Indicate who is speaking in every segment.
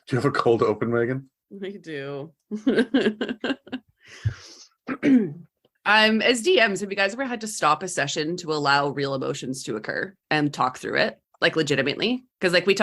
Speaker 1: Do you have a cold open, Megan?
Speaker 2: I do. As DMs, have you guys ever had to stop a session to allow real emotions to occur and talk through it, like legitimately? Because like we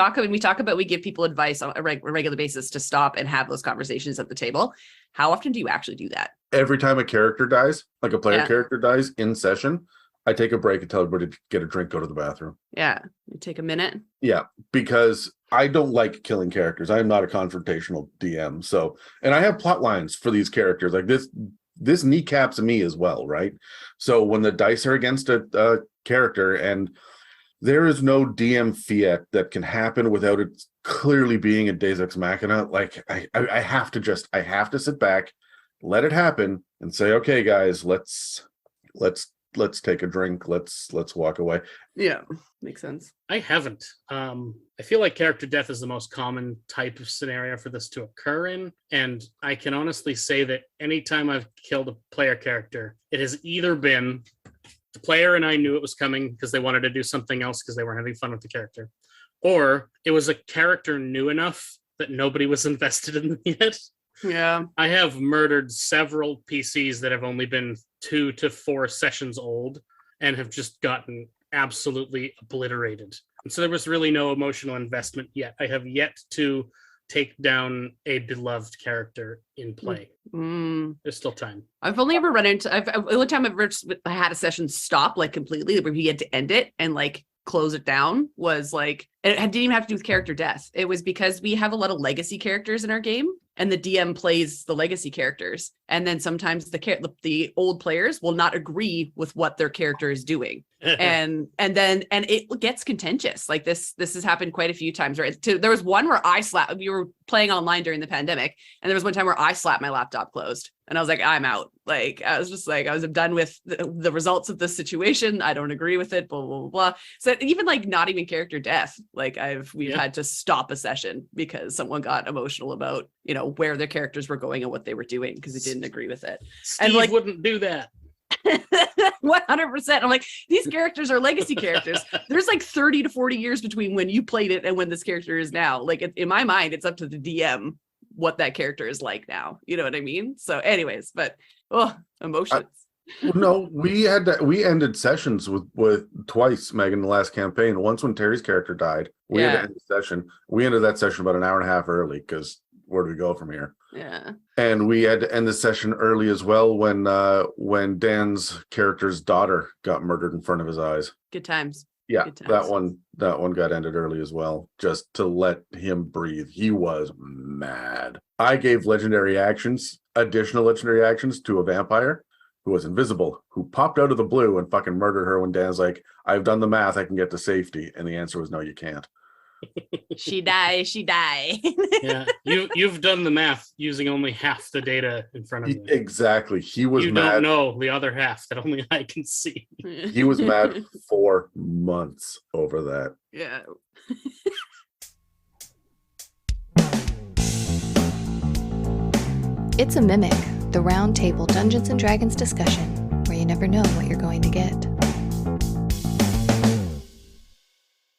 Speaker 2: give people advice on a regular basis to stop and have those conversations at the table. How often do you actually do that?
Speaker 1: Every time a character dies, like a player character dies in session, I take a break and tell everybody to get a drink, go to the bathroom.
Speaker 2: Yeah, you take a minute.
Speaker 1: Yeah, because I don't like killing characters. I am not a confrontational DM. So, and I have plot lines for these characters. Like this kneecaps me as well, right? So when the dice are against a character and there is no DM fiat that can happen without it clearly being a Deus Ex Machina, like I have to sit back, let it happen, and say, okay, guys, let's take a drink, let's walk away.
Speaker 2: Yeah, makes sense.
Speaker 3: I haven't. I feel like character death is the most common type of scenario for this to occur in, and I can honestly say that anytime I've killed a player character, it has either been the player and I knew it was coming because they wanted to do something else because they weren't having fun with the character, or it was a character new enough that nobody was invested in them yet.
Speaker 2: Yeah.
Speaker 3: I have murdered several PCs that have only been 2 to 4 sessions old and have just gotten absolutely obliterated. And so there was really no emotional investment yet. I have yet to take down a beloved character in play. There's still time.
Speaker 2: I've only ever run into, the only time I've ever had a session stop like completely where he had to end it and like close it down was like, it didn't even have to do with character death. It was because we have a lot of legacy characters in our game and the DM plays the legacy characters. And then sometimes the old players will not agree with what their character is doing. and it gets contentious. Like this has happened quite a few times, right? There was one where we were playing online during the pandemic, and there was one time where I slapped my laptop closed and I was like, I'm out. Like, I was just like, I was done with the results of this situation. I don't agree with it, blah, blah, blah, blah. So even like not even character death, like we've had to stop a session because someone got emotional about, where their characters were going and what they were doing because they didn't agree with it.
Speaker 3: Steve
Speaker 2: and like
Speaker 3: wouldn't do that.
Speaker 2: 100%. I'm like, these characters are legacy characters. There's like 30 to 40 years between when you played it and when this character is now. Like in my mind, it's up to the DM what that character is like now. You know what I mean? So anyways, but emotions.
Speaker 1: No, we ended sessions with twice, Megan, in the last campaign. Once when Terry's character died, we had to end the session. We ended that session about an hour and a half early because where do we go from here?
Speaker 2: Yeah. And
Speaker 1: we had to end the session early as well when Dan's character's daughter got murdered in front of his eyes.
Speaker 2: Good times.
Speaker 1: Yeah,
Speaker 2: Good times.
Speaker 1: that one got ended early as well, just to let him breathe. He was mad. I gave additional legendary actions to a vampire who was invisible, who popped out of the blue and fucking murdered her when Dan's like, I've done the math, I can get to safety. And the answer was no, you can't.
Speaker 2: She die.
Speaker 3: Yeah, you've done the math using only half the data in front of you.
Speaker 1: Exactly. He was mad. You
Speaker 3: don't know the other half that only I can see.
Speaker 1: He was mad for months over that.
Speaker 2: Yeah.
Speaker 4: It's a Mimic, the round table Dungeons & Dragons discussion, where you never know what you're going to get.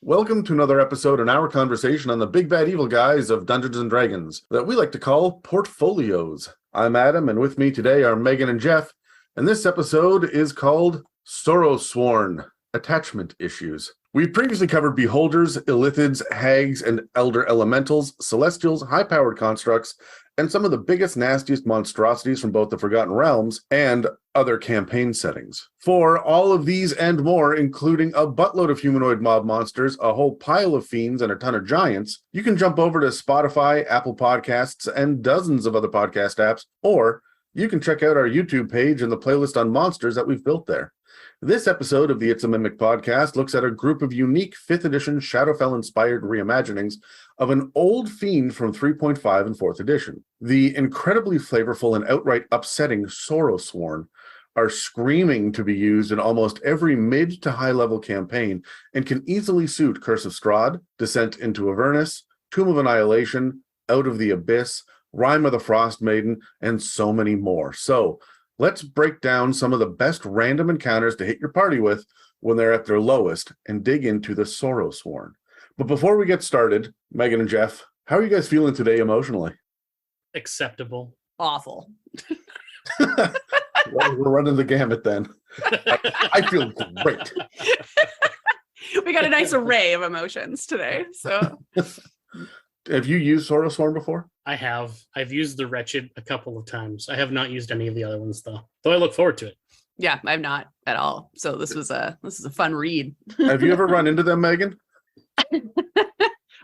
Speaker 1: Welcome to another episode in our conversation on the big bad evil guys of Dungeons & Dragons that we like to call portfolios. I'm Adam, and with me today are Megan and Jeff, and this episode is called Sorrowsworn, Attachment Issues. We've previously covered beholders, illithids, hags, and elder elementals, celestials, high-powered constructs, and some of the biggest, nastiest monstrosities from both the Forgotten Realms and other campaign settings. For all of these and more, including a buttload of humanoid mob monsters, a whole pile of fiends, and a ton of giants, you can jump over to Spotify, Apple Podcasts, and dozens of other podcast apps, or you can check out our YouTube page and the playlist on monsters that we've built there. This episode of the It's a Mimic podcast looks at a group of unique 5th edition Shadowfell-inspired reimaginings of an old fiend from 3.5 and 4th edition. The incredibly flavorful and outright upsetting Sorrowsworn are screaming to be used in almost every mid to high level campaign and can easily suit Curse of Strahd, Descent into Avernus, Tomb of Annihilation, Out of the Abyss, Rime of the Frostmaiden, and so many more. So let's break down some of the best random encounters to hit your party with when they're at their lowest and dig into the Sorrowsworn. But before we get started, Megan and Jeff, How are you guys feeling today emotionally?
Speaker 3: Acceptable.
Speaker 2: Awful.
Speaker 1: Well, we're running the gamut then. I feel great.
Speaker 2: We got a nice array of emotions today. So
Speaker 1: Have you used Sorrowsworn before?
Speaker 3: I have. I've used the Wretched a couple of times. I have not used any of the other ones though. Though I look forward to it.
Speaker 2: yeah, I'm not at all. So this is a fun read.
Speaker 1: Have you ever run into them, Megan?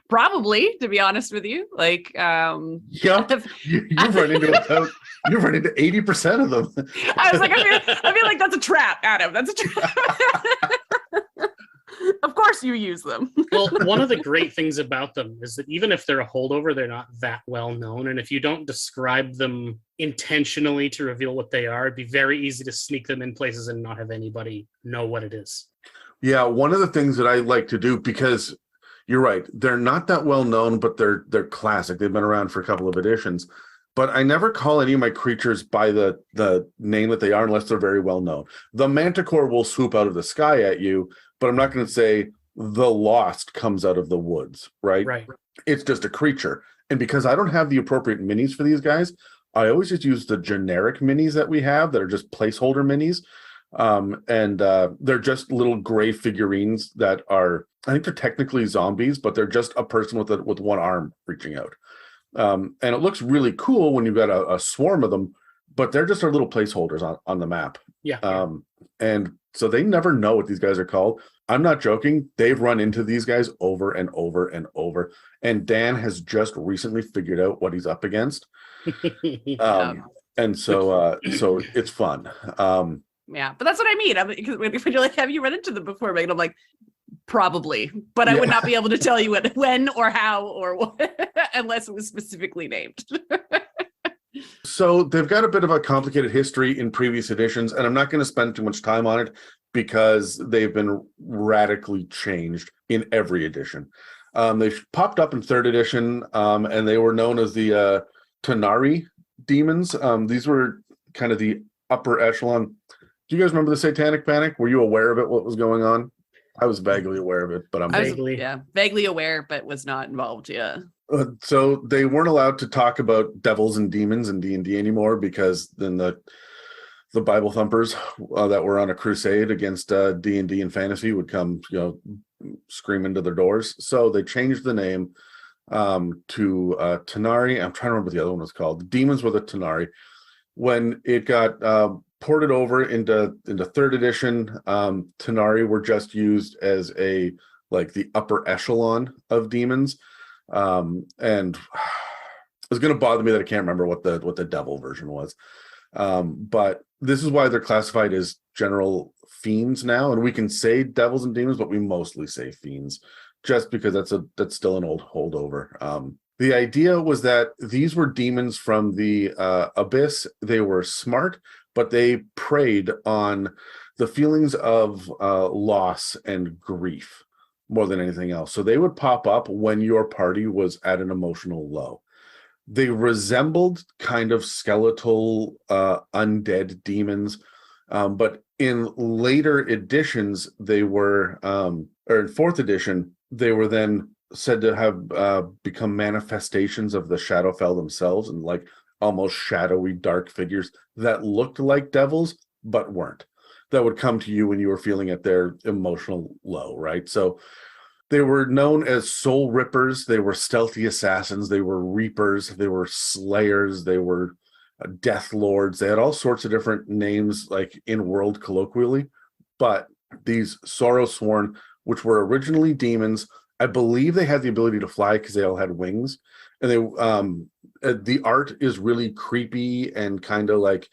Speaker 2: Probably, to be honest with you. Like
Speaker 1: Yeah, you've run into 80% of them.
Speaker 2: I was like, I feel like that's a trap, Adam. That's a trap. Of course you use them.
Speaker 3: Well, one of the great things about them is that even if they're a holdover, they're not that well known. And if you don't describe them intentionally to reveal what they are, it'd be very easy to sneak them in places and not have anybody know what it is.
Speaker 1: Yeah, one of the things that I like to do, because you're right, they're not that well known, but they're classic. They've been around for a couple of editions. But I never call any of my creatures by the name that they are unless they're very well known. The Manticore will swoop out of the sky at you, but I'm not going to say the Lost comes out of the woods, right?
Speaker 3: Right.
Speaker 1: It's just a creature. And because I don't have the appropriate minis for these guys, I always just use the generic minis that we have that are just placeholder minis. They're just little gray figurines that are, I think they're technically zombies, but they're just a person with one arm reaching out. And it looks really cool when you've got a swarm of them, but they're just our little placeholders on the map.
Speaker 3: Yeah.
Speaker 1: And so they never know what these guys are called. I'm not joking. They've run into these guys over and over and over. And Dan has just recently figured out what he's up against. And so it's fun.
Speaker 2: Yeah, but that's what I mean. Because when you're like, have you run into them before, Megan? I'm like, probably, but I would not be able to tell you when or how or what unless it was specifically named.
Speaker 1: So they've got a bit of a complicated history in previous editions, and I'm not going to spend too much time on it because they've been radically changed in every edition. They've popped up in third edition, and they were known as the Tanari demons. These were kind of the upper echelon. Do you guys remember the Satanic Panic? Were you aware of it, what was going on? I was vaguely aware of it, but I'm
Speaker 2: vaguely aware, but was not involved. Yeah.
Speaker 1: So they weren't allowed to talk about devils and demons in D&D anymore because then the Bible thumpers that were on a crusade against D&D and fantasy would come, scream into their doors. So they changed the name to Tanari. I'm trying to remember what the other one was called. The demons were the Tanari. When it got ported over into third edition, Tanari were just used as the upper echelon of demons. And it's going to bother me that I can't remember what the devil version was. But this is why they're classified as general fiends now, and we can say devils and demons, but we mostly say fiends just because that's still an old holdover. The idea was that these were demons from the abyss. They were smart, but they preyed on the feelings of loss and grief more than anything else. So they would pop up when your party was at an emotional low. They resembled kind of skeletal undead demons, but in later editions, they were, or in fourth edition, they were then said to have become manifestations of the Shadowfell themselves, and like almost shadowy dark figures that looked like devils but weren't, that would come to you when you were feeling at their emotional low, right? So they were known as soul rippers, they were stealthy assassins, they were reapers, they were slayers, they were death lords. They had all sorts of different names like in world colloquially, but these Sorrowsworn, which were originally demons, I believe they had the ability to fly because they all had wings, and they the art is really creepy and kind of like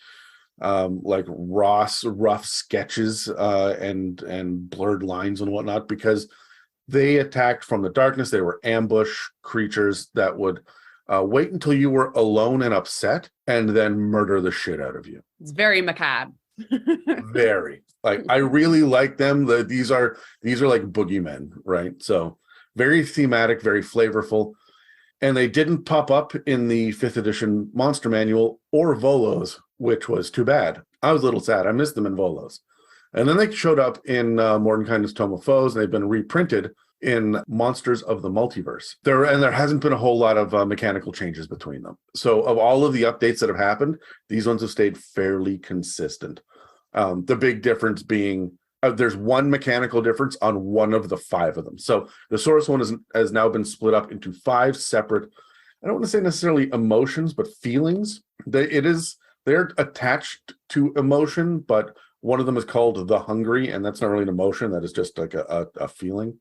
Speaker 1: rough sketches and blurred lines and whatnot, because they attacked from the darkness. They were ambush creatures that would wait until you were alone and upset and then murder the shit out of you.
Speaker 2: It's very macabre.
Speaker 1: Very. Like, I really like them. These are like boogeymen, right? So very thematic, very flavorful. And they didn't pop up in the 5th edition monster manual or Volos, which was too bad. I was a little sad. I missed them in Volos. And then they showed up in Mordenkainen's Tome of Foes, and they've been reprinted in Monsters of the Multiverse. There hasn't been a whole lot of mechanical changes between them. So of all of the updates that have happened, these ones have stayed fairly consistent. The big difference being there's one mechanical difference on one of the 5 of them. So the Sorrowsworn has now been split up into 5 separate, I don't want to say necessarily emotions, but feelings. They're attached to emotion, but one of them is called the hungry, and that's not really an emotion. That is just like a feeling.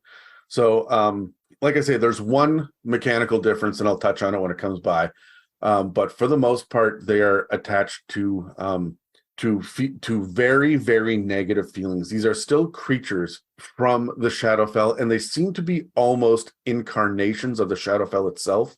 Speaker 1: So, like I say, there's one mechanical difference, and I'll touch on it when it comes by. But for the most part, they are attached to very, very negative feelings. These are still creatures from the Shadowfell, and they seem to be almost incarnations of the Shadowfell itself,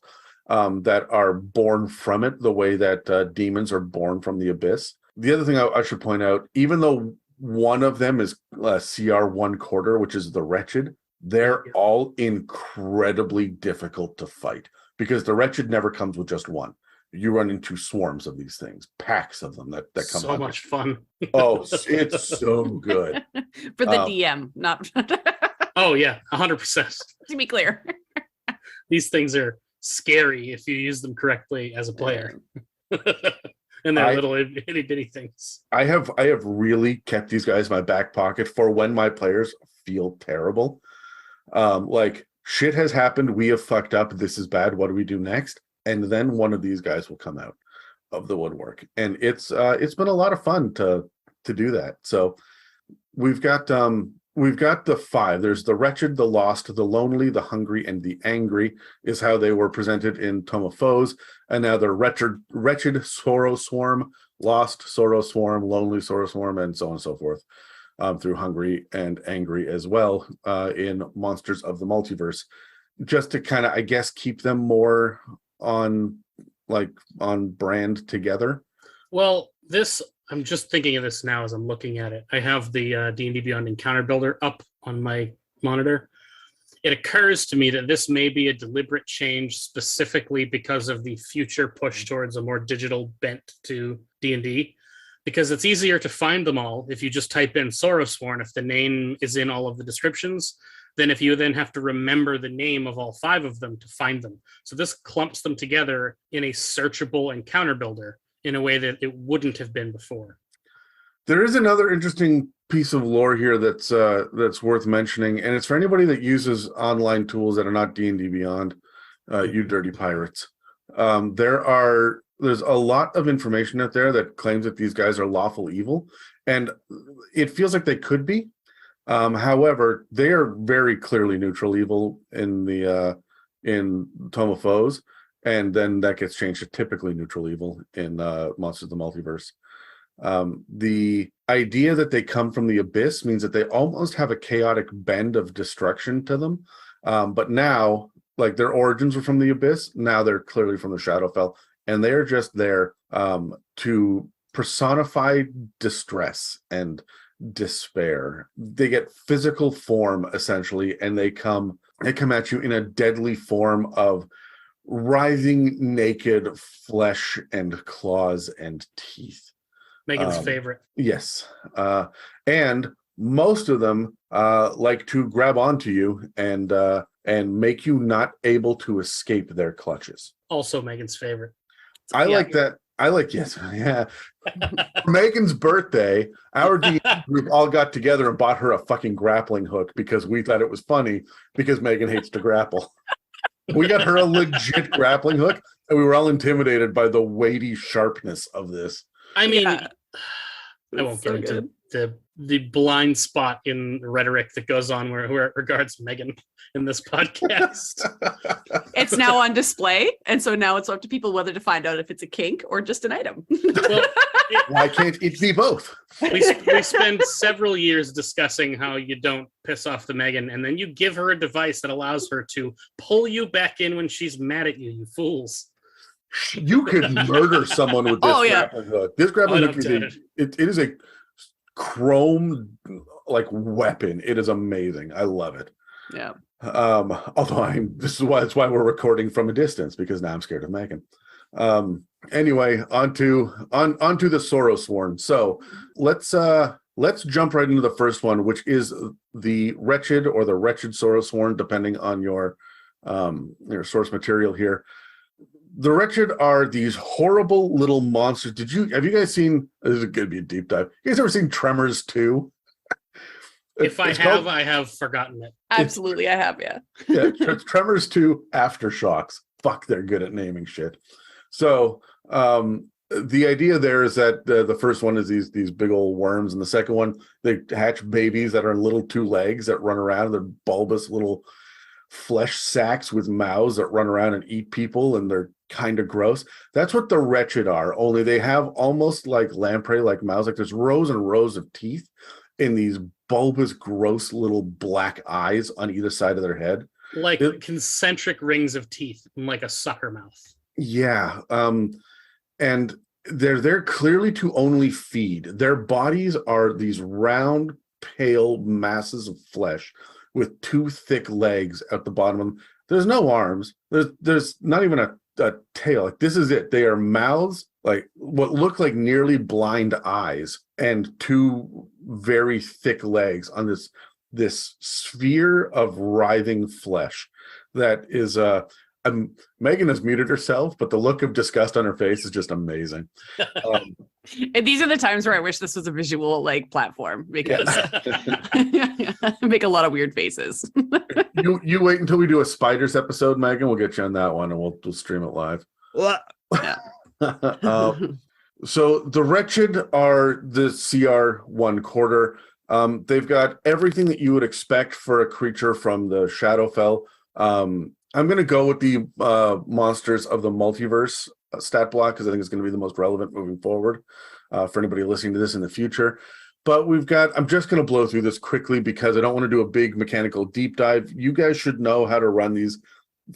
Speaker 1: that are born from it, the way that demons are born from the abyss. The other thing I should point out, even though one of them is CR 1/4, which is the Wretched, they're all incredibly difficult to fight because the Wretched never comes with just one. You run into swarms of these things, packs of them that come.
Speaker 3: So much fun.
Speaker 1: Oh, it's so good.
Speaker 2: For the DM, not
Speaker 3: Oh yeah, 100%.
Speaker 2: to be clear.
Speaker 3: These things are scary if you use them correctly as a player. And they're little itty bitty things. I have
Speaker 1: really kept these guys in my back pocket for when my players feel terrible. Like shit has happened, we have fucked up, this is bad, what do we do next? And then one of these guys will come out of the woodwork, and it's been a lot of fun to do that. So we've got the 5. There's the Wretched, the Lost, the Lonely, the Hungry, and the Angry is how they were presented in Tome of Foes. And now they're Wretched Sorrowsworn, Lost Sorrowsworn, Lonely Sorrowsworn, and so on and so forth, through Hungry and Angry as well, in Monsters of the Multiverse, just to kind of, I guess, keep them more on brand together.
Speaker 3: Well, I'm just thinking of this now as I'm looking at it. I have the D&D Beyond Encounter Builder up on my monitor. It occurs to me that this may be a deliberate change specifically because of the future push towards a more digital bent to D&D, because it's easier to find them all if you just type in Sorrowsworn, if the name is in all of the descriptions, than if you then have to remember the name of all 5 of them to find them. So this clumps them together in a searchable encounter builder in a way that it wouldn't have been before.
Speaker 1: There is another interesting piece of lore here that's worth mentioning, and it's for anybody that uses online tools that are not D&D Beyond, you dirty pirates. There's a lot of information out there that claims that these guys are lawful evil, and it feels like they could be. However, they are very clearly neutral evil in Tome of Foes, and then that gets changed to typically neutral evil in Monsters of the Multiverse. The idea that they come from the abyss means that they almost have a chaotic bend of destruction to them, but now, like, their origins were from the abyss, now they're clearly from the Shadowfell, and they're just there to personify distress and despair. They get physical form essentially, and they come at you in a deadly form of writhing naked flesh and claws and teeth.
Speaker 3: Megan's favorite.
Speaker 1: Yes. And most of them like to grab onto you and make you not able to escape their clutches.
Speaker 3: Also Megan's favorite.
Speaker 1: I like that. Yes, yeah. For Megan's birthday, our D group all got together and bought her a fucking grappling hook because we thought it was funny because Megan hates to grapple. We got her a legit grappling hook, and we were all intimidated by the weighty sharpness of this.
Speaker 3: I mean,
Speaker 2: Yeah.
Speaker 3: I won't get into the blind spot in rhetoric that goes on where it regards Megan in this podcast.
Speaker 2: It's now on display, and so now it's up to people whether to find out if it's a kink or just an item.
Speaker 3: Well,
Speaker 1: Why can't it be both?
Speaker 3: we spend several years discussing how you don't piss off the Megan, and then you give her a device that allows her to pull you back in when she's mad at you, you fools.
Speaker 1: You could murder someone with this grappling hook. This grappling hook is a chrome like weapon. It is amazing. I love it.
Speaker 2: Yeah.
Speaker 1: Although that's why we're recording from a distance, because now I'm scared of Megan. Anyway, onto the Sorrowsworn. So let's let's jump right into the first one, which is the Wretched or the Wretched Sorrowsworn, depending on your source material here. The Wretched are these horrible little monsters. Have you guys seen, this is going to be a deep dive, you guys ever seen Tremors 2?
Speaker 3: If I have forgotten it.
Speaker 2: Absolutely, I have, yeah.
Speaker 1: Yeah, it's Tremors 2 Aftershocks. Fuck, they're good at naming shit. So the idea there is that the first one is these big old worms, and the second one, they hatch babies that are little 2 legs that run around. They're bulbous little flesh sacks with mouths that run around and eat people, and they're kind of gross. That's what the Wretched are, only they have almost like lamprey like mouths. Like there's rows and rows of teeth in these bulbous, gross little black eyes on either side of their head.
Speaker 3: Like concentric rings of teeth, like a sucker mouth.
Speaker 1: Yeah. And they're there clearly to only feed. Their bodies are these round, pale masses of flesh with 2 thick legs at the bottom of them. There's no arms. There's not even a tail. Like this is it. They are mouths, like what look like nearly blind eyes, and 2 very thick legs on this sphere of writhing flesh that is Megan has muted herself, but the look of disgust on her face is just amazing.
Speaker 2: And these are the times where I wish this was a visual like platform, because make a lot of weird faces.
Speaker 1: you wait until we do a spiders episode, Megan. We'll get you on that one, and we'll stream it live.
Speaker 2: Yeah.
Speaker 1: So the Wretched are the CR 1/4. They've got everything that you would expect for a creature from the Shadowfell. I'm going to go with the monsters of the multiverse stat block, because I think it's going to be the most relevant moving forward for anybody listening to this in the future. But I'm just going to blow through this quickly because I don't want to do a big mechanical deep dive. You guys should know how to run these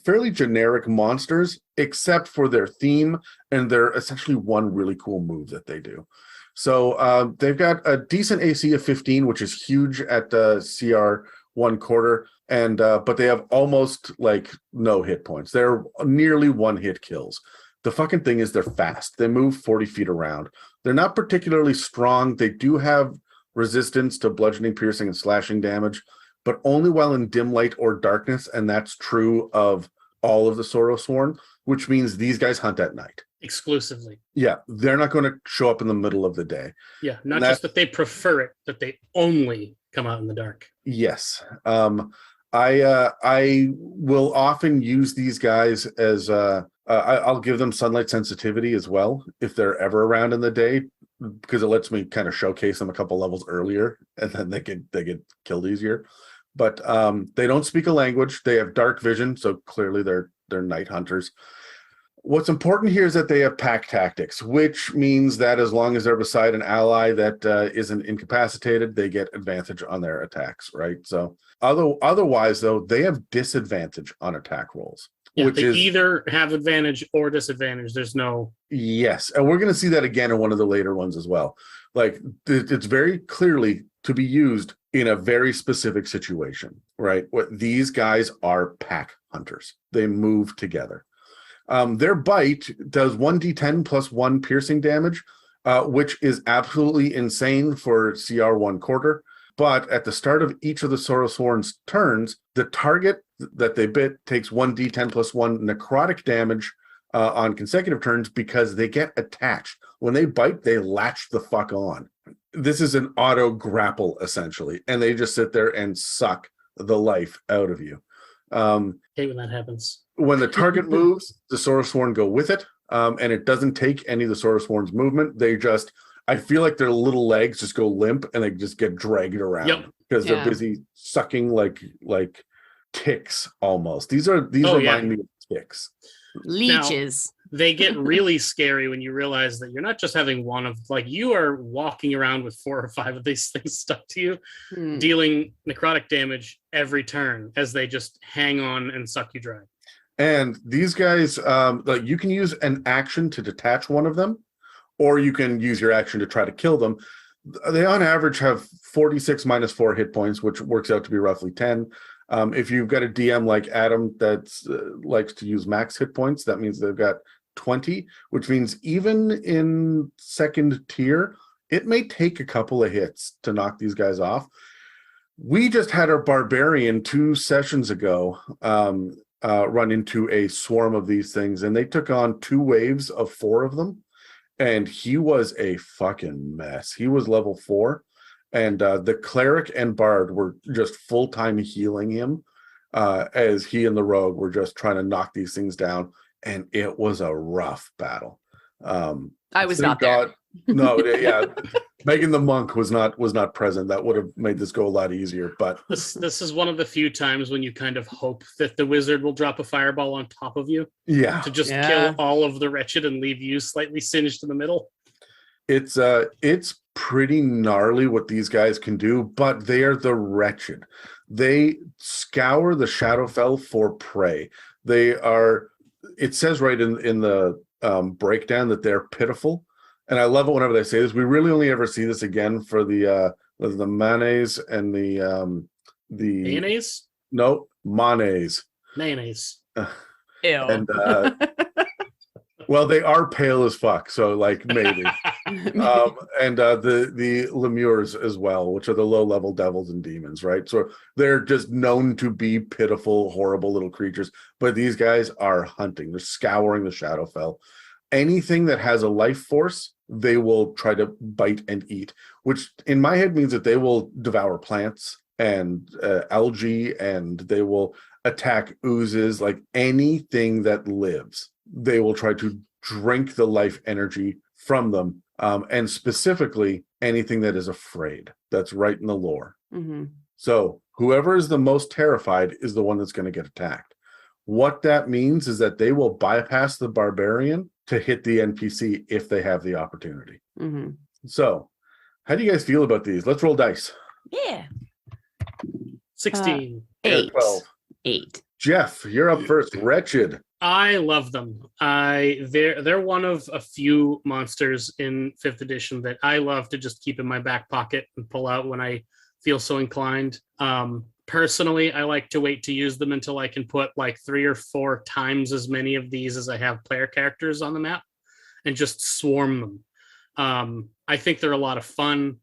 Speaker 1: fairly generic monsters, except for their theme, and they're essentially one really cool move that they do. So they've got a decent AC of 15, which is huge at CR 1/4, and but they have almost like no hit points. They're nearly 1-hit kills. The fucking thing is they're fast. They move 40 feet around. They're not particularly strong. They do have resistance to bludgeoning, piercing, and slashing damage, but only while in dim light or darkness, and that's true of all of the Sorrowsworn, which means these guys hunt at night.
Speaker 3: Exclusively.
Speaker 1: Yeah, they're not going to show up in the middle of the day.
Speaker 3: Yeah, not just that they prefer it, that they only come out in the dark.
Speaker 1: Yes. I will often use these guys as I'll give them sunlight sensitivity as well if they're ever around in the day, because it lets me kind of showcase them a couple levels earlier, and then they get killed easier. But they don't speak a language. They have dark vision, so clearly they're night hunters. What's important here is that they have pack tactics, which means that as long as they're beside an ally that isn't incapacitated, they get advantage on their attacks, right? So otherwise, though, they have disadvantage on attack rolls.
Speaker 3: Yeah,
Speaker 1: which
Speaker 3: they
Speaker 1: is
Speaker 3: either have advantage or disadvantage. There's no...
Speaker 1: Yes, and we're going to see that again in one of the later ones as well. Like, it's very clearly to be used in a very specific situation, right? What these guys are pack hunters. They move together. Their bite does 1d10 plus 1 piercing damage, which is absolutely insane for CR 1/4. But at the start of each of the Sorrowsworn's turns, the target that they bit takes 1d10 plus 1 necrotic damage on consecutive turns, because they get attached. When they bite, they latch the fuck on. This is an auto grapple, essentially, and they just sit there and suck the life out of you.
Speaker 3: Hate when that happens.
Speaker 1: When the target moves, the Sorrowsworn go with it, and it doesn't take any of the Sorrowsworn's movement. I feel like their little legs just go limp, and they just get dragged around because they're busy sucking like ticks almost. These remind me of ticks.
Speaker 2: Leeches.
Speaker 3: Now, they get really scary when you realize that you're not just having one of, like, you are walking around with 4 or 5 of these things stuck to you, dealing necrotic damage every turn as they just hang on and suck you dry.
Speaker 1: And these guys, like, you can use an action to detach one of them, or you can use your action to try to kill them. They on average have 46 minus 4 hit points, which works out to be roughly 10. If you've got a DM like Adam that likes to use max hit points, that means they've got 20, which means even in second tier, it may take a couple of hits to knock these guys off. We just had our barbarian 2 sessions ago run into a swarm of these things, and they took on 2 waves of 4 of them, and he was a fucking mess. He was level 4, and the cleric and bard were just full-time healing him as he and the rogue were just trying to knock these things down, and it was a rough battle.
Speaker 2: I was not there.
Speaker 1: No, yeah. Megan the monk was not present. That would have made this go a lot easier. But
Speaker 3: this is one of the few times when you kind of hope that the wizard will drop a fireball on top of you.
Speaker 1: Yeah.
Speaker 3: To just kill all of the wretched and leave you slightly singed in the middle.
Speaker 1: It's pretty gnarly what these guys can do, but they are the wretched. They scour the Shadowfell for prey. They are, it says right in the breakdown that they're pitiful. And I love it whenever they say this. We really only ever see this again for the mayonnaise and the
Speaker 3: Mayonnaise?
Speaker 1: No, mayonnaise.
Speaker 3: Mayonnaise.
Speaker 2: Ew.
Speaker 1: And well, they are pale as fuck, so like maybe. And the lemures as well, which are the low-level devils and demons, right? So they're just known to be pitiful, horrible little creatures. But these guys are hunting. They're scouring the Shadowfell. Anything that has a life force, they will try to bite and eat, which in my head means that they will devour plants and algae, and they will attack oozes, like anything that lives. They will try to drink the life energy from them, and specifically anything that is afraid. That's right in the lore.
Speaker 2: Mm-hmm.
Speaker 1: So whoever is the most terrified is the one that's going to get attacked. What that means is that they will bypass the barbarian to hit the NPC if they have the opportunity.
Speaker 2: Mm-hmm.
Speaker 1: So, how do you guys feel about these? Let's roll dice.
Speaker 2: Yeah.
Speaker 3: 16.
Speaker 2: 8.
Speaker 1: 12.
Speaker 2: 8.
Speaker 1: Jeff, you're up first. Wretched.
Speaker 3: I love them. They're one of a few monsters in 5th edition that I love to just keep in my back pocket and pull out when I feel so inclined. Personally, I like to wait to use them until I can put like 3 or 4 times as many of these as I have player characters on the map and just swarm them. I think they're a lot of fun,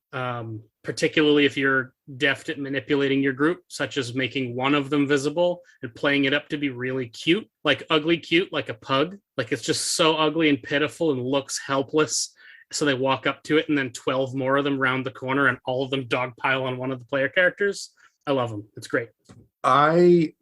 Speaker 3: particularly if you're deft at manipulating your group, such as making one of them visible and playing it up to be really cute, like ugly cute, like a pug. Like it's just so ugly and pitiful and looks helpless. So they walk up to it, and then 12 more of them round the corner, and all of them dogpile on one of the player characters. I love them. It's great.
Speaker 1: I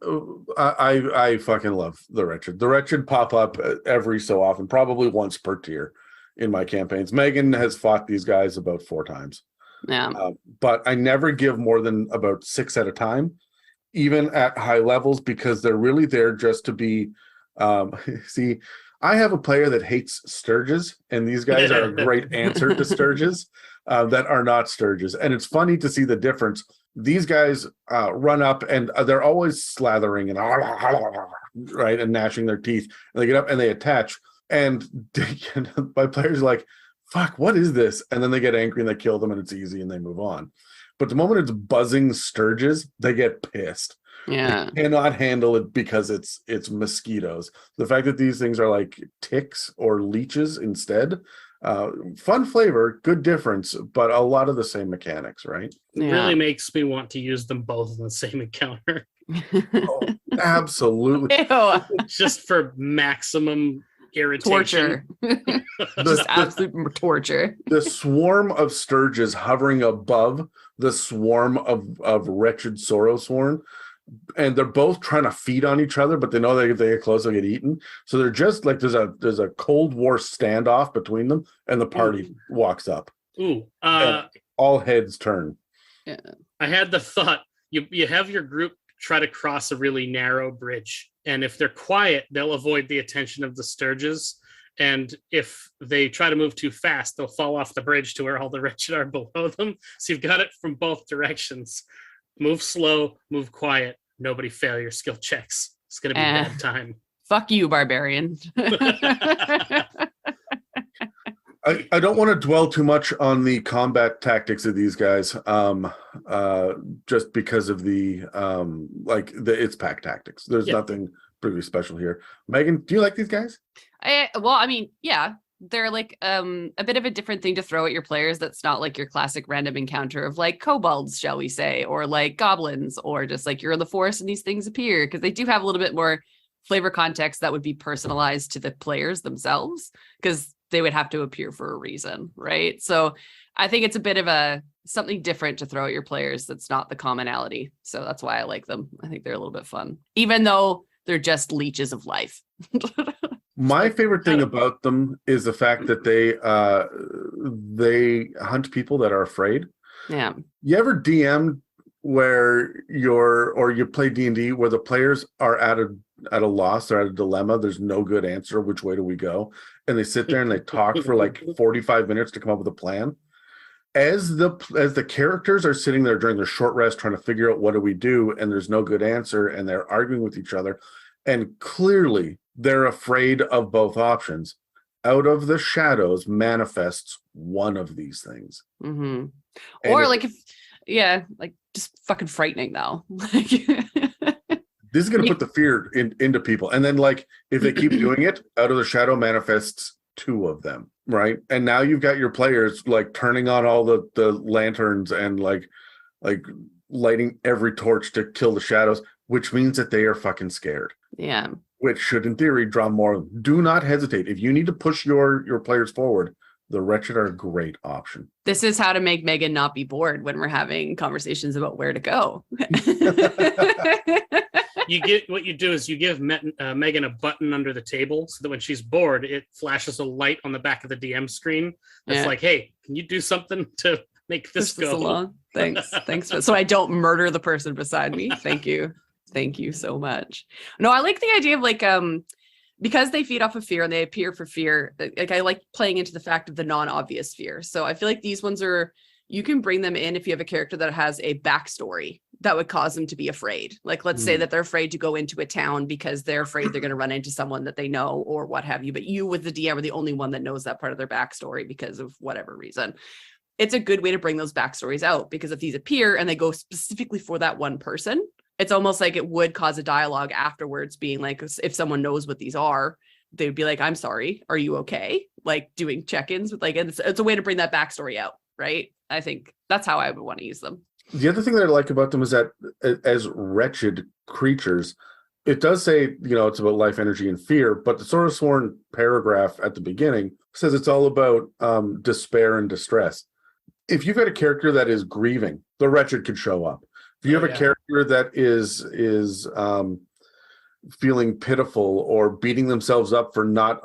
Speaker 1: fucking love the Wretched. The Wretched pop up every so often, probably once per tier in my campaigns. Megan has fought these guys about 4 times.
Speaker 2: Yeah.
Speaker 1: But I never give more than about 6 at a time, even at high levels, because they're really there just to be see, I have a player that hates Sturges, and these guys are a great answer to Sturges that are not Sturges. And it's funny to see the difference. These guys run up, and they're always slathering and right and gnashing their teeth. And they get up and they attach, and my players are like, fuck, what is this? And then they get angry and they kill them, and it's easy and they move on. But the moment it's buzzing Sturges, they get pissed.
Speaker 2: Yeah.
Speaker 1: They cannot handle it because it's mosquitoes. The fact that these things are like ticks or leeches instead, fun flavor, good difference, but a lot of the same mechanics, right?
Speaker 3: It really makes me want to use them both in the same encounter.
Speaker 1: Oh, absolutely.
Speaker 2: Ew.
Speaker 3: Just for maximum irritation.
Speaker 2: Torture. Just absolute torture.
Speaker 1: The swarm of Sturges hovering above the swarm of Wretched Sorrowsworn, and they're both trying to feed on each other, but they know that if they get close, they'll get eaten. So they're just like there's a Cold War standoff between them, and the party walks up.
Speaker 3: Ooh,
Speaker 1: all heads turn.
Speaker 2: Yeah.
Speaker 3: I had the thought you have your group try to cross a really narrow bridge, and if they're quiet, they'll avoid the attention of the Sturges. And if they try to move too fast, they'll fall off the bridge to where all the wretched are below them. So you've got it from both directions. Move slow, move quiet. Nobody fail your skill checks. It's going to be a bad time.
Speaker 2: Fuck you, barbarian.
Speaker 1: I don't want to dwell too much on the combat tactics of these guys, just because of the it's pack tactics. There's nothing pretty special here. Megan, do you like these guys?
Speaker 2: Well, I mean, yeah, they're like a bit of a different thing to throw at your players that's not like your classic random encounter of like kobolds, shall we say, or like goblins, or just like you're in the forest and these things appear, because they do have a little bit more flavor context that would be personalized to the players themselves, because they would have to appear for a reason, right? So I think it's a bit of a something different to throw at your players that's not the commonality. So that's why I like them. I think they're a little bit fun, even though they're just leeches of life.
Speaker 1: My favorite thing about them is the fact that they hunt people that are afraid.
Speaker 2: Yeah.
Speaker 1: You ever DM where you play D&D where the players are at a loss or at a dilemma, there's no good answer, which way do we go? And they sit there and they talk for like 45 minutes to come up with a plan. As the characters are sitting there during their short rest trying to figure out what do we do, and there's no good answer, and they're arguing with each other, and clearly they're afraid of both options, out of the shadows manifests one of these things.
Speaker 2: Mm-hmm. Or like like just fucking frightening though.
Speaker 1: This is going to put the fear into people. And then like, if they keep doing it, out of the shadow manifests two of them, right? And now you've got your players like turning on all the lanterns and like lighting every torch to kill the shadows, which means that they are fucking scared.
Speaker 2: Yeah.
Speaker 1: Which should, in theory, draw more. Do not hesitate. If you need to push your players forward, the Wretched are a great option.
Speaker 2: This is how to make Megan not be bored when we're having conversations about where to go.
Speaker 3: What you do is you give Megan a button under the table so that when she's bored, it flashes a light on the back of the DM screen. It's like, hey, can you do something to make this go
Speaker 2: along? Thanks. So I don't murder the person beside me. Thank you so much. No, I like the idea of like because they feed off of fear and they appear for fear. Like I like playing into the fact of the non-obvious fear. So I feel like these ones you can bring them in if you have a character that has a backstory that would cause them to be afraid. Like, let's say that they're afraid to go into a town because they're afraid they're going to run into someone that they know or what have you. But you, with the DM, are the only one that knows that part of their backstory because of whatever reason. It's a good way to bring those backstories out, because if these appear and they go specifically for that one person, it's almost like it would cause a dialogue afterwards, being like, if someone knows what these are, they would be like, I'm sorry, are you okay? Like doing check-ins with like, it's a way to bring that backstory out, right? I think that's how I would want to use them.
Speaker 1: The other thing that I like about them is that as wretched creatures, it does say, it's about life, energy, and fear, but the Sorrowsworn paragraph at the beginning says it's all about despair and distress. If you've got a character that is grieving, the Wretched could show up. If you have a character that is feeling pitiful or beating themselves up for not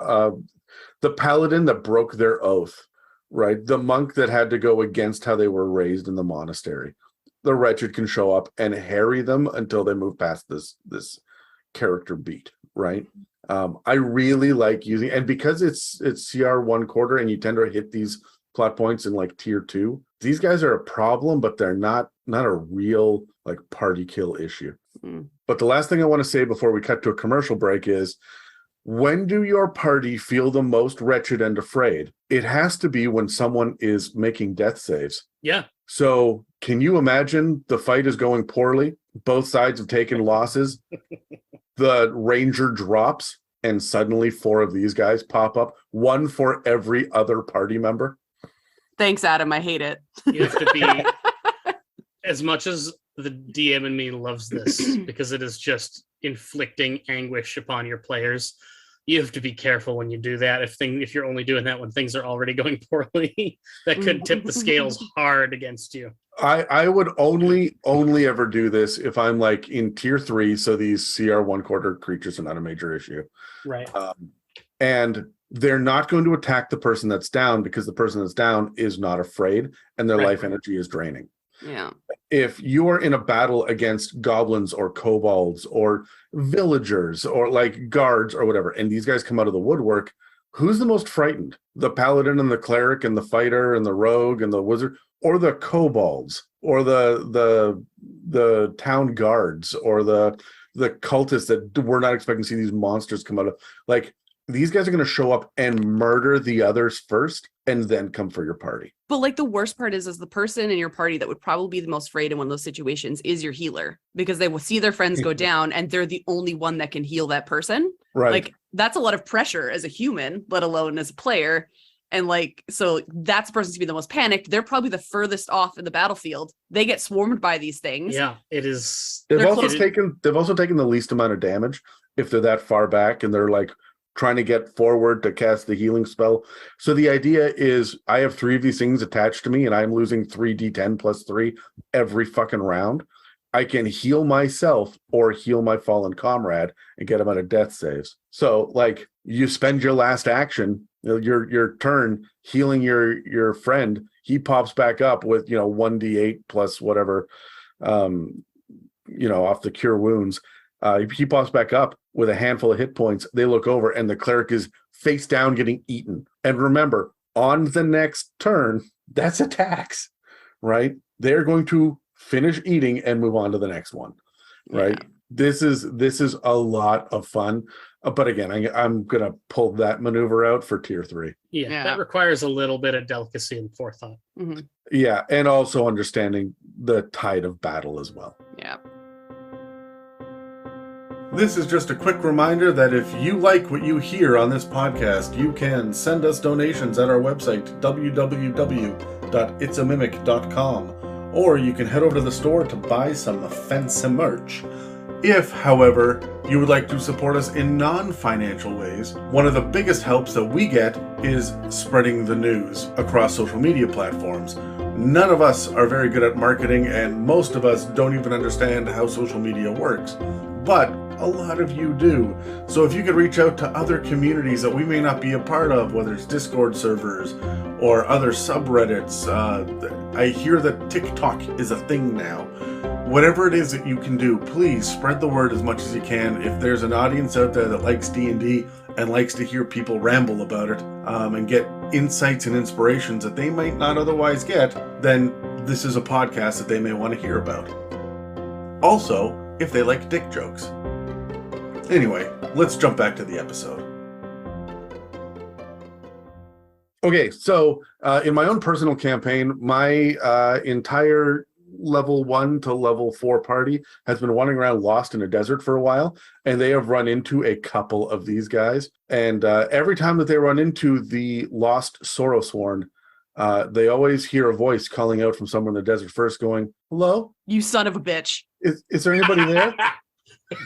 Speaker 1: the paladin that broke their oath, right? The monk that had to go against how they were raised in the monastery. The Wretched can show up and harry them until they move past this character beat, right? I really like using, and because it's CR 1/4 and you tend to hit these plot points in like tier 2, these guys are a problem, but they're not a real like party kill issue. But the last thing I want to say before we cut to a commercial break is, when do your party feel the most wretched and afraid? It has to be when someone is making death saves.
Speaker 3: Yeah.
Speaker 1: So can you imagine the fight is going poorly? Both sides have taken losses. The ranger drops and suddenly 4 of these guys pop up, one for every other party member.
Speaker 2: Thanks, Adam. I hate it.
Speaker 3: You have to be, as much as the DM in me loves this, because it is just inflicting anguish upon your players, you have to be careful when you do that. If you're only doing that when things are already going poorly, that could tip the scales hard against you.
Speaker 1: I would only ever do this if I'm like in tier 3, so these CR 1/4 creatures are not a major issue.
Speaker 3: Right.
Speaker 1: And they're not going to attack the person that's down because the person that's down is not afraid and their life energy is draining.
Speaker 2: Yeah.
Speaker 1: If you are in a battle against goblins or kobolds or villagers or like guards or whatever, and these guys come out of the woodwork, who's the most frightened? The paladin and the cleric and the fighter and the rogue and the wizard, or the kobolds, or the town guards, or the cultists that we're not expecting to see these monsters come out of? Like, these guys are going to show up and murder the others first and then come for your party.
Speaker 2: But like the worst part is the person in your party that would probably be the most afraid in one of those situations is your healer, because they will see their friends go down and they're the only one that can heal that person.
Speaker 1: Right.
Speaker 2: Like that's a lot of pressure as a human, let alone as a player. And like, so that's the person to be the most panicked. They're probably the furthest off in the battlefield. They get swarmed by these things.
Speaker 3: Yeah, it is.
Speaker 1: They've also taken the least amount of damage if they're that far back and they're like trying to get forward to cast the healing spell. So the idea is I have 3 of these things attached to me and I'm losing 3d10 plus 3 every fucking round. I can heal myself or heal my fallen comrade and get them out of death saves. So like you spend your last action, your turn healing your friend, he pops back up with 1d8 plus whatever off the cure wounds. He pops back up with a handful of hit points. They look over and the cleric is face down getting eaten. And remember, on the next turn, that's attacks, right? They're going to finish eating and move on to the next one, right? Yeah. This is a lot of fun. But again, I'm going to pull that maneuver out for tier 3.
Speaker 3: Yeah, that requires a little bit of delicacy and forethought.
Speaker 2: Mm-hmm.
Speaker 1: Yeah, and also understanding the tide of battle as well.
Speaker 2: Yeah. This
Speaker 1: is just a quick reminder that if you like what you hear on this podcast, you can send us donations at our website, www.itsamimic.com, or you can head over to the store to buy some fancy merch. If, however, you would like to support us in non-financial ways, one of the biggest helps that we get is spreading the news across social media platforms. None of us are very good at marketing, and most of us don't even understand how social media works. But a lot of you do. So if you could reach out to other communities that we may not be a part of, whether it's Discord servers or other subreddits, I hear that TikTok is a thing now. Whatever it is that you can do, please spread the word as much as you can. If there's an audience out there that likes D&D and likes to hear people ramble about it and get insights and inspirations that they might not otherwise get, then this is a podcast that they may want to hear about. Also, if they like dick jokes. Anyway, let's jump back to the episode. Okay, so in my own personal campaign, my entire level 1 to level 4 party has been wandering around lost in a desert for a while, and they have run into a couple of these guys. And every time that they run into the lost Sorrowsworn, they always hear a voice calling out from somewhere in the desert first going, "Hello?
Speaker 2: You son of a bitch."
Speaker 1: Is there anybody there?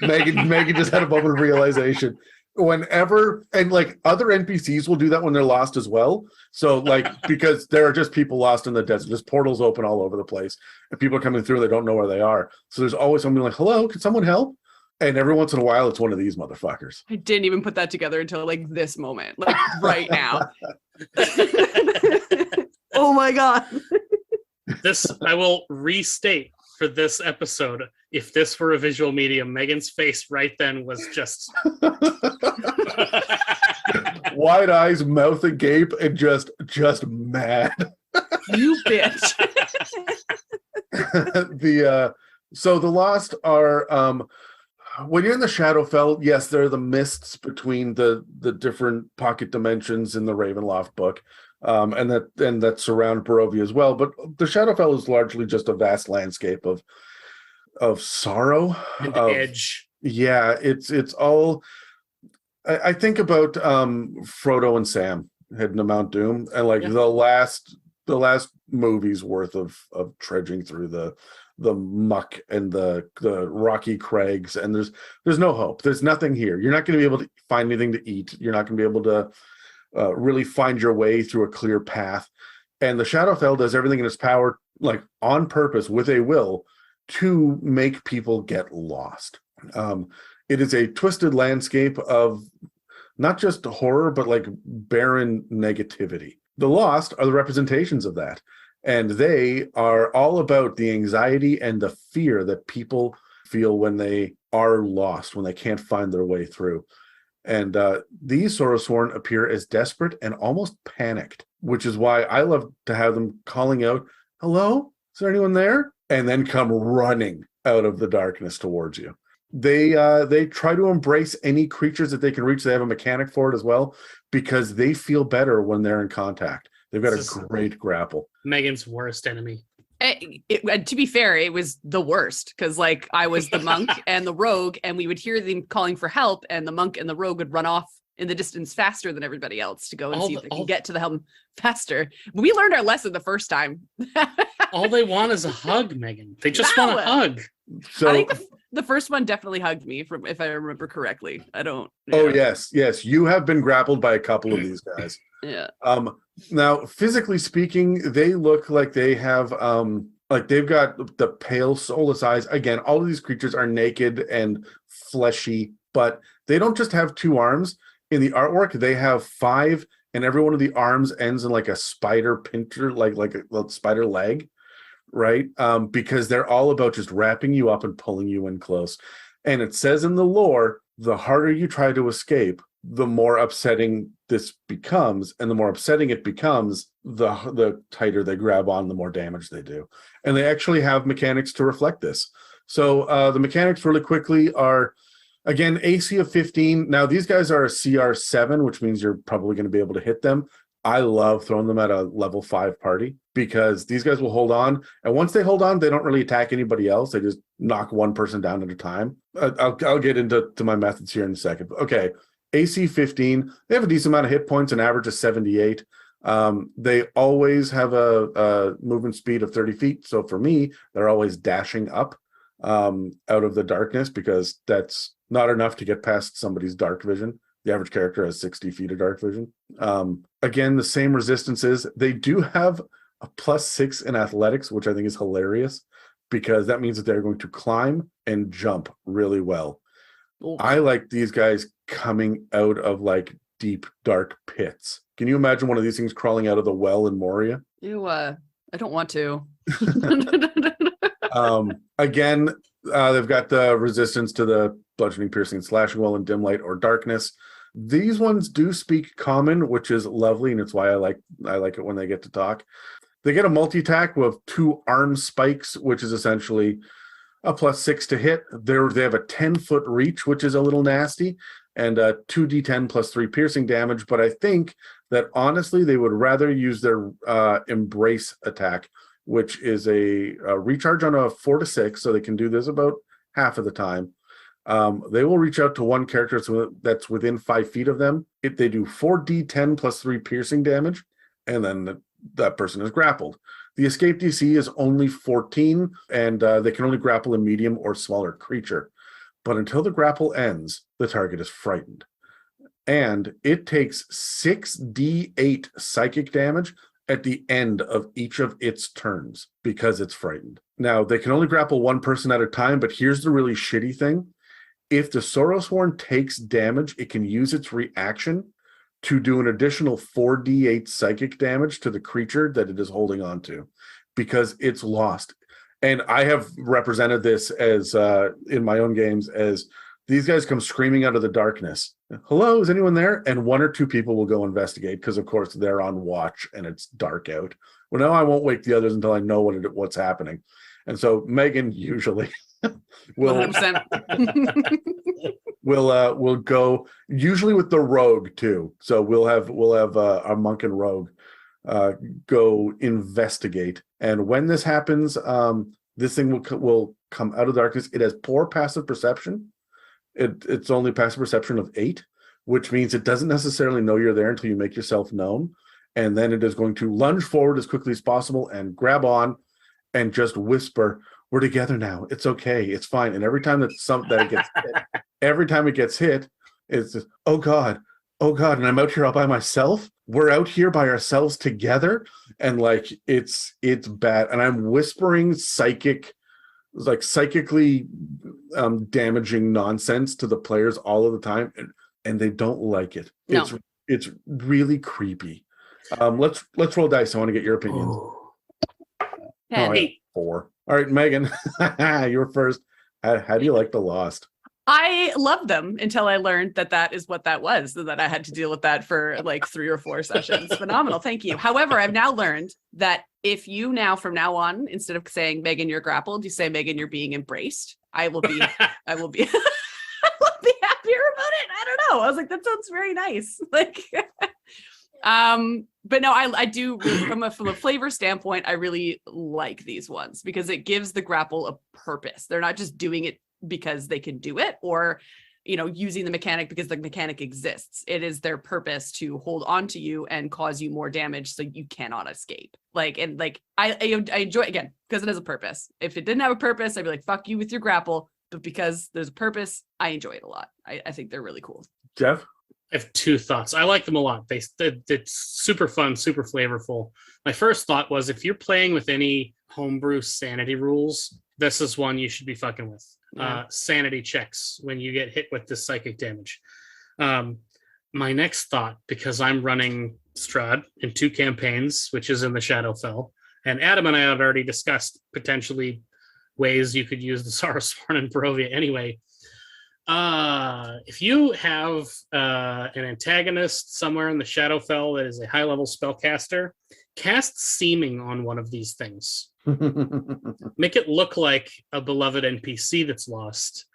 Speaker 1: Megan just had a moment of realization. Whenever, and like other NPCs will do that when they're lost as well. So like, because there are just people lost in the desert, there's portals open all over the place and people are coming through, they don't know where they are. So there's always somebody like, "Hello, can someone help?" And every once in a while, it's one of these motherfuckers.
Speaker 2: I didn't even put that together until like this moment, like right now. Oh my God.
Speaker 3: This, I will restate for this episode. If this were a visual medium, Megan's face right then was just
Speaker 1: wide eyes, mouth agape, and just mad.
Speaker 2: You bitch.
Speaker 1: So the Lost are when you're in the Shadowfell, yes, there are the mists between the different pocket dimensions in the Ravenloft book. And that surround Barovia as well. But the Shadowfell is largely just a vast landscape of sorrow
Speaker 3: and edge.
Speaker 1: Yeah, it's all. I think about Frodo and Sam heading to Mount Doom, and like the last movie's worth of trudging through the muck and the rocky crags, and there's no hope. There's nothing here. You're not going to be able to find anything to eat. You're not going to be able to really find your way through a clear path. And the Shadowfell does everything in its power, like on purpose, with a will, to make people get lost. It is a twisted landscape of not just horror, but like barren negativity. The Lost are the representations of that. And they are all about the anxiety and the fear that people feel when they are lost, when they can't find their way through. And these Sorrowsworn appear as desperate and almost panicked, which is why I love to have them calling out, "Hello? Is there anyone there?" And then come running out of the darkness towards you. They try to embrace any creatures that they can reach. They have a mechanic for it as well, because they feel better when they're in contact. They've got a great grapple.
Speaker 3: Megan's worst enemy.
Speaker 2: And to be fair, it was the worst because like I was the monk and the rogue, and we would hear them calling for help, and the monk and the rogue would run off in the distance faster than everybody else to go and see if they can get to the helm faster. We learned our lesson the first time.
Speaker 3: All they want is a hug, Megan. They just want a hug.
Speaker 1: So
Speaker 2: I think the first one definitely hugged me, from if I remember correctly. I don't.
Speaker 1: Oh yes, you have been grappled by a couple of these guys.
Speaker 2: Yeah.
Speaker 1: Now, physically speaking, they look like they have like they've got the pale soulless eyes. Again, all of these creatures are naked and fleshy, but they don't just have 2 arms. In the artwork, they have 5, and every one of the arms ends in like a spider pincher, like a spider leg, right? Because they're all about just wrapping you up and pulling you in close. And it says in the lore, the harder you try to escape, the more upsetting this becomes, and the more upsetting it becomes, the tighter they grab on, the more damage they do. And they actually have mechanics to reflect this. So the mechanics really quickly are, again, AC of 15. Now, these guys are a CR 7, which means you're probably going to be able to hit them. I love throwing them at a level 5 party because these guys will hold on. And once they hold on, they don't really attack anybody else. They just knock one person down at a time. I'll get into my methods here in a second. Okay, AC 15. They have a decent amount of hit points, an average of 78. They always have a movement speed of 30 feet. So for me, they're always dashing up out of the darkness because that's not enough to get past somebody's dark vision. The average character has 60 feet of dark vision. Again, the same resistances. They do have a +6 in athletics, which I think is hilarious because that means that they're going to climb and jump really well.
Speaker 2: Ooh.
Speaker 1: I like these guys coming out of like deep, dark pits. Can you imagine one of these things crawling out of the well in Moria?
Speaker 2: I don't want to.
Speaker 1: Again, they've got the resistance to the bludgeoning, piercing, slashing well in dim light or darkness. These ones do speak common, which is lovely, and it's why I like it when they get to talk. They get a multi-attack with 2 arm spikes, which is essentially a +6 to hit. They have a 10-foot reach, which is a little nasty, and 2d10 +3 piercing damage. But I think that honestly, they would rather use their embrace attack, which is a recharge on a 4 to 6, so they can do this about half of the time. They will reach out to one character that's within 5 feet of them. If they do 4d10 +3 piercing damage, and then that person is grappled. The escape DC is only 14, and they can only grapple a medium or smaller creature. But until the grapple ends, the target is frightened. And it takes 6d8 psychic damage at the end of each of its turns because it's frightened. Now, they can only grapple one person at a time, but here's the really shitty thing. If the Sorrowsworn takes damage, it can use its reaction to do an additional 4d8 psychic damage to the creature that it is holding on to because it's lost. And I have represented this as in my own games as these guys come screaming out of the darkness. Hello, is anyone there? And 1 or 2 people will go investigate because, of course, they're on watch and it's dark out. Well, no, I won't wake the others until I know what's happening. And so Megan usually will
Speaker 2: 100%.
Speaker 1: we'll go usually with the rogue too. So we'll have our monk and rogue go investigate. And when this happens, this thing will come out of darkness. It has poor passive perception. It's only passive perception of 8, which means it doesn't necessarily know you're there until you make yourself known. And then it is going to lunge forward as quickly as possible and grab on and just whisper, "We're together now. It's okay. It's fine." And every time that it gets hit, it's just, oh God. And I'm out here all by myself. We're out here by ourselves together. And like, it's bad. And I'm whispering psychically damaging nonsense to the players all of the time. And they don't like it.
Speaker 2: No.
Speaker 1: It's really creepy. Let's roll dice. I want to get your opinions.
Speaker 2: And
Speaker 3: 8.
Speaker 1: 4. All right, Megan, you're first. How do you like The Lost?
Speaker 2: I loved them until I learned that is what that was, that I had to deal with that for like 3 or 4 sessions. Phenomenal. Thank you. However, I've now learned that if you from now on, instead of saying Megan, you're grappled, you say Megan, you're being embraced. I will be I will be happier about it. I don't know. I was like, that sounds very nice. Like, But no, I do really, from a flavor standpoint, I really like these ones because it gives the grapple a purpose. They're not just doing it because they can do it, or using the mechanic because the mechanic exists. It is their purpose to hold on to you and cause you more damage so you cannot escape. I enjoy it again because it has a purpose. If it didn't have a purpose, I'd be like, fuck you with your grapple. But because there's a purpose, I enjoy it a lot. I think they're really cool.
Speaker 1: Jeff?
Speaker 3: I have two thoughts. I like them a lot. It's super fun, super flavorful. My first thought was, if you're playing with any homebrew sanity rules, this is one you should be fucking with. Sanity checks when you get hit with this psychic damage. My next thought, because I'm running Strahd in 2 campaigns, which is in the Shadowfell, and Adam and I had already discussed potentially ways you could use the Sorrowsworn and Barovia anyway. If you have an antagonist somewhere in the Shadowfell that is a high-level spellcaster, cast Seeming on one of these things. Make it look like a beloved NPC that's lost,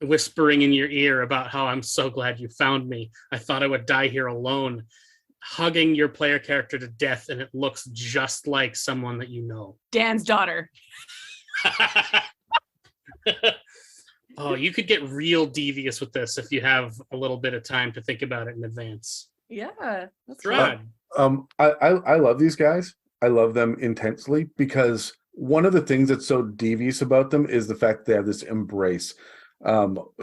Speaker 3: whispering in your ear about how I'm so glad you found me. I thought I would die here alone, hugging your player character to death, and it looks just like someone that you know.
Speaker 2: Dan's daughter.
Speaker 3: Oh, you could get real devious with this if you have a little bit of time to think about it in advance.
Speaker 2: Yeah, that's
Speaker 3: Strahd.
Speaker 1: I love these guys. I love them intensely because one of the things that's so devious about them is the fact they have this embrace.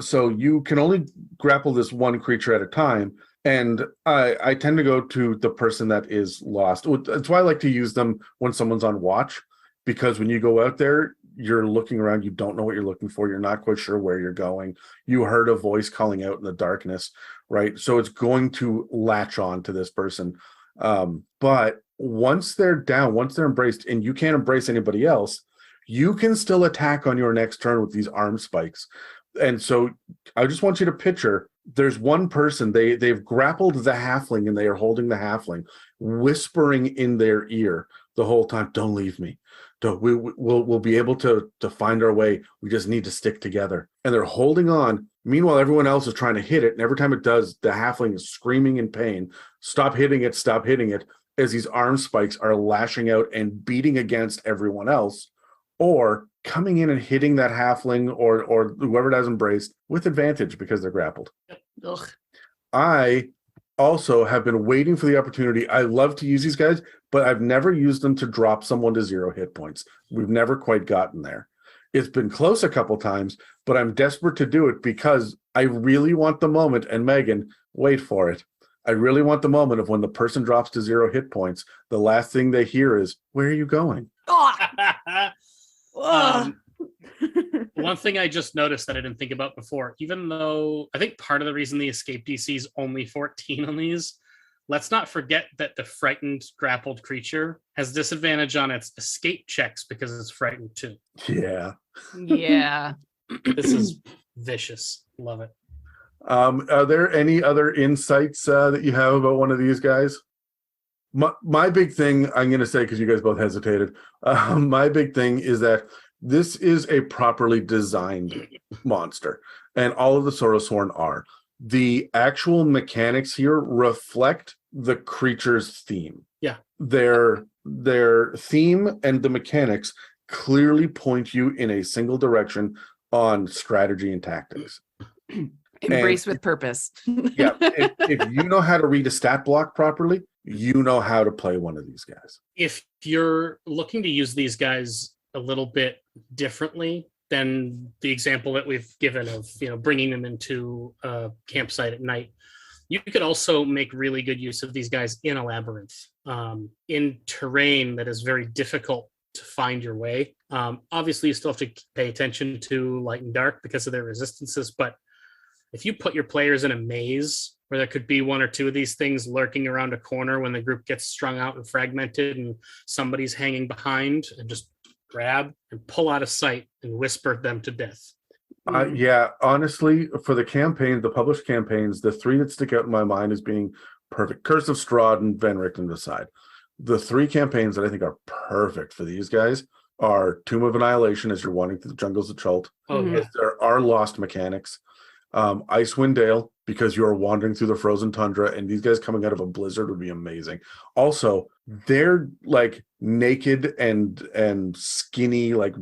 Speaker 1: So you can only grapple this one creature at a time. And I tend to go to the person that is lost. That's why I like to use them when someone's on watch, because when you go out there, you're looking around, you don't know what you're looking for. You're not quite sure where you're going. You heard a voice calling out in the darkness, right? So it's going to latch on to this person. But once they're down, once they're embraced, and you can't embrace anybody else, you can still attack on your next turn with these arm spikes. And so I just want you to picture, there's one person, they've grappled the halfling and they are holding the halfling, whispering in their ear the whole time, don't leave me. We'll be able to find our way. We just need to stick together. And they're holding on. Meanwhile, everyone else is trying to hit it. And every time it does, the halfling is screaming in pain. Stop hitting it, as these arm spikes are lashing out and beating against everyone else, or coming in and hitting that halfling or whoever it has embraced with advantage because they're grappled.
Speaker 2: Ugh.
Speaker 1: I also have been waiting for the opportunity. I love to use these guys, but I've never used them to drop someone to 0 hit points. We've never quite gotten there. It's been close a couple times, but I'm desperate to do it because I really want the moment, and Megan, wait for it. I really want the moment of when the person drops to 0 hit points, the last thing they hear is, where are you going?
Speaker 3: One thing I just noticed that I didn't think about before, even though I think part of the reason the escape DC is only 14 on these, let's not forget that the frightened grappled creature has disadvantage on its escape checks because it's frightened too.
Speaker 1: Yeah.
Speaker 2: Yeah.
Speaker 3: This is vicious. Love it.
Speaker 1: Are there any other insights that you have about one of these guys? My big thing, I'm going to say, because you guys both hesitated, my big thing is that this is a properly designed monster, and all of the Sorrowsworn are. The actual mechanics here reflect the creature's theme.
Speaker 3: Yeah.
Speaker 1: Their theme and the mechanics clearly point you in a single direction on strategy and tactics.
Speaker 2: Embrace with purpose.
Speaker 1: Yeah. If you know how to read a stat block properly, you know how to play one of these guys.
Speaker 3: If you're looking to use these guys a little bit differently than the example that we've given of, bringing them into a campsite at night, you could also make really good use of these guys in a labyrinth, in terrain that is very difficult to find your way. Obviously, you still have to pay attention to light and dark because of their resistances, but if you put your players in a maze where there could be 1 or 2 of these things lurking around a corner when the group gets strung out and fragmented and somebody's hanging behind, and just grab and pull out of sight and whisper them to death.
Speaker 1: Yeah, honestly, for the campaign, the published campaigns, the 3 that stick out in my mind as being perfect, Curse of Strahd and Van Richten aside, the 3 campaigns that I think are perfect for these guys are Tomb of Annihilation, as you're wandering through the jungles of Chult.
Speaker 3: Oh, yeah.
Speaker 1: There are lost mechanics. Icewind Dale, because you're wandering through the frozen tundra, and these guys coming out of a blizzard would be amazing. Also, they're like naked and skinny, like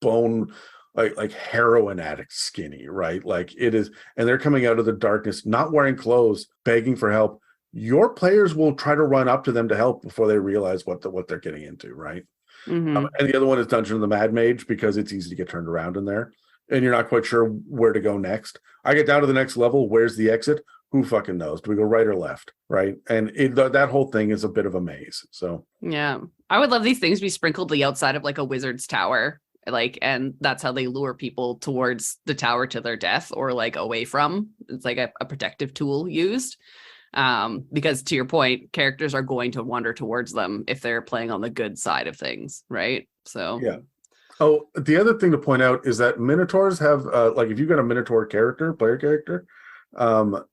Speaker 1: bone, like heroin addict skinny, right? Like it is, and they're coming out of the darkness, not wearing clothes, begging for help. Your players will try to run up to them to help before they realize what they're getting into, right?
Speaker 2: Mhm.
Speaker 1: And the other one is Dungeon of the Mad Mage, because it's easy to get turned around in there, and you're not quite sure where to go next. I get down to the next level. Where's the exit? Who fucking knows? Do we go right or left? Right? And that whole thing is a bit of a maze. So
Speaker 2: Yeah, I would love these things to be sprinkled the outside of like a wizard's tower, like, and that's how they lure people towards the tower to their death or like away from. It's like a protective tool used. Because to your point, characters are going to wander towards them if they're playing on the good side of things, right? So
Speaker 1: yeah. Oh, the other thing to point out is that Minotaurs have, like, if you've got a Minotaur player character,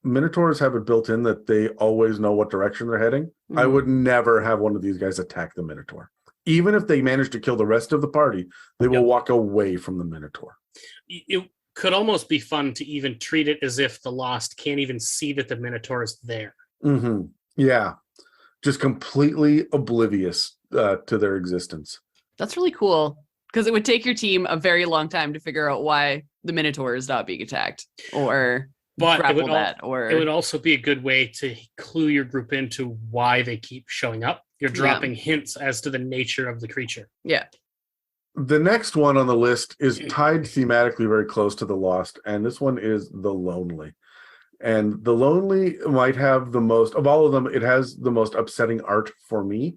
Speaker 1: Minotaurs have it built in that they always know what direction they're heading. I would never have one of these guys attack the Minotaur. Even if they manage to kill the rest of the party, they will walk away from the Minotaur.
Speaker 3: It could almost be fun to even treat it as if the Lost can't even see that the Minotaur is there.
Speaker 1: Mm-hmm. Yeah. Just completely oblivious to their existence.
Speaker 2: that's really cool, because it would take your team a very long time to figure out why the Minotaur is not being attacked or grapple that. Or
Speaker 3: it would also be a good way to clue your group into why they keep showing up. You're dropping hints as to the nature of the creature.
Speaker 2: Yeah.
Speaker 1: The next one on the list is tied thematically very close to the Lost, and this one is the Lonely. And the Lonely might have the most, of all of them, it has the most upsetting art for me,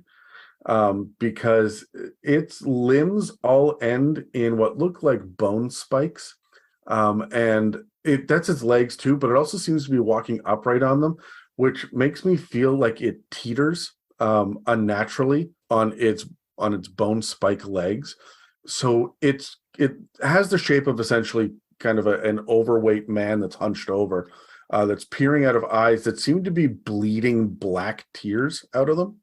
Speaker 1: because its limbs all end in what look like bone spikes. And that's its legs too, but it also seems to be walking upright on them, which makes me feel like it teeters unnaturally on its bone spike legs. So it has the shape of essentially kind of an overweight man that's hunched over, that's peering out of eyes that seem to be bleeding black tears out of them,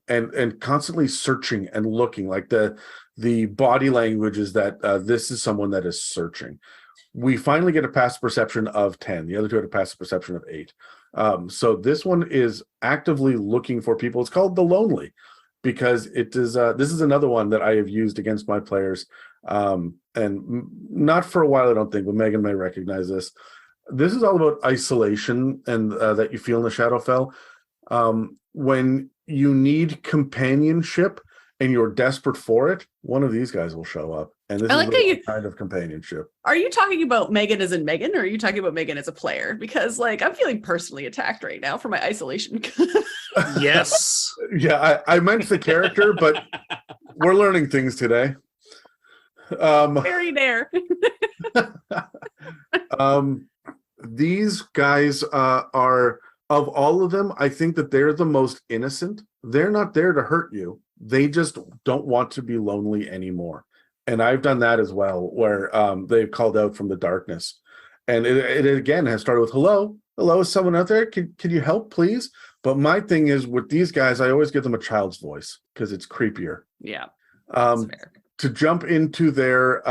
Speaker 1: and constantly searching and looking. Like the body language is that this is someone that is searching. We finally get a passive perception of 10. The other two had a passive perception of 8. So this one is actively looking for people. It's called the Lonely, because it is this is another one that I have used against my players, and not for a while, I don't think, but Megan may recognize this. This is all about isolation and that you feel in the Shadowfell. When you need companionship and you're desperate for it, one of these guys will show up. And this
Speaker 2: I like
Speaker 1: is
Speaker 2: how
Speaker 1: a kind of companionship.
Speaker 2: Are you talking about Megan as in Megan, or are you talking about Megan as a player? Because like I'm feeling personally attacked right now for my isolation.
Speaker 3: Yes.
Speaker 1: Yeah, I meant the character, but we're learning things today.
Speaker 2: Very dare.
Speaker 1: These guys are, of all of them, I think that they're the most innocent. They're not there to hurt you. They just don't want to be lonely anymore. And I've done that as well, where they've called out from the darkness. And it again has started with, hello, is someone out there? Can you help, please? But my thing is, with these guys, I always give them a child's voice because it's creepier.
Speaker 2: Yeah, that's fair.
Speaker 1: To jump into their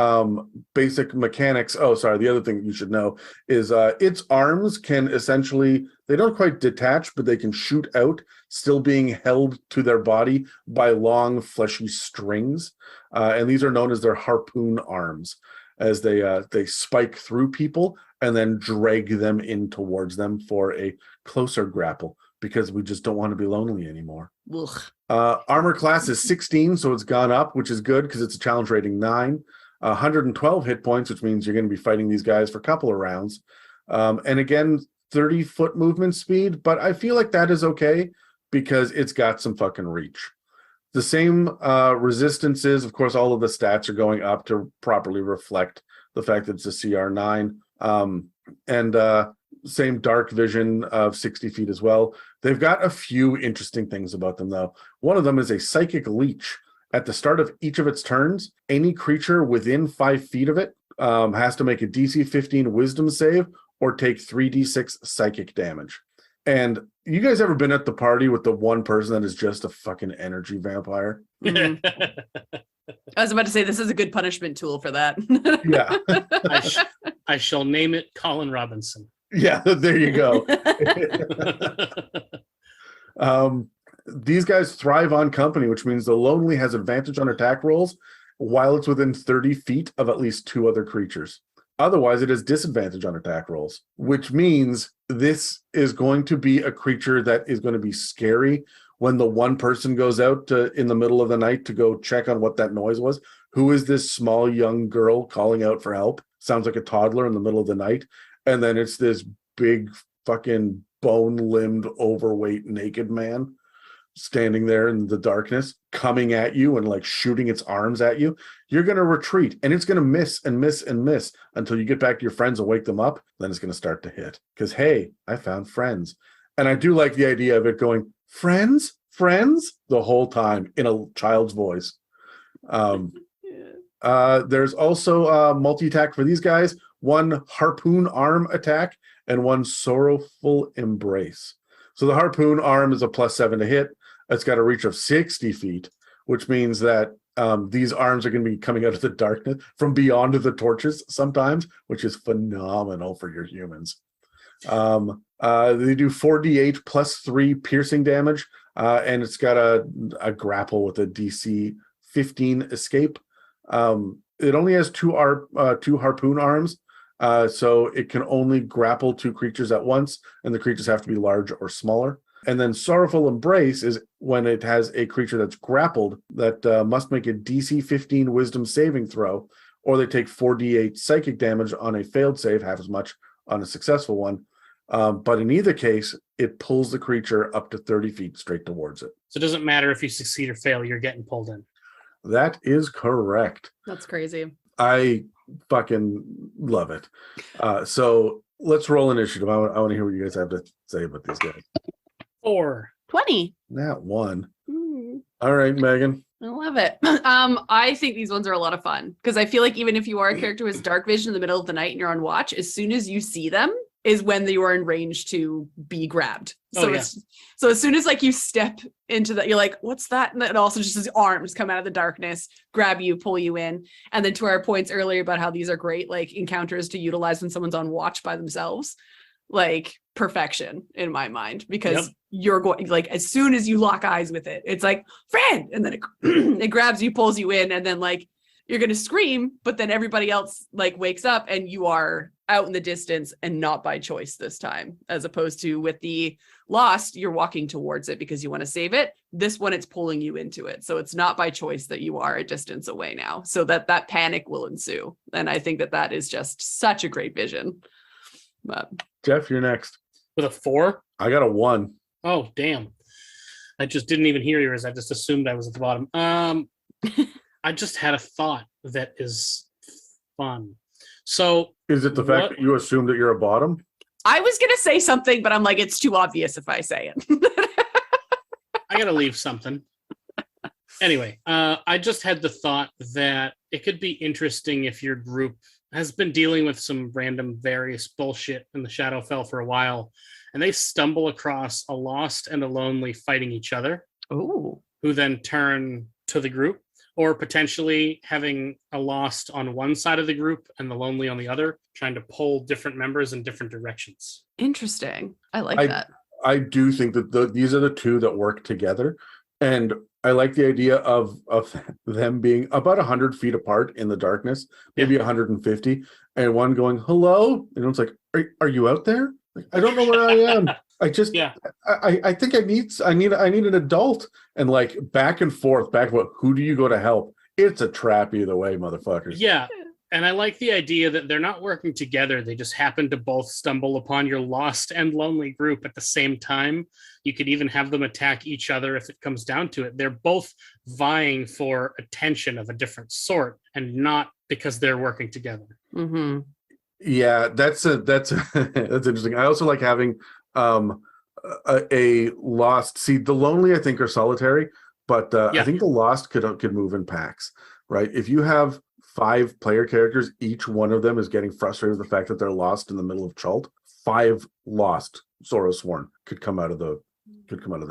Speaker 1: basic mechanics. Oh, sorry. The other thing you should know is its arms can essentially, they don't quite detach, but they can shoot out, still being held to their body by long, fleshy strings. And these are known as their harpoon arms, as they spike through people and then drag them in towards them for a closer grapple, because we just don't want to be lonely anymore.
Speaker 2: Ugh.
Speaker 1: Armor class is 16, so it's gone up, which is good because it's a challenge rating 9. 112 hit points, which means you're going to be fighting these guys for a couple of rounds. And again, 30-foot movement speed, but I feel like that is okay because it's got some fucking reach. The same resistances, of course, all of the stats are going up to properly reflect the fact that it's a CR9. Same dark vision of 60 feet as well. They've got a few interesting things about them, though. One of them is a psychic leech. At the start of each of its turns, any creature within 5 feet of it has to make a DC 15 wisdom save or take 3d6 psychic damage. And you guys ever been at the party with the one person that is just a fucking energy vampire?
Speaker 2: Mhm. I was about to say this is a good punishment tool for that.
Speaker 1: Yeah.
Speaker 3: I shall name it Colin Robinson.
Speaker 1: Yeah, there you go. These guys thrive on company, which means the lonely has advantage on attack rolls while it's within 30 feet of at least 2 other creatures. Otherwise, it has disadvantage on attack rolls, which means this is going to be a creature that is going to be scary when the one person goes out in the middle of the night to go check on what that noise was. Who is this small young girl calling out for help? Sounds like a toddler in the middle of the night. And then it's this big fucking bone-limbed, overweight, naked man standing there in the darkness, coming at you and like shooting its arms at you. You're going to retreat, and it's going to miss and miss and miss until you get back to your friends and wake them up. Then it's going to start to hit because, hey, I found friends. And I do like the idea of it going, friends, the whole time in a child's voice. There's also multi-attack for these guys, 1 harpoon arm attack and 1 sorrowful embrace. So the harpoon arm is a +7 to hit. It's got a reach of 60 feet, which means that these arms are going to be coming out of the darkness from beyond the torches sometimes, which is phenomenal for your humans. They do 4d8 +3 piercing damage, and it's got a grapple with a DC 15 escape. It only has 2 harpoon arms, so it can only grapple 2 creatures at once, and the creatures have to be large or smaller. And then Sorrowful Embrace is when it has a creature that's grappled that must make a DC 15 Wisdom saving throw, or they take 4d8 psychic damage on a failed save, half as much on a successful one. But in either case, it pulls the creature up to 30 feet straight towards it.
Speaker 3: So it doesn't matter if you succeed or fail, you're getting pulled in.
Speaker 1: That is correct.
Speaker 2: That's crazy.
Speaker 1: I fucking love it. So let's roll initiative. I want to hear what you guys have to say about these guys.
Speaker 3: 4.
Speaker 2: 20.
Speaker 1: That one.
Speaker 2: Mm,
Speaker 1: All right, Megan.
Speaker 2: I love it. I think these ones are a lot of fun because I feel like even if you are a character who has dark vision in the middle of the night and you're on watch, as soon as you see them is when you are in range to be grabbed. So so as soon as like you step into that, you're like, what's that? And then also just his arms come out of the darkness, grab you, pull you in. And then to our points earlier about how these are great like encounters to utilize when someone's on watch by themselves, like perfection in my mind, because you're going like as soon as you lock eyes with it, it's like friend, and then it, it grabs you, pulls you in, and then like you're gonna scream, but then everybody else like wakes up and you are out in the distance and not by choice this time, as opposed to with the Lost, you're walking towards it because you want to save it. This one, it's pulling you into it, so it's not by choice that you are a distance away now, so that panic will ensue. And I think that is just such a great vision. But
Speaker 1: Jeff, you're next.
Speaker 3: With a 4?
Speaker 1: I got a 1.
Speaker 3: Oh, damn. I just didn't even hear yours. I just assumed I was at the bottom. I just had a thought that is fun. So
Speaker 1: is it the fact that you assume that you're a bottom?
Speaker 2: I was going to say something, but I'm like, it's too obvious if I say it.
Speaker 3: I got to leave something. Anyway, I just had the thought that it could be interesting if your group has been dealing with some random various bullshit in the Shadowfell for a while, and they stumble across a lost and a lonely fighting each other.
Speaker 2: Ooh.
Speaker 3: Who then turn to the group, or potentially having a lost on one side of the group and the lonely on the other, trying to pull different members in different directions.
Speaker 2: Interesting. I like that.
Speaker 1: I do think that these are the two that work together. And I like the idea of them being about 100 feet apart in the darkness, maybe 150, and one going, hello? And it's like, are you out there? Like, I don't know where I am. I just, I think I need an adult. And like back and forth, who do you go to help? It's a trap either way, motherfuckers.
Speaker 3: Yeah. And I like the idea that they're not working together. They just happen to both stumble upon your lost and lonely group at the same time. You could even have them attack each other if it comes down to it. They're both vying for attention of a different sort, and not because they're working together.
Speaker 2: Mm-hmm.
Speaker 1: Yeah, that's that's interesting. I also like having a lost. See, the lonely I think are solitary, but I think the lost could move in packs, right? If you have 5 player characters, each one of them is getting frustrated with the fact that they're lost in the middle of Chult. 5 lost Sorrowsworn could come out of the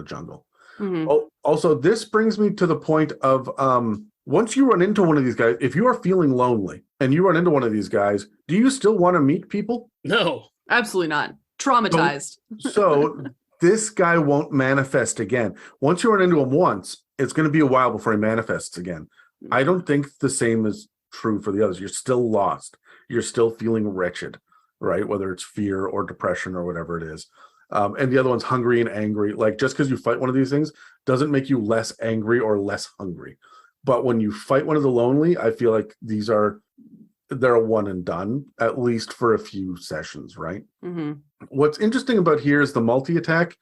Speaker 1: jungle.
Speaker 2: Mhm.
Speaker 1: Also, this brings me to the point of once you run into one of these guys, if you are feeling lonely and you run into one of these guys, do you still want to meet people?
Speaker 3: No.
Speaker 2: Absolutely not. Traumatized.
Speaker 1: So this guy won't manifest again. Once you run into him once, it's going to be a while before he manifests again. I don't think the same is true for the others. You're still lost. You're still feeling wretched, right? Whether it's fear or depression or whatever it is. And the other one's hungry and angry. Like, just because you fight one of these things doesn't make you less angry or less hungry. But when you fight one of the lonely, I feel like they're a one and done, at least for a few sessions, right?
Speaker 2: Mm-hmm.
Speaker 1: What's interesting about here is the multi-attack.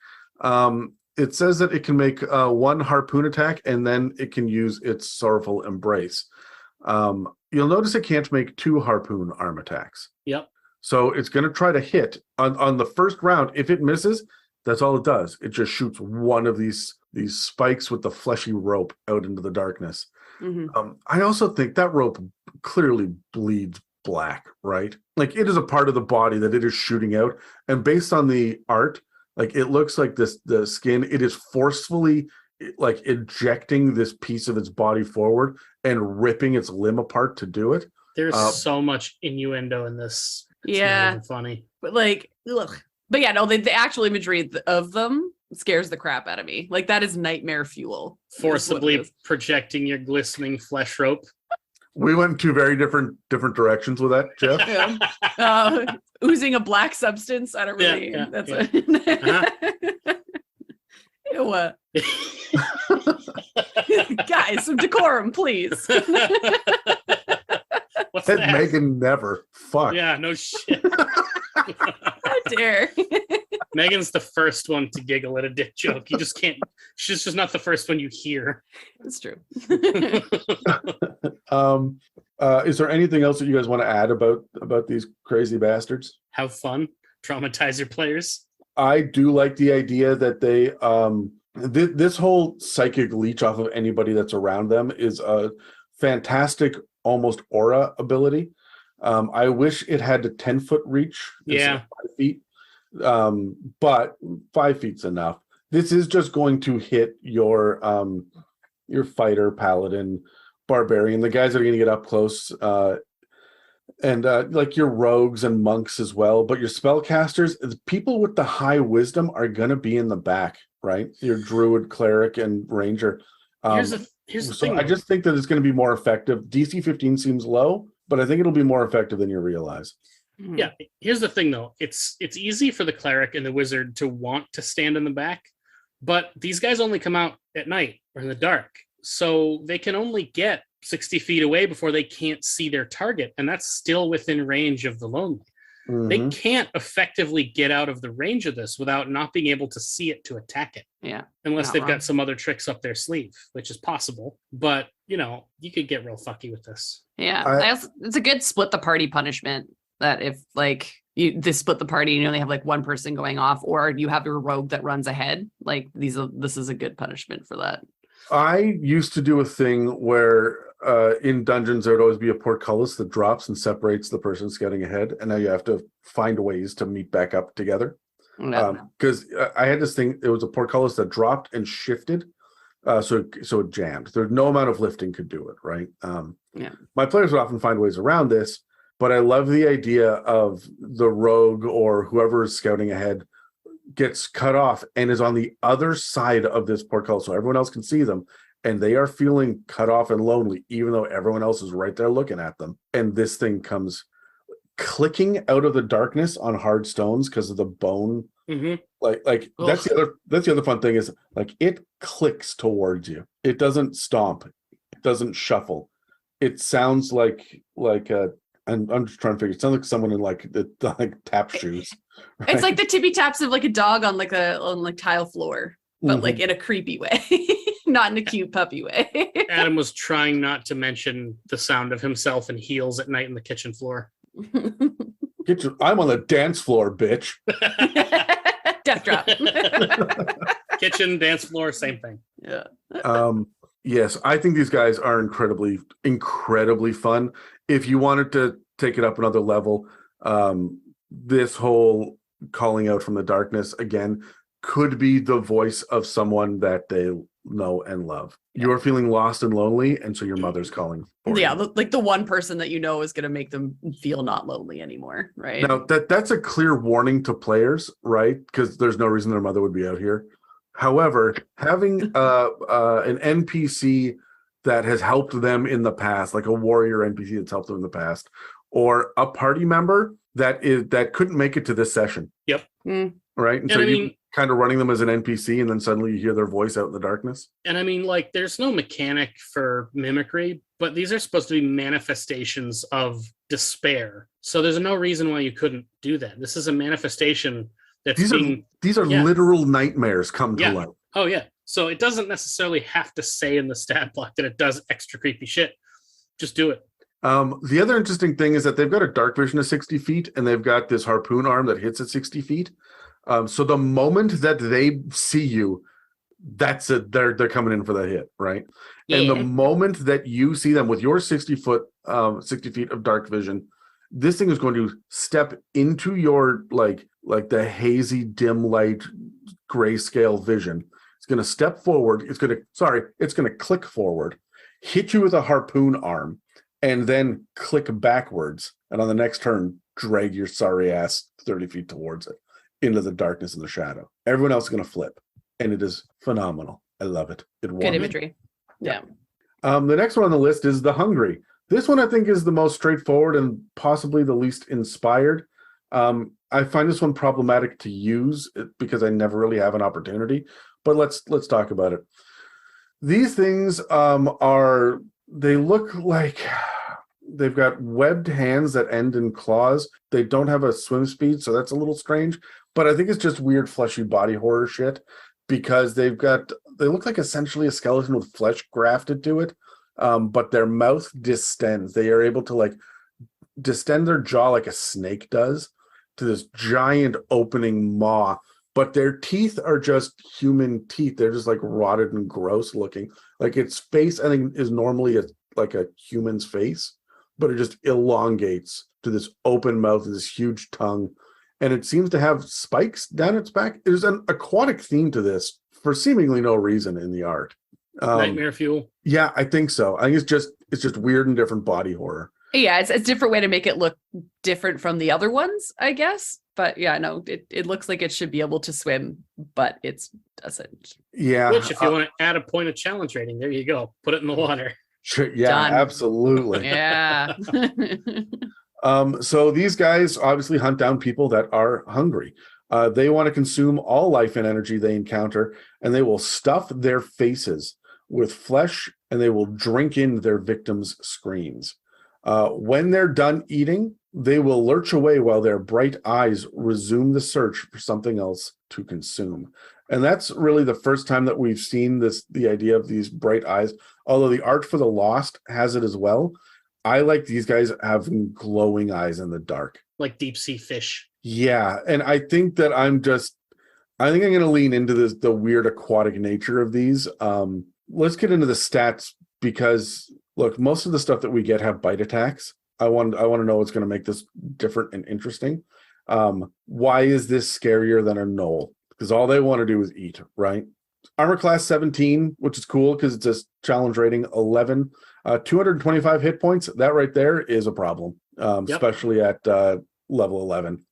Speaker 1: It says that it can make one harpoon attack, and then it can use its sorrowful embrace. You'll notice it can't make 2 harpoon arm attacks.
Speaker 3: Yep.
Speaker 1: So it's going to try to hit on the first round. If it misses, that's all it does. It just shoots one of these spikes with the fleshy rope out into the darkness.
Speaker 2: Mm-hmm.
Speaker 1: I also think that rope clearly bleeds black, right? Like, it is a part of the body that it is shooting out. And based on the art, like, it looks like the skin, it is forcefully like ejecting this piece of its body forward and ripping its limb apart to do it.
Speaker 3: There's so much innuendo in this. It's
Speaker 2: Yeah.
Speaker 3: not even funny.
Speaker 2: But like, ugh. But yeah, no, the actual imagery of them scares the crap out of me. Like, that is nightmare fuel.
Speaker 3: Forcibly projecting your glistening flesh rope.
Speaker 1: We went in 2 very different directions with that, Jeff.
Speaker 2: Yeah. Oozing a black substance. I don't really.
Speaker 3: Yeah,
Speaker 2: that's
Speaker 3: yeah.
Speaker 2: Ew. Guys, some decorum, please.
Speaker 3: What's
Speaker 1: Said
Speaker 3: that?
Speaker 1: Megan never. Fuck.
Speaker 3: Yeah, no shit.
Speaker 2: How dare.
Speaker 3: Megan's the first one to giggle at a dick joke. You just can't. She's just not the first one you hear.
Speaker 2: That's true.
Speaker 1: Is there anything else that you guys want to add about these crazy bastards?
Speaker 3: Have fun. Traumatize your players.
Speaker 1: I do like the idea that they this whole psychic leech off of anybody that's around them is a fantastic, almost aura ability. I wish it had a 10-foot reach instead of 5 feet, but 5 feet's enough. This is just going to hit your fighter, paladin, barbarian, the guys that are going to get up close, and like your rogues and monks as well. But your spellcasters, the people with the high wisdom, are going to be in the back, right? Your druid, cleric, and ranger.
Speaker 3: Here's the thing.
Speaker 1: I just think that it's going to be more effective. DC 15 seems low, but I think it'll be more effective than you realize.
Speaker 3: Yeah, here's the thing though. It's easy for the cleric and the wizard to want to stand in the back, but these guys only come out at night or in the dark. So they can only get 60 feet away before they can't see their target, and that's still within range of the lonely.
Speaker 1: Mm-hmm.
Speaker 3: They can't effectively get out of the range of this without not being able to see it to attack it.
Speaker 2: Yeah.
Speaker 3: Unless
Speaker 2: Not
Speaker 3: they've
Speaker 2: wrong.
Speaker 3: got some other tricks up their sleeve, which is possible. But, you know, you could get real fucky with this.
Speaker 2: Yeah. It's a good split the party punishment, that if like they split the party and you only have like one person going off, or you have your rogue that runs ahead, like this is a good punishment for that.
Speaker 1: I used to do a thing where in dungeons there would always be a portcullis that drops and separates the person scouting ahead, and now you have to find ways to meet back up together. Because I had this thing, it was a portcullis that dropped and shifted, so it jammed. There's no amount of lifting could do it, right? My players would often find ways around this, but I love the idea of the rogue or whoever is scouting ahead gets cut off and is on the other side of this portcullis, so everyone else can see them, and they are feeling cut off and lonely, even though everyone else is right there looking at them. And this thing comes clicking out of the darkness on hard stones because of the bone.
Speaker 3: Mm-hmm.
Speaker 1: Like that's the other fun thing is, like, it clicks towards you. It doesn't stomp. It doesn't shuffle. It sounds like a. And I'm just trying to figure. It sounds like someone in like tap shoes. Right?
Speaker 2: It's like the tippy taps of like a dog on tile floor, but like in a creepy way, not in a cute puppy way.
Speaker 3: Adam was trying not to mention the sound of himself in heels at night in the kitchen floor.
Speaker 1: I'm on the dance floor, bitch.
Speaker 2: Death drop.
Speaker 3: Kitchen, dance floor, same thing.
Speaker 2: Yeah.
Speaker 1: Yes, I think these guys are incredibly, incredibly fun. If you wanted to take it up another level, this whole calling out from the darkness again could be the voice of someone that they know and love. You're feeling lost and lonely, and so your mother's calling for
Speaker 2: Yeah,
Speaker 1: you.
Speaker 2: like the one person that you know is going to make them feel not lonely anymore, right?
Speaker 1: Now that's a clear warning to players, right? Because there's no reason their mother would be out here. However, having an NPC that has helped them in the past, like a warrior NPC that's helped them in the past, or a party member that couldn't make it to this session.
Speaker 3: Yep.
Speaker 1: Right. And so you kind of running them as an NPC, and then suddenly you hear their voice out in the darkness.
Speaker 3: And I mean, like, there's no mechanic for mimicry, but these are supposed to be manifestations of despair. So there's no reason why you couldn't do that. This is a manifestation that's
Speaker 1: these are literal nightmares come to life.
Speaker 3: Oh yeah. So it doesn't necessarily have to say in the stat block that it does extra creepy shit. Just do it.
Speaker 1: The other interesting thing is that they've got a dark vision of 60 feet, and they've got this harpoon arm that hits at 60 feet. So the moment that they see you, that's it. They're coming in for the hit, right? Yeah. And the moment that you see them with your 60 feet of dark vision, this thing is going to step into your like the hazy, dim light, grayscale vision. It's going to step forward. It's going to click forward, hit you with a harpoon arm, and then click backwards. And on the next turn, drag your sorry ass 30 feet towards it into the darkness and the shadow. Everyone else is going to flip. And it is phenomenal. I love it. Good
Speaker 2: imagery. Yeah.
Speaker 1: The next one on the list is the Hungry. This one I think is the most straightforward and possibly the least inspired. I find this one problematic to use because I never really have an opportunity. But let's talk about it. These things they look like they've got webbed hands that end in claws. They don't have a swim speed, so that's a little strange. But I think it's just weird fleshy body horror shit because they look like essentially a skeleton with flesh grafted to it. But their mouth distends. They are able to like distend their jaw like a snake does to this giant opening maw. But their teeth are just human teeth. They're just like rotted and gross looking. Like its face, I think, is normally like a human's face, but it just elongates to this open mouth and this huge tongue. And it seems to have spikes down its back. There's an aquatic theme to this for seemingly no reason in the art.
Speaker 3: Nightmare fuel.
Speaker 1: Yeah, I think so. I think it's just weird and different body horror.
Speaker 2: Yeah, it's a different way to make it look different from the other ones, I guess. But yeah, no, it looks like it should be able to swim, but it doesn't.
Speaker 1: Yeah.
Speaker 3: Which, if you want to add a point of challenge rating, there you go. Put it in the water.
Speaker 1: Sure, yeah,
Speaker 2: Done.
Speaker 1: Absolutely.
Speaker 2: Yeah.
Speaker 1: So these guys obviously hunt down people that are hungry. They want to consume all life and energy they encounter, and they will stuff their faces with flesh, and they will drink in their victims' screams. When they're done eating, they will lurch away while their bright eyes resume the search for something else to consume. And that's really the first time that we've seen the idea of these bright eyes, although the art for the Lost has it as well. I like these guys having glowing eyes in the dark.
Speaker 3: Like deep sea fish.
Speaker 1: Yeah, and I think that I'm going to lean into the weird aquatic nature of these. Let's get into the stats because, look, most of the stuff that we get have bite attacks. I want to know what's going to make this different and interesting. Why is this scarier than a gnoll? Because all they want to do is eat, right? Armor class 17, which is cool because it's a challenge rating 11. 225 hit points. That right there is a problem, especially at level 11.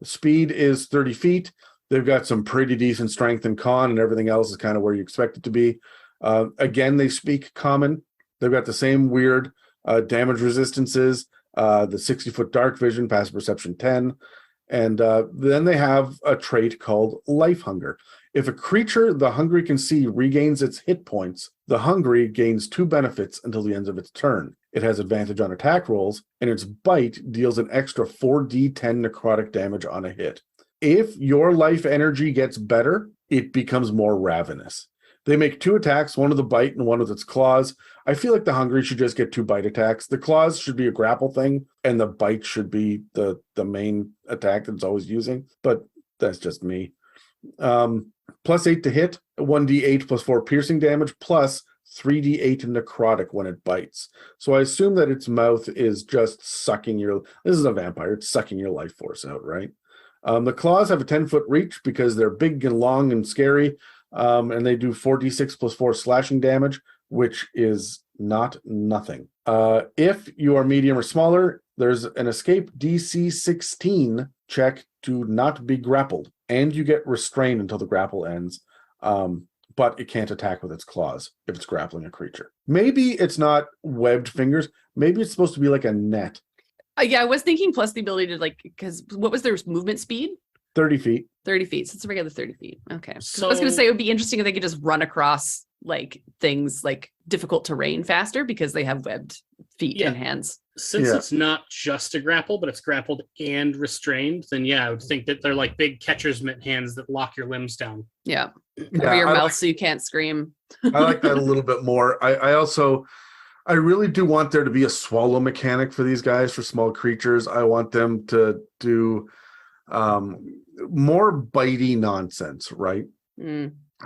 Speaker 1: Speed is 30 feet. They've got some pretty decent strength and con, and everything else is kind of where you expect it to be. Again, they speak common. They've got the same weird damage resistances, the 60-foot dark vision, passive perception 10. And then they have a trait called life hunger. If a creature the hungry can see regains its hit points, the hungry gains 2 benefits until the end of its turn. It has advantage on attack rolls, and its bite deals an extra 4d10 necrotic damage on a hit. If your life energy gets better, it becomes more ravenous. They make 2 attacks, one with a bite and one with its claws. I feel like the hungry should just get 2 bite attacks. The claws should be a grapple thing, and the bite should be the main attack that it's always using. But that's just me. Plus 8 to hit, 1d8 plus 4 piercing damage, plus 3d8 necrotic when it bites. So I assume that its mouth is just sucking this is a vampire, it's sucking your life force out, right? The claws have a 10-foot reach because they're big and long and scary, and they do 4d6 plus 4 slashing damage, which is not nothing. If you are medium or smaller, there's an escape DC 16 check to not be grappled, and you get restrained until the grapple ends. But it can't attack with its claws if it's grappling a creature. Maybe it's not webbed fingers. Maybe it's supposed to be like a net.
Speaker 2: Yeah, I was thinking plus the ability to because what was their movement speed?
Speaker 1: 30 feet.
Speaker 2: 30 feet. So it's a regular 30 feet. Okay.
Speaker 3: So
Speaker 2: I was going to say it would be interesting if they could just run across things like difficult terrain faster because they have webbed feet and hands.
Speaker 3: Since it's not just a grapple, but it's grappled and restrained, then I would think that they're like big catcher's mitt hands that lock your limbs down.
Speaker 2: Yeah. Cover your mouth so you can't scream.
Speaker 1: I like that a little bit more. I really do want there to be a swallow mechanic for these guys, for small creatures. I want them to do more bitey nonsense, right?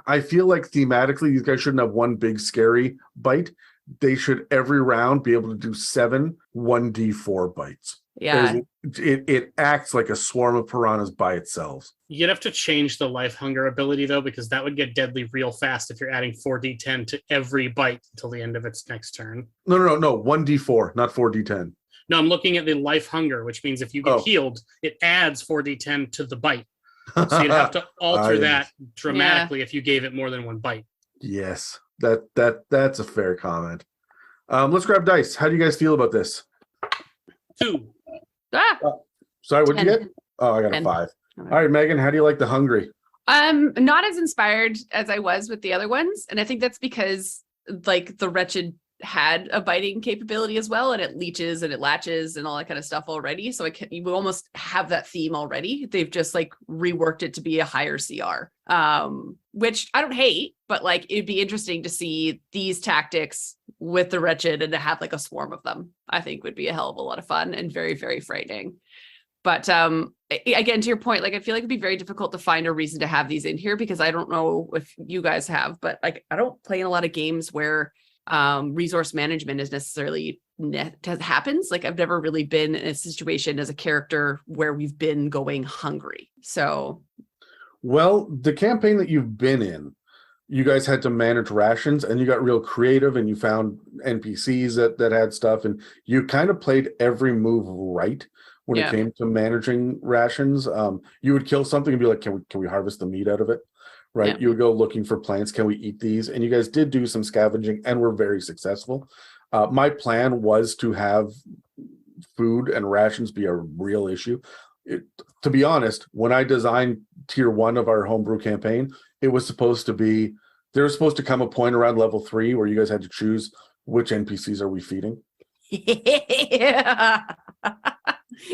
Speaker 1: I feel like thematically these guys shouldn't have one big scary bite. They should every round be able to do 7 1d4 bites.
Speaker 2: Yeah.
Speaker 1: It acts like a swarm of piranhas by itself.
Speaker 3: You'd have to change the life hunger ability though, because that would get deadly real fast if you're adding 4d10 to every bite until the end of its next turn.
Speaker 1: No, 1d4, not 4d10.
Speaker 3: No, I'm looking at the life hunger, which means if you get healed, it adds 4d10 to the bite. So you'd have to alter that dramatically if you gave it more than one bite.
Speaker 1: Yes, that's a fair comment. Let's grab dice. How do you guys feel about this?
Speaker 3: 2.
Speaker 1: Sorry, what'd
Speaker 2: 10.
Speaker 1: you get? Oh, I got
Speaker 2: 10.
Speaker 1: a 5. All right, Megan, how do you like the hungry?
Speaker 2: Not as inspired as I was with the other ones, and I think that's because the Wretched had a biting capability as well, and it leeches and it latches and all that kind of stuff already. So you almost have that theme already. They've just reworked it to be a higher CR, which I don't hate, but it'd be interesting to see these tactics with the Wretched and to have a swarm of them. I think would be a hell of a lot of fun and very, very frightening. But again, to your point, I feel like it'd be very difficult to find a reason to have these in here because I don't know if you guys have, but I don't play in a lot of games where resource management is necessarily happens. I've never really been in a situation as a character where we've been going hungry. So,
Speaker 1: well, the campaign that you've been in, you guys had to manage rations and you got real creative and you found NPCs that had stuff and you kind of played every move right when it came to managing rations. You would kill something and be like, can we harvest the meat out of it? Right. Yeah. You would go looking for plants. Can we eat these? And you guys did do some scavenging and were very successful. My plan was to have food and rations be a real issue. To be honest, when I designed tier 1 of our homebrew campaign, it was supposed to be, there was supposed to come a point around level 3 where you guys had to choose which NPCs are we feeding.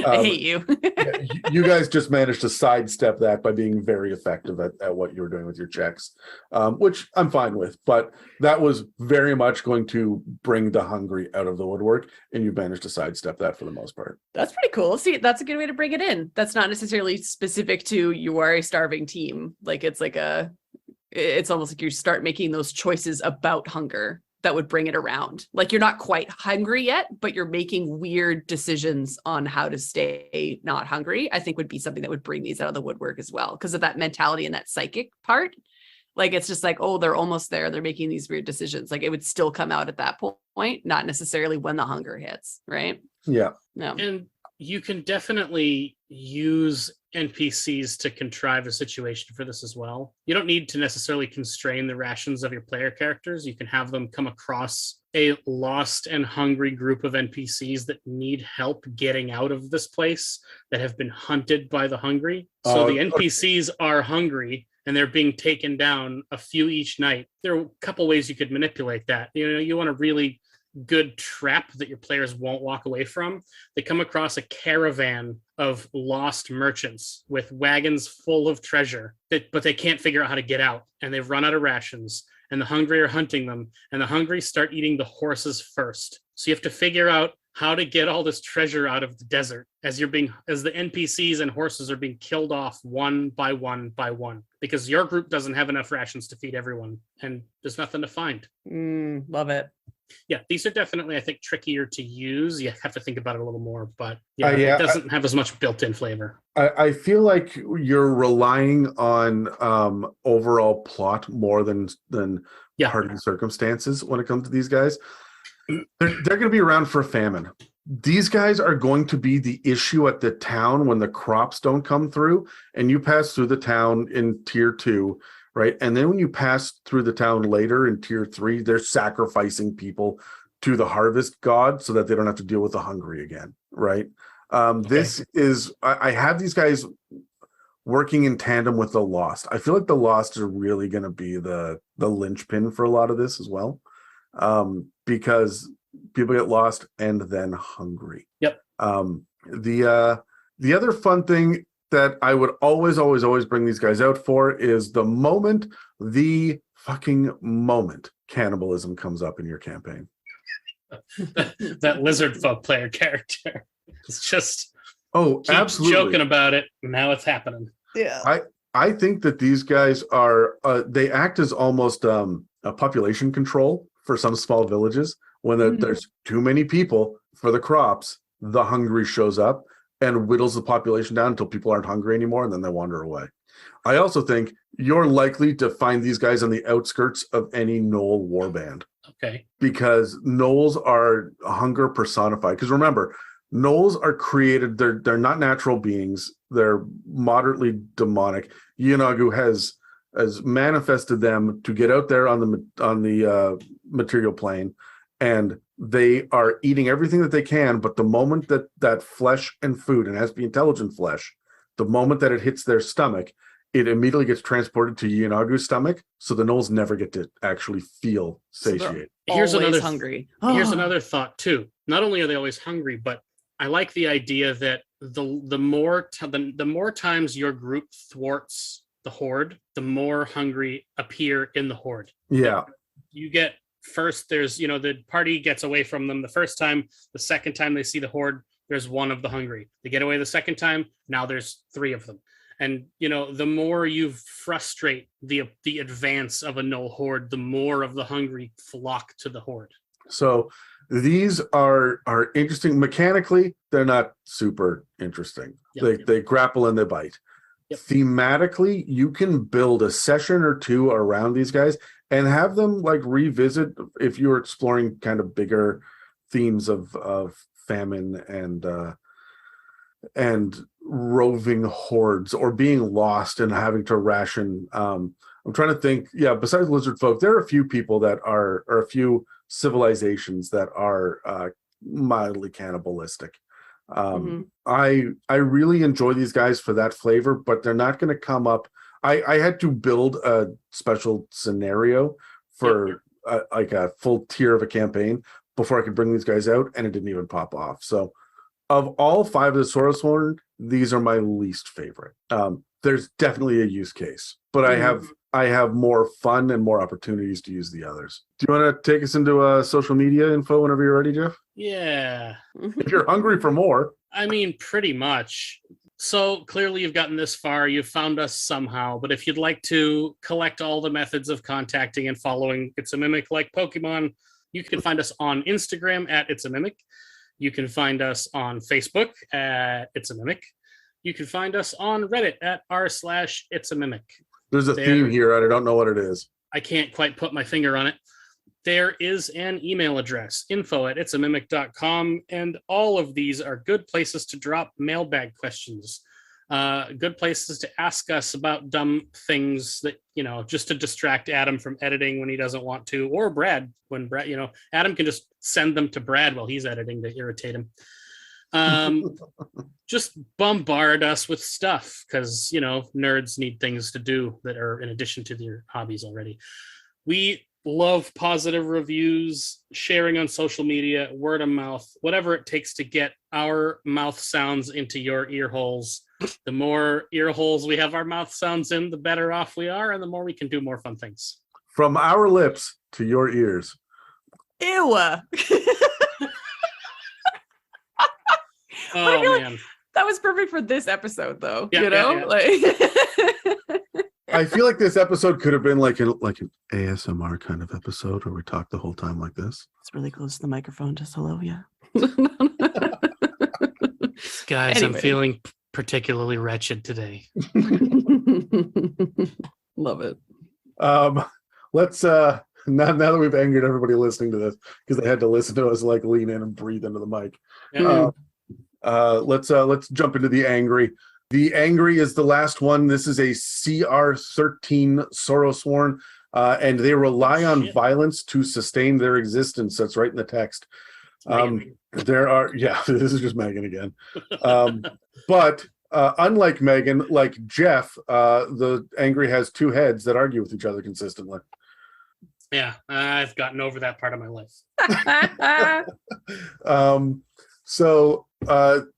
Speaker 2: I hate you.
Speaker 1: You guys just managed to sidestep that by being very effective at what you were doing with your checks, which I'm fine with. But that was very much going to bring the hungry out of the woodwork, and you managed to sidestep that for the most part.
Speaker 2: That's pretty cool. See, that's a good way to bring it in. That's not necessarily specific to you are a starving team. It's almost like you start making those choices about hunger that would bring it around. You're not quite hungry yet, but you're making weird decisions on how to stay not hungry, I think would be something that would bring these out of the woodwork as well. Because of that mentality and that psychic part. It's just oh, they're almost there. They're making these weird decisions. It would still come out at that point, not necessarily when the hunger hits, right?
Speaker 1: Yeah.
Speaker 2: No.
Speaker 3: And you can definitely use NPCs to contrive a situation for this as well. You don't need to necessarily constrain the rations of your player characters. You can have them come across a lost and hungry group of NPCs that need help getting out of this place, that have been hunted by the hungry. So the NPCs are hungry and they're being taken down a few each night. There are a couple ways you could manipulate that. You want a really good trap that your players won't walk away from. They come across a caravan of lost merchants with wagons full of treasure, but they can't figure out how to get out, and they've run out of rations, and the hungry are hunting them, and the hungry start eating the horses first. So you have to figure out how to get all this treasure out of the desert as the NPCs and horses are being killed off one by one by one, because your group doesn't have enough rations to feed everyone, and there's nothing to find.
Speaker 2: Love it.
Speaker 3: Yeah, these are definitely, I think, trickier to use. You have to think about it a little more, but
Speaker 1: Yeah,
Speaker 3: it doesn't have as much built-in flavor.
Speaker 1: I feel like you're relying on overall plot more than party circumstances when it comes to these guys. They're going to be around for a famine. These guys are going to be the issue at the town when the crops don't come through, and you pass through the town in tier 2, right? And then when you pass through the town later in tier 3, they're sacrificing people to the harvest god so that they don't have to deal with the hungry again, right? This is, I have these guys working in tandem with the Lost. I feel like the Lost are really going to be the linchpin for a lot of this as well, because people get lost and then hungry.
Speaker 3: Yep.
Speaker 1: The other fun thing that I would always bring these guys out for is the moment cannibalism comes up in your campaign.
Speaker 3: That lizard folk player character. It's just
Speaker 1: absolutely
Speaker 3: joking about it. Now it's happening.
Speaker 2: Yeah.
Speaker 1: I think that these guys are they act as almost a population control for some small villages. When there's too many people for the crops, the hungry shows up and whittles the population down until people aren't hungry anymore, and then they wander away. I also think you're likely to find these guys on the outskirts of any Gnoll warband.
Speaker 3: Okay.
Speaker 1: Because Gnolls are hunger personified. Because remember, Gnolls are created, they're not natural beings. They're moderately demonic. Yeenagu has manifested them to get out there on the material plane, and they are eating everything that they can. But the moment that flesh and food, and it has to be intelligent flesh, the moment that it hits their stomach, it immediately gets transported to Yeenagu's stomach, so the Gnolls never get to actually feel satiated.
Speaker 3: Here's another
Speaker 2: hungry.
Speaker 3: Here's another thought too. Not only are they always hungry, but I like the idea that the more times your group thwarts the horde, the more hungry appear in the horde.
Speaker 1: Yeah.
Speaker 3: You get first, there's, the party gets away from them the first time. The second time they see the horde, there's one of the hungry. They get away the second time, now there's 3 of them. And, the more you frustrate the advance of a Gnoll horde, the more of the hungry flock to the horde.
Speaker 1: So these are interesting. Mechanically, they're not super interesting. They grapple and they bite.
Speaker 3: Yep.
Speaker 1: Thematically, you can build a session or 2 around these guys and have them revisit if you're exploring kind of bigger themes of famine and roving hordes or being lost and having to ration. I'm trying to think. Yeah, besides lizard folk, there are a few people that are, or a few civilizations that are mildly cannibalistic. I really enjoy these guys for that flavor, but they're not going to come up. I had to build a special scenario for a full tier of a campaign before I could bring these guys out, and it didn't even pop off. So of all 5 of the Sorrowsworn, these are my least favorite. There's definitely a use case, but I have more fun and more opportunities to use the others. Do you want to take us into social media info whenever you're ready, Jeff?
Speaker 3: Yeah.
Speaker 1: If you're hungry for more.
Speaker 3: I mean, pretty much. So clearly you've gotten this far, you've found us somehow, but if you'd like to collect all the methods of contacting and following It's a Mimic like Pokemon, you can find us on Instagram at It's a Mimic. You can find us on Facebook at It's a Mimic. You can find us on Reddit at r/It's a Mimic.
Speaker 1: There's a theme here, and I don't know what it is.
Speaker 3: I can't quite put my finger on it. There is an email address, info@itsamimic.com, and all of these are good places to drop mailbag questions. Good places to ask us about dumb things that, just to distract Adam from editing when he doesn't want to, or Brad, when Brad, Adam can just send them to Brad while he's editing to irritate him. Just bombard us with stuff because, nerds need things to do that are in addition to their hobbies already. We love positive reviews, sharing on social media, word of mouth, whatever it takes to get our mouth sounds into your ear holes. The more ear holes we have our mouth sounds in, the better off we are, and the more we can do more fun things.
Speaker 1: From our lips to your ears.
Speaker 2: Ew.
Speaker 3: Oh, man.
Speaker 2: That was perfect for this episode, though.
Speaker 3: Yeah,
Speaker 2: Like
Speaker 1: I feel like this episode could have been like an ASMR kind of episode where we talk the whole time like this.
Speaker 2: It's really close to the microphone. Just hello, yeah.
Speaker 3: Guys,
Speaker 2: Anyway.
Speaker 3: I'm feeling particularly wretched today.
Speaker 2: Love it.
Speaker 1: Let's now that we've angered everybody listening to this because they had to listen to us like lean in and breathe into the mic.
Speaker 3: Yeah.
Speaker 1: Let's jump into the angry. The angry is the last one. This is a CR13 Sorrowsworn, and they rely on
Speaker 3: Shit.
Speaker 1: violence to sustain their existence. That's right in the text. There are, this is just Megan again. But unlike Megan, like Jeff, the angry has two heads that argue with each other consistently.
Speaker 3: Yeah, I've gotten over that part of my life.
Speaker 1: So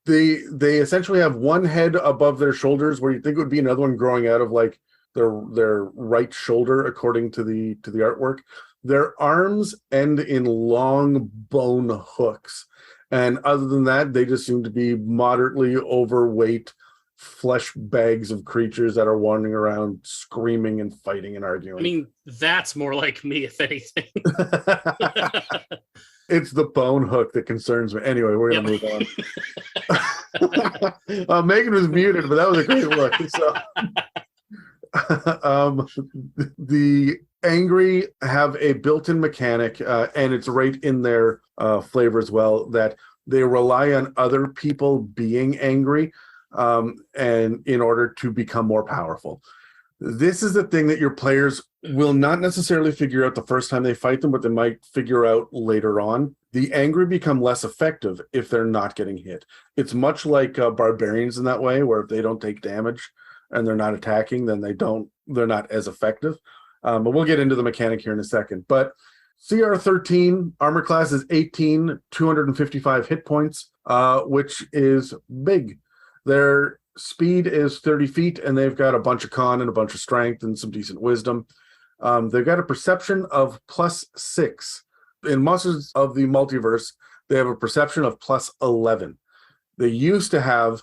Speaker 1: they essentially have one head above their shoulders where you think it would be another one growing out of like their right shoulder, according to the artwork. Their arms end in long bone hooks. And other than that, they just seem to be moderately overweight flesh bags of creatures that are wandering around screaming and fighting and arguing.
Speaker 3: I mean, that's more like me, if anything.
Speaker 1: It's the bone hook that concerns me. Anyway, we're going to move on. Megan was muted, but that was a great look. So, the angry have a built-in mechanic, and it's right in their flavor as well, that they rely on other people being angry and in order to become more powerful. This is the thing that your players will not necessarily figure out the first time they fight them, but they might figure out later on. The angry become less effective if they're not getting hit. It's much like barbarians in that way, where if they don't take damage and they're not attacking, then they're not as effective. But we'll get into the mechanic here in a second. But CR13 armor class is 18, 255 hit points, which is big. Their speed is 30 feet, and they've got a bunch of con and a bunch of strength and some decent wisdom. They've got a perception of +6. In Monsters of the Multiverse, they have a perception of +11. They used to have,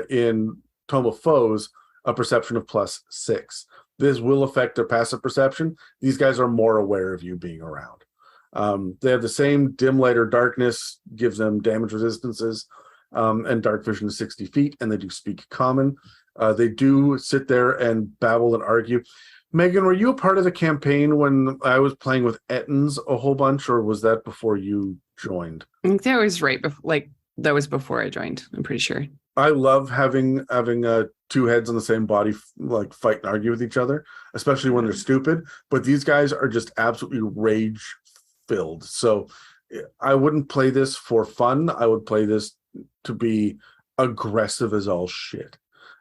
Speaker 1: in Tome of Foes, a perception of +6. This will affect their passive perception. These guys are more aware of you being around. They have the same dim light or darkness, gives them damage resistances, and dark vision to 60 feet, and they do speak common. They do sit there and babble and argue. Megan, were you a part of the campaign when I was playing with Ettins a whole bunch, or was that before you joined?
Speaker 2: I think that was right before, that was before I joined, I'm pretty sure.
Speaker 1: I love having two heads on the same body, like fight and argue with each other, especially when they're stupid. But these guys are just absolutely rage filled. So I wouldn't play this for fun. I would play this to be aggressive as all shit.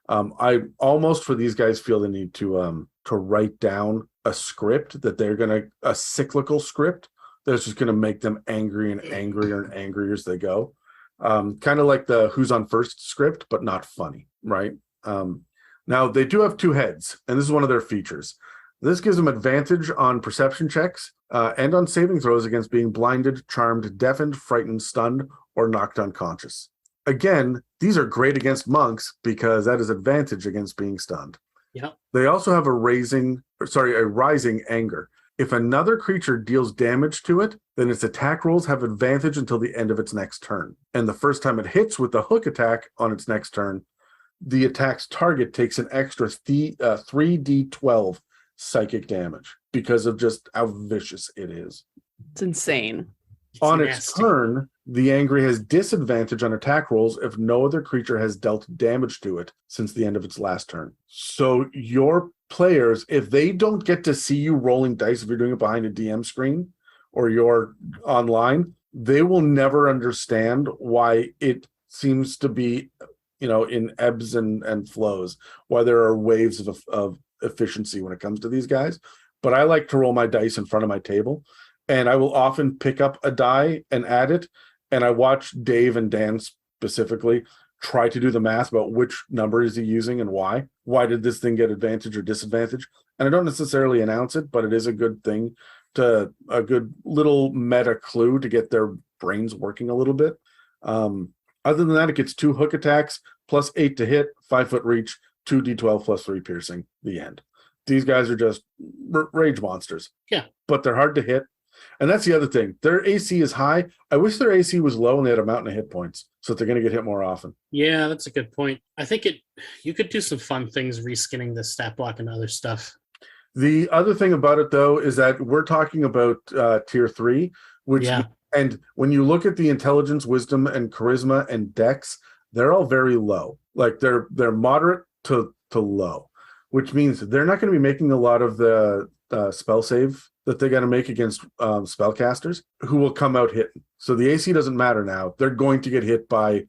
Speaker 1: I almost, for these guys, feel the need to write down a script that a cyclical script that's just gonna make them angry and angrier and angrier as they go. Kind of like the Who's on First script, but not funny, right? Now they do have two heads, and this is one of their features. This gives them advantage on perception checks and on saving throws against being blinded, charmed, deafened, frightened, stunned, or knocked unconscious. Again, these are great against monks because that is advantage against being stunned.
Speaker 3: Yep.
Speaker 1: They also have a rising anger. If another creature deals damage to it, then its attack rolls have advantage until the end of its next turn. And the first time it hits with the hook attack on its next turn, the attack's target takes an extra 3d12 psychic damage because of just how vicious it is.
Speaker 2: It's insane.
Speaker 1: On its turn, the angry has disadvantage on attack rolls if no other creature has dealt damage to it since the end of its last turn. So your players, if they don't get to see you rolling dice, if you're doing it behind a DM screen or you're online, they will never understand why it seems to be, in ebbs and flows, why there are waves of efficiency when it comes to these guys. But I like to roll my dice in front of my table, and I will often pick up a die and add it. And I watch Dave and Dan specifically try to do the math about which number is he using and why. Why did this thing get advantage or disadvantage? And I don't necessarily announce it, but it is a good thing, a good little meta clue to get their brains working a little bit. Other than that, it gets 2 hook attacks, +8 to hit, 5-foot reach, 2d12 +3 piercing, the end. these guys are just rage monsters.
Speaker 3: Yeah.
Speaker 1: But they're hard to hit. And that's the other thing. Their AC is high. I wish their AC was low and they had a mountain of hit points, so that they're going to get hit more often.
Speaker 3: Yeah, that's a good point. I think you could do some fun things reskinning the stat block and other stuff.
Speaker 1: The other thing about it, though, is that we're talking about tier 3, which and when you look at the intelligence, wisdom, and charisma and dex, they're all very low. Like they're moderate to low, which means they're not going to be making a lot of the spell save that they got to make against spellcasters who will come out hitting. So the AC doesn't matter now. They're going to get hit by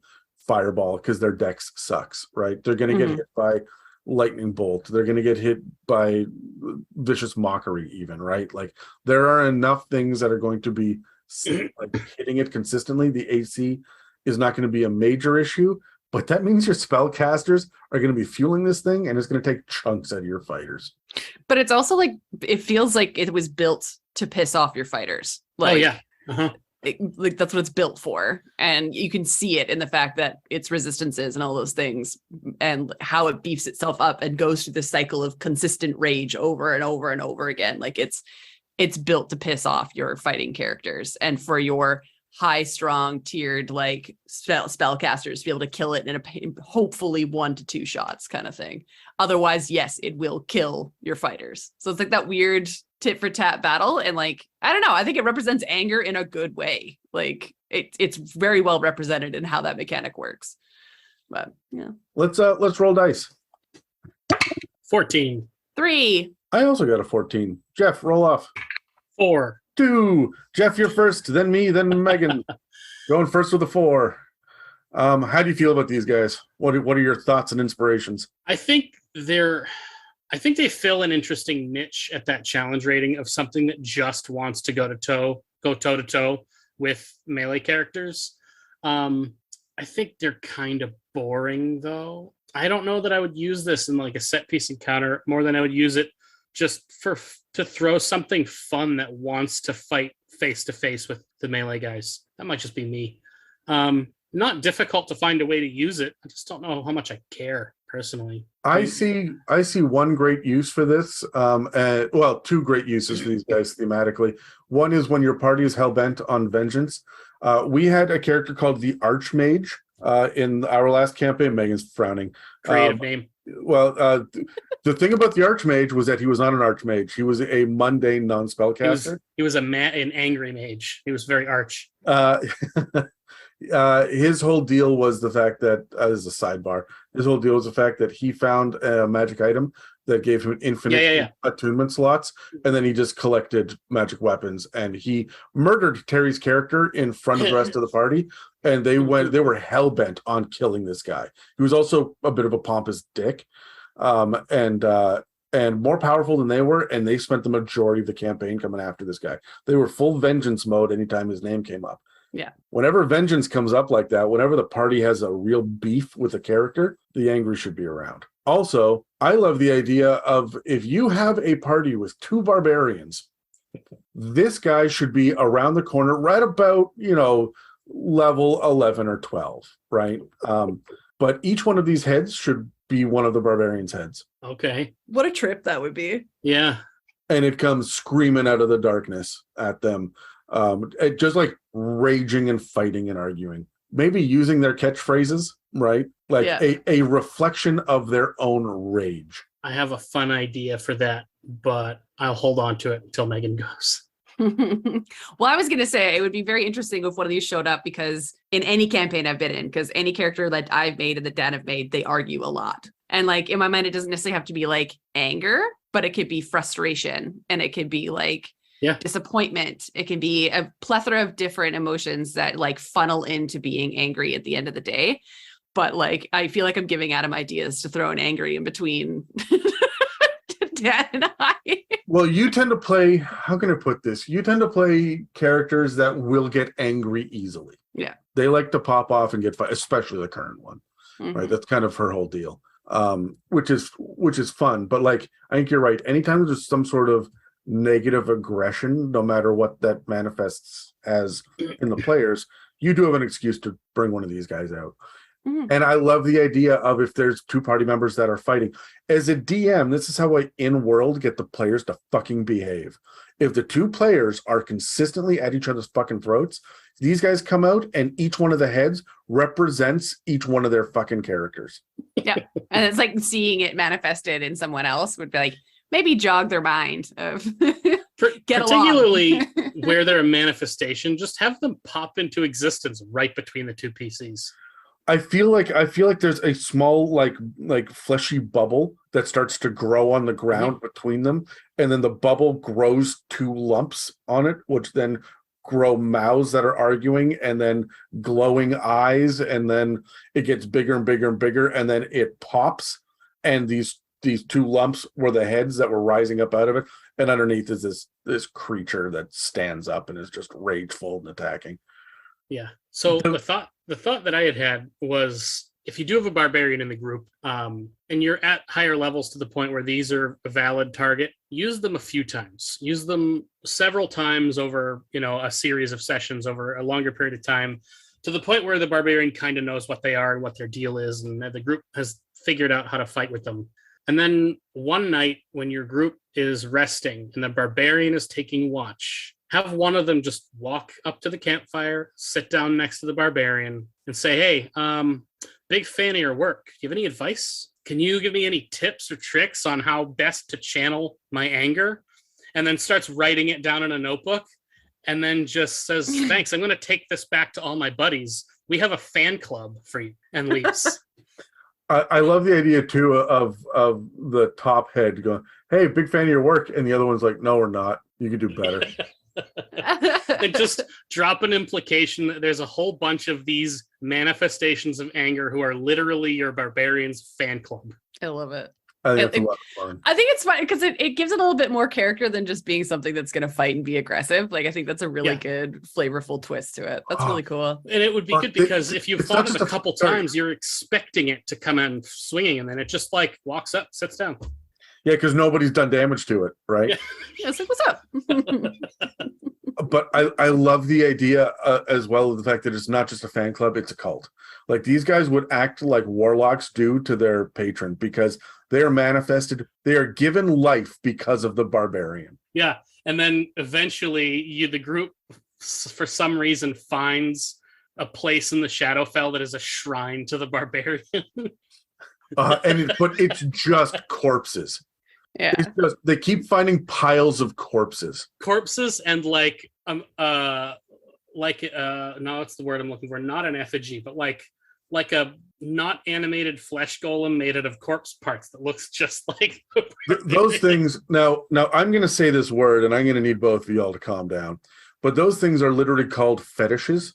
Speaker 1: fireball because their dex sucks, right? They're going to get hit by lightning bolt. They're going to get hit by vicious mockery even, right? Like there are enough things that are going to be like hitting it consistently. The AC is not going to be a major issue, but that means your spellcasters are going to be fueling this thing, and it's going to take chunks out of your fighters.
Speaker 2: But it's also like, it feels like it was built to piss off your fighters. Like,
Speaker 3: oh yeah. Uh-huh.
Speaker 2: Like that's what it's built for, and you can see it in the fact that its resistances and all those things, and how it beefs itself up and goes through this cycle of consistent rage over and over and over again. Like it's built to piss off your fighting characters, and for your high strong tiered like spellcasters to be able to kill it in a hopefully 1 to 2 shots kind of thing. Otherwise, yes, it will kill your fighters. So it's like that weird tit for tat battle, and like I don't know, I think it represents anger in a good way. Like it's very well represented in how that mechanic works. But yeah,
Speaker 1: let's roll dice.
Speaker 3: 14.
Speaker 2: 3.
Speaker 1: I also got a 14. Jeff, roll off.
Speaker 3: 4.
Speaker 1: 2. Jeff, you're first, then me, then Megan. Going first with a 4. How do you feel about these guys? What are your thoughts and inspirations?
Speaker 3: I think they fill an interesting niche at that challenge rating of something that just wants to go toe to toe with melee characters. I think they're kind of boring though. I don't know that I would use this in like a set piece encounter more than I would use it just to throw something fun that wants to fight face to face with the melee guys. That might just be me. Not difficult to find a way to use it. I just don't know how much I care personally.
Speaker 1: I see one great use for this. Two great uses for these guys thematically. One is when your party is hell-bent on vengeance. We had a character called the Archmage in our last campaign. Megan's frowning.
Speaker 3: Creative name.
Speaker 1: Well, the thing about the Archmage was that he was not an Archmage. He was a mundane non-spellcaster.
Speaker 3: He was an angry mage. He was very arch.
Speaker 1: His whole deal was the fact that, as a sidebar, his whole deal was the fact that he found a magic item that gave him infinite attunement slots, and then he just collected magic weapons, and he murdered Terry's character in front of the rest of the party, and they were hell-bent on killing this guy. He was also a bit of a pompous dick, and more powerful than they were, and they spent the majority of the campaign coming after this guy. They were full vengeance mode anytime his name came up.
Speaker 2: Yeah.
Speaker 1: Whenever vengeance comes up like that, whenever the party has a real beef with a character, the angry should be around. Also, I love the idea of if you have a party with 2 barbarians, this guy should be around the corner right about, level 11 or 12, right? But each one of these heads should be one of the barbarians' heads.
Speaker 3: Okay.
Speaker 2: What a trip that would be.
Speaker 3: Yeah.
Speaker 1: And it comes screaming out of the darkness at them. Just like raging and fighting and arguing, maybe using their catchphrases, right? Like a reflection of their own rage.
Speaker 3: I have a fun idea for that, but I'll hold on to it until Megan goes.
Speaker 2: Well, I was going to say it would be very interesting if one of these showed up, because in any campaign I've been in, because any character that I've made and that Dan have made, they argue a lot. And like in my mind, it doesn't necessarily have to be like anger, but it could be frustration, and it could be like disappointment. It can be a plethora of different emotions that like funnel into being angry at the end of the day. But like, I feel like I'm giving Adam ideas to throw an angry in between Dan and I.
Speaker 1: Well, you tend to play, how can I put this? You tend to play characters that will get angry easily.
Speaker 2: Yeah.
Speaker 1: They like to pop off and get fight, especially the current one, right? That's kind of her whole deal, which is fun. But like, I think you're right. Anytime there's some sort of negative aggression, no matter what that manifests as in the players, you do have an excuse to bring one of these guys out. And I love the idea of if there's two party members that are fighting. As a DM, this is how I in-world get the players to fucking behave. If the two players are consistently at each other's fucking throats, these guys come out and each one of the heads represents each one of their fucking characters.
Speaker 2: Yeah. And it's like seeing it manifested in someone else would be like, maybe jog their mind of get
Speaker 3: particularly
Speaker 2: along.
Speaker 3: where they're a manifestation, just have them pop into existence right between the two PCs.
Speaker 1: I feel like there's a small like fleshy bubble that starts to grow on the ground between them, and then the bubble grows two lumps on it, which then grow mouths that are arguing, and then glowing eyes, and then it gets bigger and bigger and bigger, and then it pops, and these two lumps were the heads that were rising up out of it, and underneath is this creature that stands up and is just rageful and attacking.
Speaker 3: Yeah. So the thought that I had was, if you do have a barbarian in the group, and you're at higher levels to the point where these are a valid target, use them a few times. Use them several times over, a series of sessions over a longer period of time, to the point where the barbarian kind of knows what they are and what their deal is, and the group has figured out how to fight with them. And then one night when your group is resting and the barbarian is taking watch, have one of them just walk up to the campfire, sit down next to the barbarian, and say, hey, big fan of your work. Do you have any advice? Can you give me any tips or tricks on how best to channel my anger? And then starts writing it down in a notebook, and then just says, thanks, I'm going to take this back to all my buddies. We have a fan club for you, and leaves.
Speaker 1: I love the idea, too, of the top head going, hey, big fan of your work. And the other one's like, no, we're not. You could do better.
Speaker 3: And just drop an implication that there's a whole bunch of these manifestations of anger who are literally your barbarian's fan club.
Speaker 2: I love it.
Speaker 1: I think it's a lot of fun.
Speaker 2: I think it's fun because it gives it a little bit more character than just being something that's going to fight and be aggressive. Like, I think that's a really good, flavorful twist to it. That's really cool.
Speaker 3: And it would be good because if you fought it a couple times, you're expecting it to come in swinging, and then it just like walks up, sits down.
Speaker 1: Yeah, because nobody's done damage to it, right?
Speaker 3: Yeah.
Speaker 2: It's like, what's up?
Speaker 1: But I love the idea as well of the fact that it's not just a fan club, it's a cult. Like, these guys would act like warlocks do to their patron because they are manifested. They are given life because of the barbarian.
Speaker 3: Yeah. And then eventually the group, for some reason, finds a place in the Shadowfell that is a shrine to the barbarian.
Speaker 1: But it's just corpses.
Speaker 2: Yeah.
Speaker 1: They keep finding piles of corpses.
Speaker 3: Corpses and no, what's the word I'm looking for? Not an effigy, but like a not animated flesh golem made out of corpse parts that looks just like
Speaker 1: those things. Now I'm going to say this word, and I'm going to need both of y'all to calm down. But those things are literally called fetishes.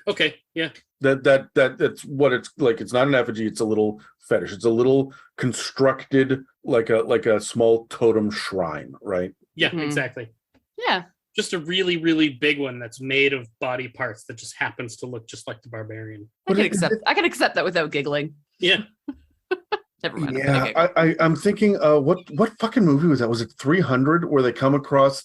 Speaker 3: Okay, yeah.
Speaker 1: That's what it's like. It's not an effigy. It's a little fetish. It's a little constructed like a small totem shrine, right?
Speaker 3: Yeah, exactly.
Speaker 2: Yeah.
Speaker 3: Just a really, really big one that's made of body parts that just happens to look just like the barbarian.
Speaker 2: I can accept that without giggling.
Speaker 3: Yeah.
Speaker 2: Never mind.
Speaker 1: Yeah, I'm thinking, what fucking movie was that? Was it 300, where they come across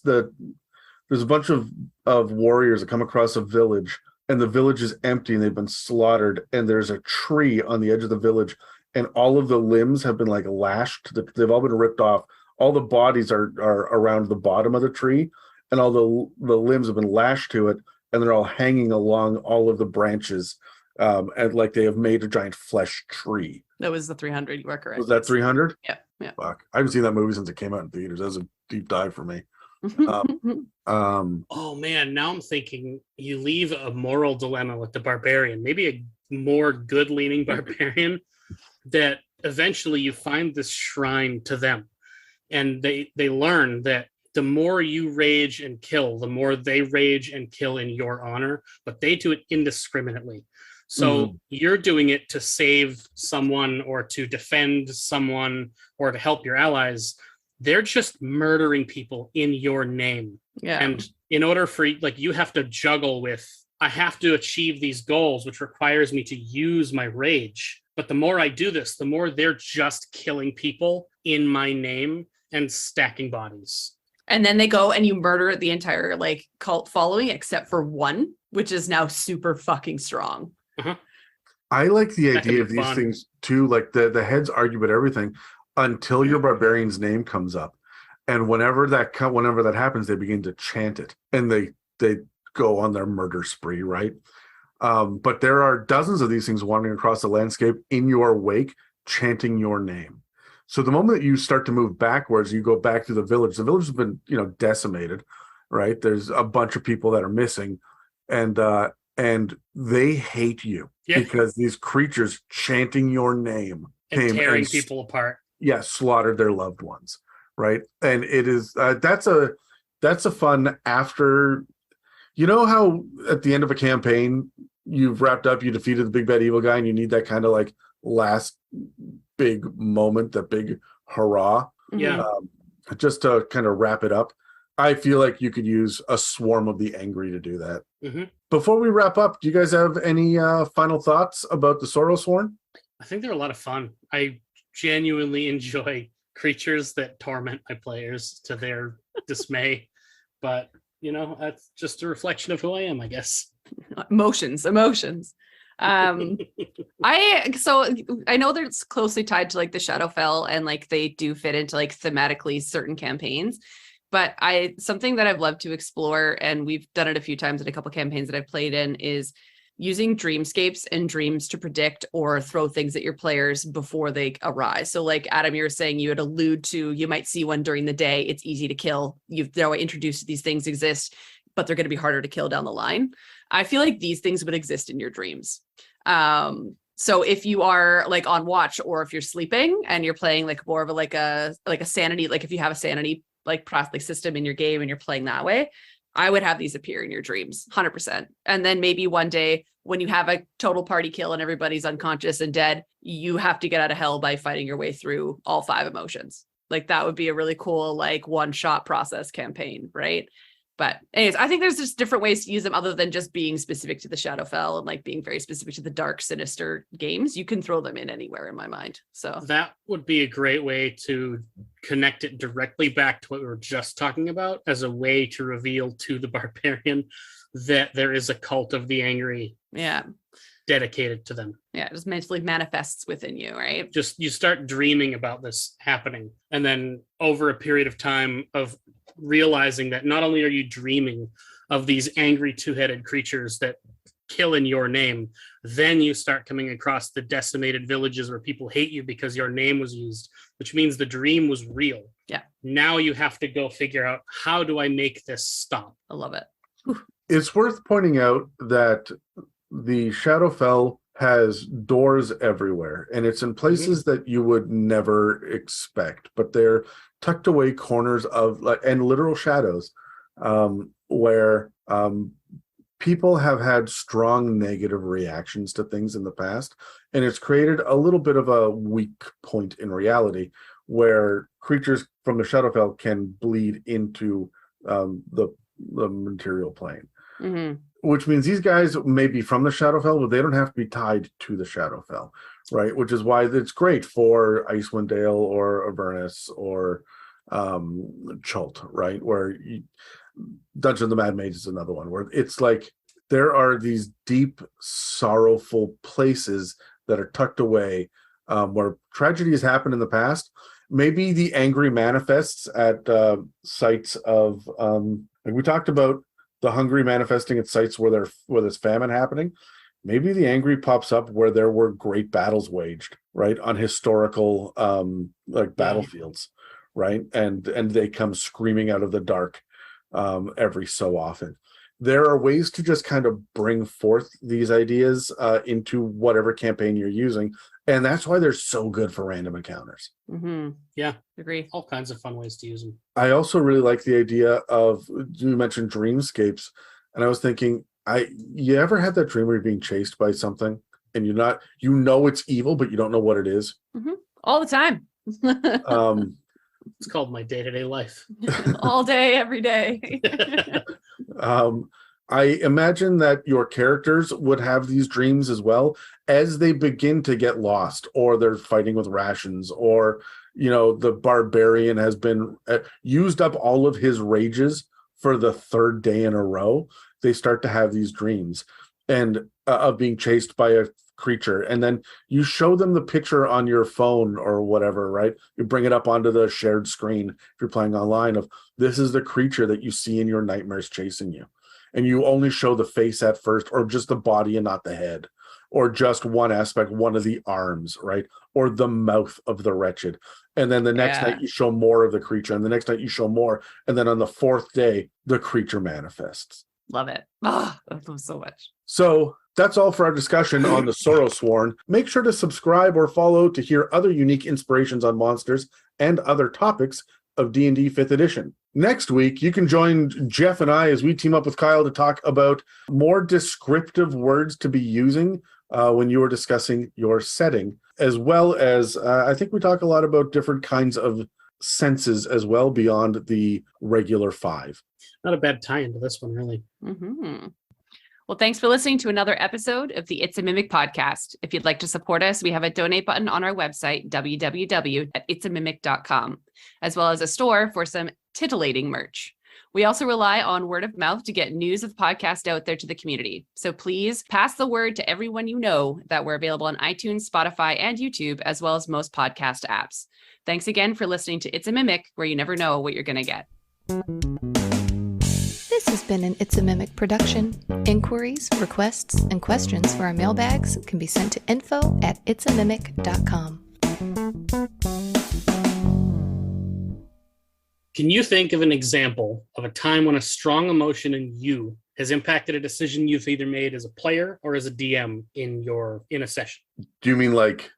Speaker 1: there's a bunch of warriors that come across a village, and the village is empty and they've been slaughtered, and there's a tree on the edge of the village, and all of the limbs have been like lashed. They've all been ripped off. All the bodies are around the bottom of the tree, and all the limbs have been lashed to it, and they're all hanging along all of the branches, and like they have made a giant flesh tree.
Speaker 2: That was the 300. You are correct.
Speaker 1: Was that 300?
Speaker 2: Yeah.
Speaker 1: Fuck, I haven't seen that movie since it came out in theaters. That was a deep dive for me.
Speaker 3: Oh man, now I'm thinking you leave a moral dilemma with the barbarian, maybe a more good leaning barbarian, that eventually you find this shrine to them, and they learn that the more you rage and kill, the more they rage and kill in your honor, but they do it indiscriminately. So you're doing it to save someone or to defend someone or to help your allies. They're just murdering people in your name.
Speaker 2: Yeah.
Speaker 3: And in order for, like, you have to juggle with, I have to achieve these goals, which requires me to use my rage. But the more I do this, the more they're just killing people in my name and stacking bodies.
Speaker 2: And then they go and you murder the entire like cult following except for one, which is now super fucking strong.
Speaker 1: I like the
Speaker 3: That could
Speaker 1: idea
Speaker 3: be
Speaker 1: of these
Speaker 3: fun.
Speaker 1: things too. Like the heads argue about everything until your barbarian's name comes up, and whenever that happens, they begin to chant it, and they go on their murder spree, right? But there are dozens of these things wandering across the landscape in your wake, chanting your name. So the moment that you start to move backwards, you go back to the village. The village has been, decimated, right? There's a bunch of people that are missing, and they hate you because these creatures chanting your name
Speaker 3: and
Speaker 1: came
Speaker 3: tearing
Speaker 1: and
Speaker 3: people apart.
Speaker 1: slaughtered their loved ones, right? And it is that's a fun after. You know how at the end of a campaign you've wrapped up, you defeated the big bad evil guy, and you need that kind of like last big moment, that big hurrah,
Speaker 3: Yeah.
Speaker 1: just to kind of wrap it up. I feel like you could use a swarm of the angry to do that.
Speaker 3: Mm-hmm.
Speaker 1: Before we wrap up, do you guys have any final thoughts about the Sorrowsworn?
Speaker 3: I think they're a lot of fun. I genuinely enjoy creatures that torment my players to their dismay, but that's just a reflection of who I am, I guess.
Speaker 2: Emotions. I know that it's closely tied to like the Shadowfell, and like they do fit into like thematically certain campaigns. But something that I've loved to explore, and we've done it a few times in a couple campaigns that I've played in, is using dreamscapes and dreams to predict or throw things at your players before they arise. So like Adam, you were saying, you would allude to, you might see one during the day. It's easy to kill. You've introduced these things exist, but they're going to be harder to kill down the line. I feel like these things would exist in your dreams. So if you are like on watch, or if you're sleeping and you're playing like more of a sanity, like if you have a sanity like system in your game and you're playing that way, I would have these appear in your dreams 100%. And then maybe one day when you have a total party kill and everybody's unconscious and dead, you have to get out of hell by fighting your way through all 5 emotions. Like that would be a really cool, like one-shot process campaign, right? But anyways, I think there's just different ways to use them other than just being specific to the Shadowfell and like being very specific to the dark, sinister games. You can throw them in anywhere in my mind. So
Speaker 3: that would be a great way to connect it directly back to what we were just talking about, as a way to reveal to the barbarian that there is a cult of the angry.
Speaker 2: Yeah.
Speaker 3: Dedicated to them.
Speaker 2: Yeah, it just mentally manifests within you, right?
Speaker 3: Just you start dreaming about this happening, and then over a period of time of realizing that not only are you dreaming of these angry two-headed creatures that kill in your name, then you start coming across the decimated villages where people hate you because your name was used, which means the dream was real.
Speaker 2: Yeah.
Speaker 3: Now you have to go figure out, how do I make this stop?
Speaker 2: I love it.
Speaker 1: It's worth pointing out that the Shadowfell has doors everywhere, and it's in places that you would never expect, but they're tucked away corners of and literal shadows, where people have had strong negative reactions to things in the past, and it's created a little bit of a weak point in reality where creatures from the Shadowfell can bleed into the material plane.
Speaker 2: Mm-hmm.
Speaker 1: Which means these guys may be from the Shadowfell, but they don't have to be tied to the Shadowfell, right? Which is why it's great for Icewind Dale or Avernus or Chult, right? Where Dungeon of the Mad Mage is another one, where it's like there are these deep, sorrowful places that are tucked away, where tragedy has happened in the past. Maybe the angry manifests at sites of, like we talked about, the hungry manifesting at sites where there's famine happening. Maybe the angry pops up where there were great battles waged, right, on historical battlefields, right, and they come screaming out of the dark every so often. There are ways to just kind of bring forth these ideas into whatever campaign you're using, and that's why they're so good for random encounters.
Speaker 2: Mm-hmm.
Speaker 3: Yeah,
Speaker 2: agree.
Speaker 3: All kinds of fun ways to use them.
Speaker 1: I also really like the idea of, you mentioned dreamscapes, and I was thinking, you ever had that dream where you're being chased by something and you know it's evil, but you don't know what it is?
Speaker 2: Mm-hmm. All the time.
Speaker 3: It's called my day-to-day life.
Speaker 2: All day, every day.
Speaker 1: I imagine that your characters would have these dreams as well as they begin to get lost, or they're fighting with rations, or the barbarian has been used up all of his rages for the 3rd day in a row. They start to have these dreams and of being chased by a creature, and then you show them the picture on your phone or whatever, right? You bring it up onto the shared screen if you're playing online of this is the creature that you see in your nightmares chasing you. And you only show the face at first, or just the body and not the head, or just one aspect, one of the arms, right? Or the mouth of the wretched. And then the next night you show more of the creature, and the next night you show more. And then on the fourth day, the creature manifests.
Speaker 2: Love it. Oh, I love so much.
Speaker 1: So that's all for our discussion on the Sorrowsworn. Make sure to subscribe or follow to hear other unique inspirations on monsters and other topics of D&D 5th edition. Next week, you can join Jeff and I as we team up with Kyle to talk about more descriptive words to be using when you are discussing your setting, as well as I think we talk a lot about different kinds of senses as well beyond the regular 5.
Speaker 3: Not a bad tie into this one, really.
Speaker 2: Mm-hmm. Well, thanks for listening to another episode of the It's a Mimic podcast. If you'd like to support us, we have a donate button on our website, www.itsamimic.com, as well as a store for some titillating merch. We also rely on word of mouth to get news of the podcast out there to the community. So please pass the word to everyone you know that we're available on iTunes, Spotify, and YouTube, as well as most podcast apps. Thanks again for listening to It's a Mimic, where you never know what you're going to get.
Speaker 4: This has been an It's a Mimic production. Inquiries, requests, and questions for our mailbags can be sent to info@itsamimic.com.
Speaker 3: Can you think of an example of a time when a strong emotion in you has impacted a decision you've either made as a player or as a DM in a session?
Speaker 1: Do you mean like...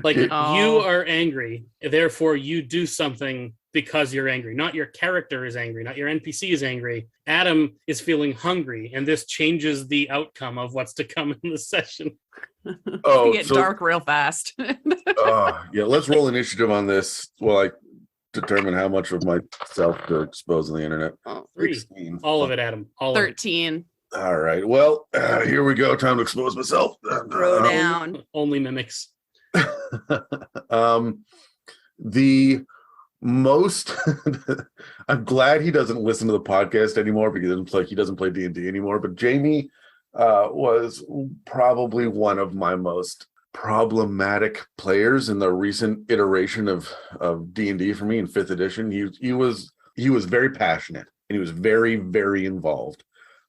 Speaker 3: Like you are angry, therefore you do something because you're angry. Not your character is angry, not your NPC is angry. Adam is feeling hungry, and this changes the outcome of what's to come in the session.
Speaker 2: Oh, get dark real fast.
Speaker 1: Yeah, let's roll initiative on this while I determine how much of myself to expose on the internet.
Speaker 3: 16. All of it, Adam. All
Speaker 2: 13.
Speaker 1: All right. Well, here we go. Time to expose myself.
Speaker 2: Throw down.
Speaker 3: Only mimics.
Speaker 1: The most I'm glad he doesn't listen to the podcast anymore because he doesn't play D&D anymore, but Jamie was probably one of my most problematic players in the recent iteration of D&D for me in 5th edition. He was very passionate, and he was very, very involved.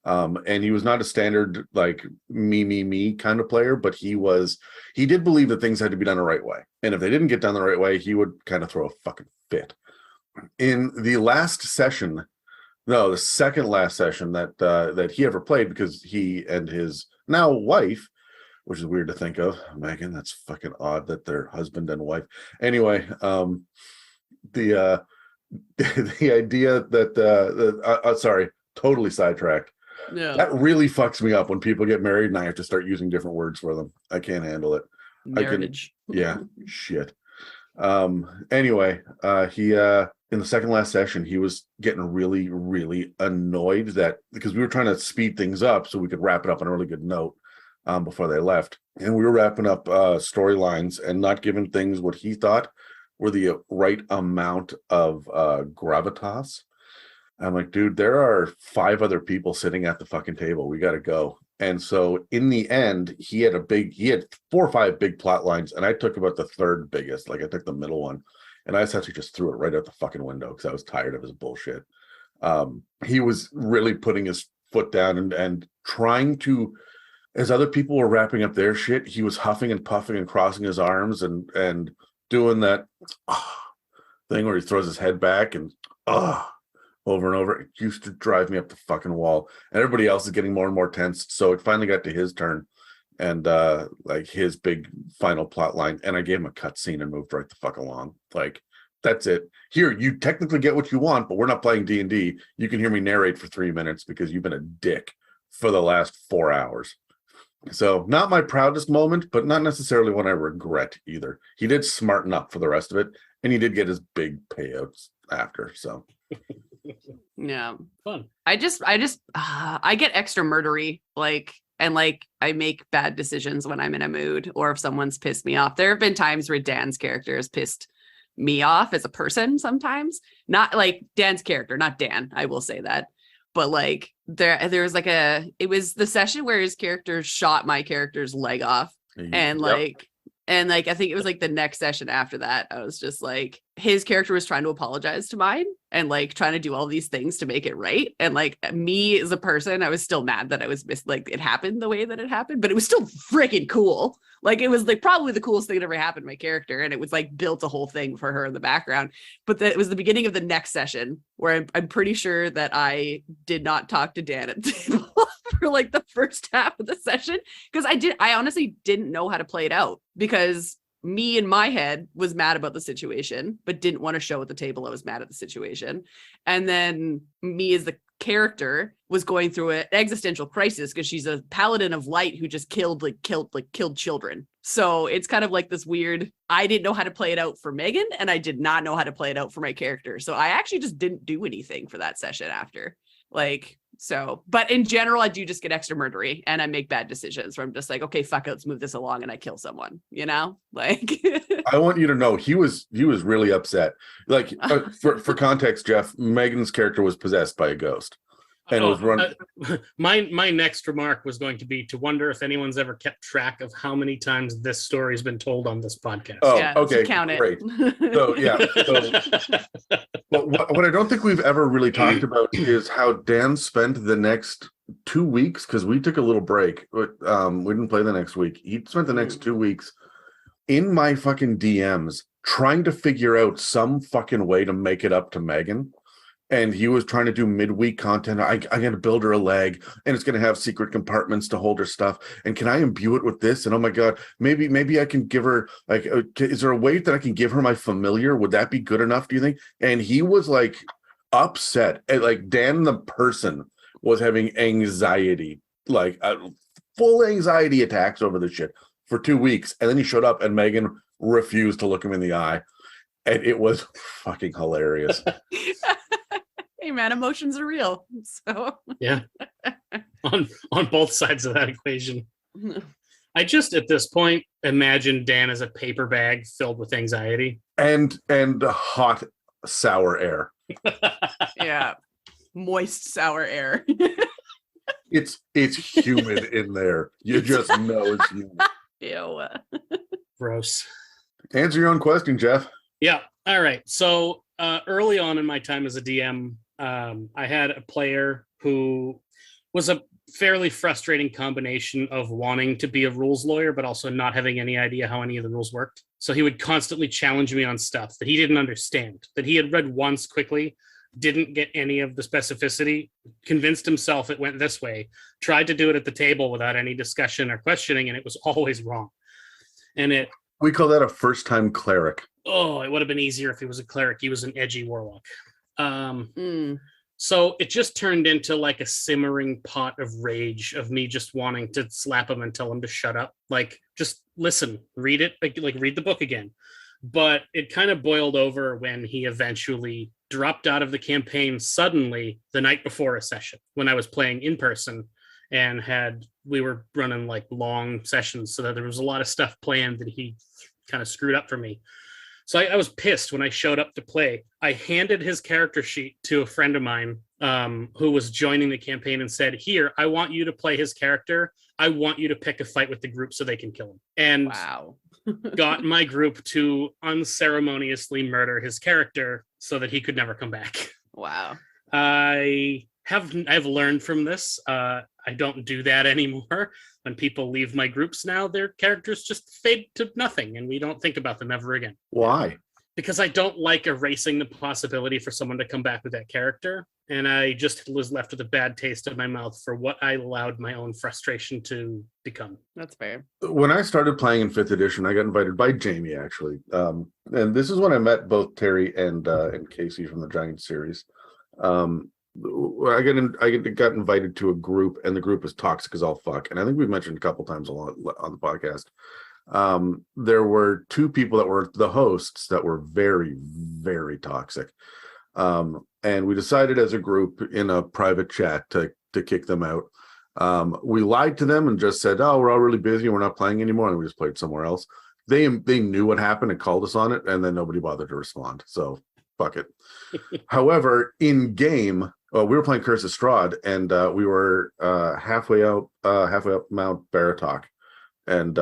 Speaker 1: And he was not a standard like me kind of player, but he did believe that things had to be done the right way. And if they didn't get done the right way, he would kind of throw a fucking fit. In the last session, the second last session that he ever played, because he and his now wife, which is weird to think of, Megan, that's fucking odd that they're husband and wife. Anyway, the idea that sorry, totally sidetracked.
Speaker 2: Yeah.
Speaker 1: That really fucks me up when people get married and I have to start using different words for them. I can't handle it.
Speaker 2: Marriage.
Speaker 1: Shit. Anyway, he in the second last session, he was getting really, really annoyed that because we were trying to speed things up so we could wrap it up on a really good note before they left. And we were wrapping up storylines and not giving things what he thought were the right amount of gravitas. I'm like, dude, there are 5 other people sitting at the fucking table. We got to go. And so in the end, he had 4 or 5 big plot lines, and I took about the third biggest. Like I took the middle one, and I essentially just threw it right out the fucking window because I was tired of his bullshit. He was really putting his foot down and trying to, as other people were wrapping up their shit, he was huffing and puffing and crossing his arms and doing that thing where he throws his head back and over and over. It used to drive me up the fucking wall, and everybody else is getting more and more tense. So it finally got to his turn and like his big final plot line, and I gave him a cut scene and moved right the fuck along. Like, that's it. Here, you technically get what you want, but we're not playing D&D. You can hear me narrate for 3 minutes because you've been a dick for the last 4 hours. So not my proudest moment, but not necessarily one I regret either. He did smarten up for the rest of it, and he did get his big payouts after. So
Speaker 2: yeah,
Speaker 3: fun.
Speaker 2: I get extra murdery, and I make bad decisions when I'm in a mood or if someone's pissed me off. There have been times where Dan's character has pissed me off as a person sometimes. Not like Dan's character, not Dan, I will say that. but like there was like it was the session where his character shot my character's leg off, and like I think it was like the next session after that, I was just like, his character was trying to apologize to mine and like trying to do all these things to make it right. And like me as a person, I was still mad that I was like it happened the way that it happened, but it was still freaking cool. Like it was like probably the coolest thing that ever happened to my character. And it was like built a whole thing for her in the background. But it was the beginning of the next session where I'm pretty sure that I did not talk to Dan at the table for like the first half of the session. Because I honestly didn't know how to play it out, because me in my head was mad about the situation, but didn't want to show at the table I was mad at the situation. And then me as the character was going through an existential crisis because she's a paladin of light who just killed children. So it's kind of like this weird, I didn't know how to play it out for Megan, and I did not know how to play it out for my character. So I actually just didn't do anything for that session after. Like, so, but in general, I do just get extra murdery and I make bad decisions where I'm just like, okay, fuck it, let's move this along, and I kill someone, you know, like.
Speaker 1: I want you to know he was really upset. Like for context, Jeff, Megan's character was possessed by a ghost. And it was running.
Speaker 3: My next remark was going to be to wonder if anyone's ever kept track of how many times this story has been told on this podcast.
Speaker 1: Oh,
Speaker 2: yeah,
Speaker 1: okay,
Speaker 2: count it.
Speaker 1: Great. So yeah. But what I don't think we've ever really talked about is how Dan spent the next 2 weeks, because we took a little break. We didn't play the next week. He spent the next 2 weeks in my fucking DMs trying to figure out some fucking way to make it up to Megan. And he was trying to do midweek content. I'm going to build her a leg, and it's going to have secret compartments to hold her stuff. And can I imbue it with this? And oh my God, maybe I can give her, like, is there a way that I can give her my familiar? Would that be good enough, do you think? And he was like upset. And like Dan, the person, was having anxiety, like full anxiety attacks over this shit for 2 weeks. And then he showed up and Megan refused to look him in the eye. And it was fucking hilarious.
Speaker 2: Hey man, emotions are real. So
Speaker 3: yeah, on both sides of that equation. I just at this point imagine Dan as a paper bag filled with anxiety
Speaker 1: and hot sour air.
Speaker 2: Yeah, moist sour air.
Speaker 1: It's humid in there. You just know it's humid.
Speaker 2: Ew.
Speaker 3: Gross.
Speaker 1: Answer your own question, Jeff.
Speaker 3: Yeah. All right. So early on in my time as a DM, I had a player who was a fairly frustrating combination of wanting to be a rules lawyer, but also not having any idea how any of the rules worked. So he would constantly challenge me on stuff that he didn't understand, that he had read once quickly, didn't get any of the specificity, convinced himself it went this way, tried to do it at the table without any discussion or questioning, and it was always wrong. And
Speaker 1: we call that a first-time cleric.
Speaker 3: Oh, it would have been easier if he was a cleric. He was an edgy warlock. So it just turned into like a simmering pot of rage of me just wanting to slap him and tell him to shut up. Like, just listen, read it, like read the book again. But it kind of boiled over when he eventually dropped out of the campaign suddenly the night before a session when I was playing in person, and we were running like long sessions, so that there was a lot of stuff planned that he kind of screwed up for me. So I was pissed when I showed up to play. I handed his character sheet to a friend of mine who was joining the campaign and said, here, I want you to play his character. I want you to pick a fight with the group so they can kill him. And
Speaker 2: wow.
Speaker 3: got my group to unceremoniously murder his character so that he could never come back.
Speaker 2: Wow.
Speaker 3: I've learned from this. I don't do that anymore. When people leave my groups now, their characters just fade to nothing, and we don't think about them ever again.
Speaker 1: Why?
Speaker 3: Because I don't like erasing the possibility for someone to come back with that character, and I just was left with a bad taste in my mouth for what I allowed my own frustration to become.
Speaker 2: That's fair.
Speaker 1: When I started playing in 5th edition, I got invited by Jamie, actually. And this is when I met both Terry and Casey from the Giant series. I got invited to a group, and the group was toxic as all fuck. And I think we've mentioned a couple times on the podcast. There were 2 people that were the hosts that were very, very toxic. And we decided as a group in a private chat to kick them out. We lied to them and just said, oh, we're all really busy, we're not playing anymore, and we just played somewhere else. They knew what happened and called us on it, and then nobody bothered to respond. So fuck it. However, in game, Well, we were playing Curse of Strahd, and we were halfway up Mount Baratok, and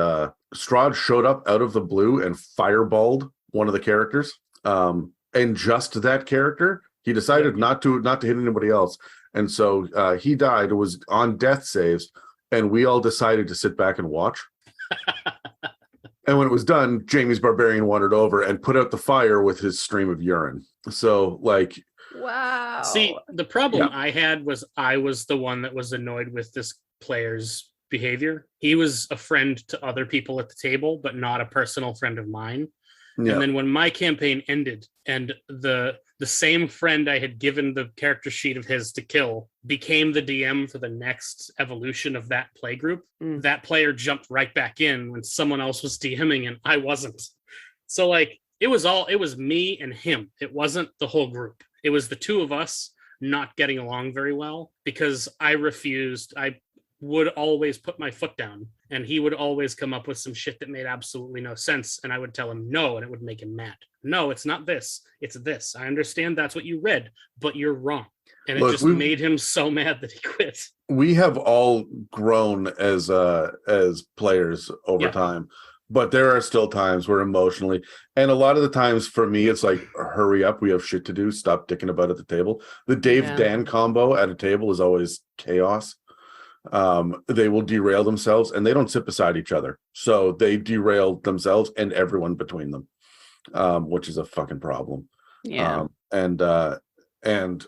Speaker 1: Strahd showed up out of the blue and fireballed one of the characters. And just that character, he decided not to hit anybody else, and so he died. Was on death saves, and we all decided to sit back and watch. And when it was done, Jamie's barbarian wandered over and put out the fire with his stream of urine. So, like,
Speaker 2: Wow.
Speaker 3: See, the problem I had was I was the one that was annoyed with this player's behavior. He was a friend to other people at the table, but not a personal friend of mine.
Speaker 1: yeah.
Speaker 3: And then when my campaign ended and the same friend I had given the character sheet of his to kill became the DM for the next evolution of that play group, that player jumped right back in when someone else was DMing and I wasn't. So like it was me and him. It wasn't the whole group. It was the two of us not getting along very well because I refused. I would always put my foot down and he would always come up with some shit that made absolutely no sense. And I would tell him no, and it would make him mad. No, it's not this. It's this. I understand that's what you read, but you're wrong. And it just made him so mad that he quit. We
Speaker 1: have all grown as players over time, but there are still times where emotionally, and a lot of the times for me, it's like, hurry up, we have shit to do. Stop dicking about at the table. The Dave-Dan combo at a table is always chaos. They will derail themselves and they don't sit beside each other. So they derail themselves and everyone between them, which is a fucking problem.
Speaker 2: Yeah.
Speaker 1: And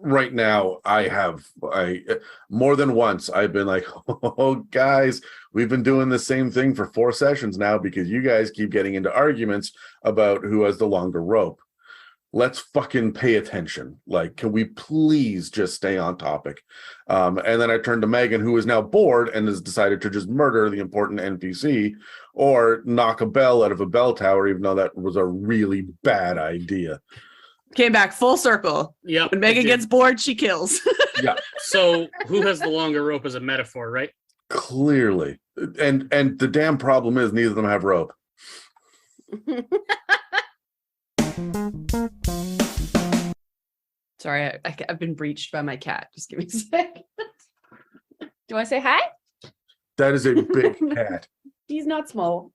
Speaker 1: right now I more than once I've been like, oh guys, we've been doing the same thing for 4 sessions now because you guys keep getting into arguments about who has the longer rope. Let's fucking pay attention. Like, can we please just stay on topic? And then I turned to Megan, who is now bored and has decided to just murder the important NPC or knock a bell out of a bell tower, even though that was a really bad idea.
Speaker 2: Came back full circle.
Speaker 3: Yeah.
Speaker 2: When Megan gets bored, she kills.
Speaker 1: Yeah.
Speaker 3: So who has the longer rope as a metaphor, right?
Speaker 1: Clearly. And the damn problem is neither of them have rope.
Speaker 2: Sorry, I've been breached by my cat. Just give me a sec. Do I say hi?
Speaker 1: That is a big cat.
Speaker 2: He's not small.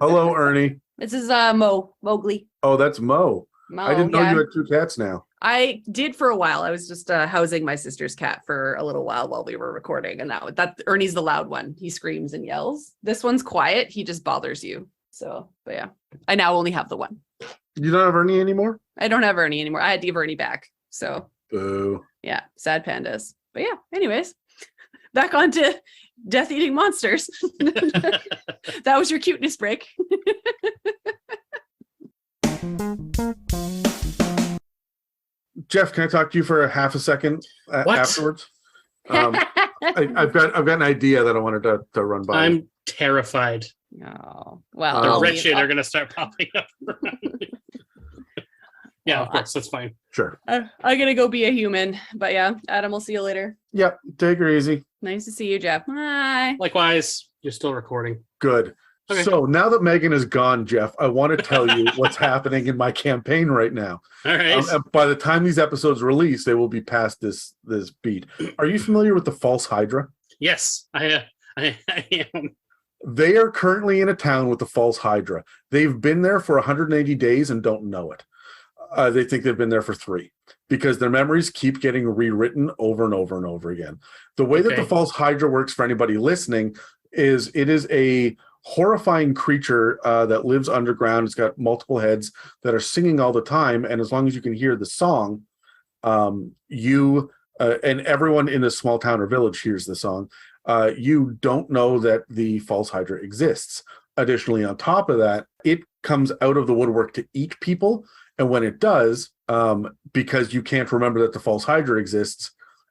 Speaker 1: Hello, Ernie.
Speaker 2: This is Mowgli.
Speaker 1: Oh, that's Mo. I didn't know you had 2 cats now.
Speaker 2: I did for a while. I was just housing my sister's cat for a little while we were recording, and that Ernie's the loud one. He screams and yells. This one's quiet. He just bothers you. So, but yeah, I now only have the one.
Speaker 1: You don't have Ernie anymore?
Speaker 2: I don't have Ernie anymore. I had to give Ernie back. So,
Speaker 1: boo.
Speaker 2: Yeah, sad pandas. But yeah, anyways, back on to death-eating monsters. That was your cuteness break.
Speaker 1: Jeff, can I talk to you for a half a second afterwards? I've got an idea that I wanted to run by.
Speaker 3: I'm terrified.
Speaker 2: Oh, well,
Speaker 3: the wretched are going to start popping up. Yeah, of course, that's fine.
Speaker 1: Sure.
Speaker 2: I'm gonna go be a human, but yeah, Adam, we'll see you later.
Speaker 1: Yep, take her easy.
Speaker 2: Nice to see you, Jeff. Bye.
Speaker 3: Likewise, you're still recording.
Speaker 1: Good. Okay. So now that Megan is gone, Jeff, I want to tell you what's happening in my campaign right now.
Speaker 3: All right.
Speaker 1: And by the time these episodes release, they will be past this beat. Are you familiar with the False Hydra?
Speaker 3: Yes, I am.
Speaker 1: They are currently in a town with the False Hydra. They've been there for 180 days and don't know it. They think they've been there for 3 because their memories keep getting rewritten over and over and over again. The way that the False Hydra works, for anybody listening, is it is a horrifying creature that lives underground. It's got multiple heads that are singing all the time, and as long as you can hear the song, you and everyone in this small town or village hears the song. You don't know that the False Hydra exists. Additionally, on top of that, it comes out of the woodwork to eat people. And when it does, because you can't remember that the False Hydra exists,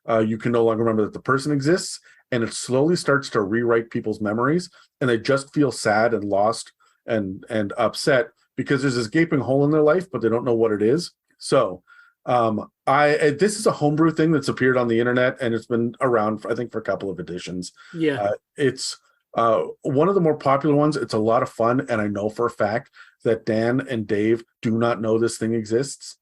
Speaker 1: you can no longer remember that the person exists, and it slowly starts to rewrite people's memories, and they just feel sad and lost and upset because there's this gaping hole in their life, but they don't know what it is. So this is a homebrew thing that's appeared on the internet, and it's been around, I think, for a couple of editions.
Speaker 3: Yeah.
Speaker 1: It's one of the more popular ones. It's a lot of fun, and I know for a fact that Dan and Dave do not know this thing exists.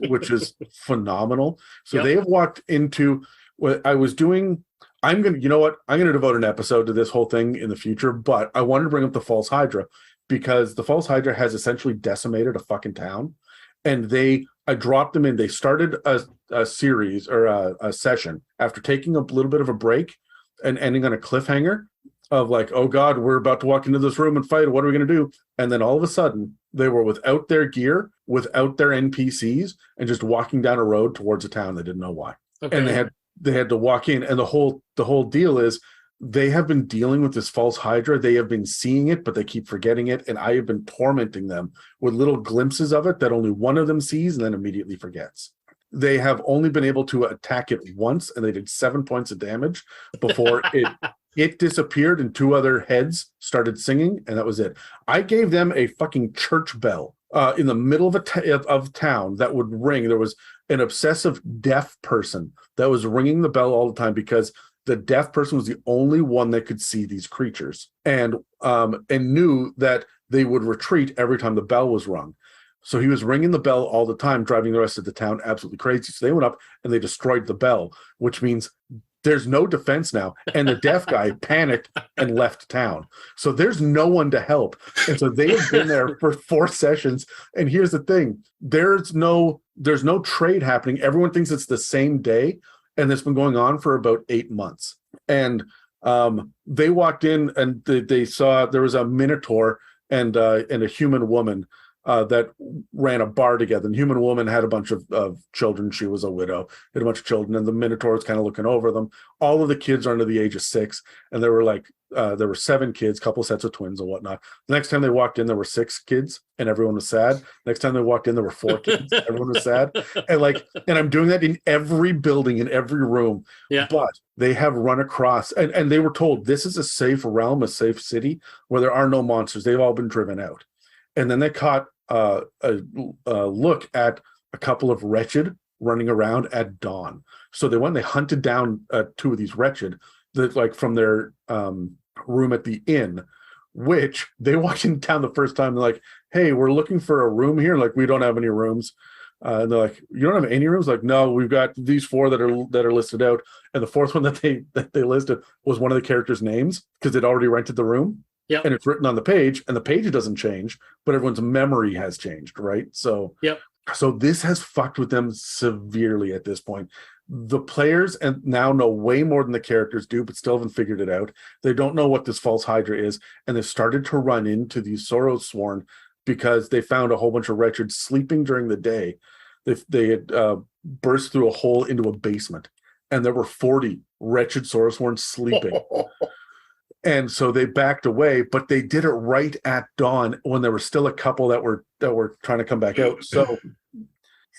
Speaker 1: which is phenomenal. So
Speaker 3: Yep.
Speaker 1: they have walked into what I was doing. I'm going to, you know what? I'm going to devote an episode to this whole thing in the future, but I wanted to bring up the False Hydra because the False Hydra has essentially decimated a fucking town. And I dropped them in. They started a series or a session after taking a little bit of a break and ending on a cliffhanger of like, oh God, we're about to walk into this room and fight. What are we going to do? And then all of a sudden they were without their gear, without their NPCs, and just walking down a road towards a town. They didn't know why.
Speaker 3: Okay.
Speaker 1: And they had to walk in. And the whole deal is they have been dealing with this False Hydra. They have been seeing it, but they keep forgetting it. And I have been tormenting them with little glimpses of it that only one of them sees and then immediately forgets. They have only been able to attack it once, and they did 7 points of damage before it disappeared and two other heads started singing, and that was it. I gave them a fucking church bell in the middle of town that would ring. There was an obsessive deaf person that was ringing the bell all the time because the deaf person was the only one that could see these creatures and knew that they would retreat every time the bell was rung. So he was ringing the bell all the time, driving the rest of the town absolutely crazy. So they went up and they destroyed the bell, which means there's no defense now. And the deaf guy panicked and left town. So there's no one to help. And so they have been there for 4 sessions. And here's the thing. There's no trade happening. Everyone thinks it's the same day. And it's been going on for about 8 months. And they walked in and they saw there was a minotaur and a human woman that ran a bar together. And human woman had a bunch of children. She was a widow, had a bunch of children, and the Minotaur was kind of looking over them. All of the kids are under the age of 6, and there were 7 kids, couple sets of twins and whatnot. The next time they walked in, there were 6 kids, and everyone was sad. Next time they walked in, there were 4 kids, everyone was sad. And I'm doing that in every building, in every room.
Speaker 3: Yeah.
Speaker 1: But they have run across, and they were told this is a safe realm, a safe city where there are no monsters. They've all been driven out. And then they caught a look at a couple of wretched running around at dawn. So they went and they hunted down 2 of these wretched that like from their room at the inn, which they walked in town the first time. They're like, hey, we're looking for a room here. Like, we don't have any rooms. And they're like, you don't have any rooms? Like, no, we've got these 4 that are listed out. And the 4th one that they listed was one of the characters' names because they'd already rented the room.
Speaker 3: Yep.
Speaker 1: And it's written on the page, and the page doesn't change, but everyone's memory has changed, right? So,
Speaker 3: yep.
Speaker 1: So this has fucked with them severely at this point. The players and now know way more than the characters do, but still haven't figured it out. They don't know what this False Hydra is, and they've started to run into these Sorrowsworn because they found a whole bunch of wretched sleeping during the day. They had burst through a hole into a basement, and there were 40 Wretched Sorrowsworn sleeping. And so they backed away, but they did it right at dawn when there were still a couple that were trying to come back out. So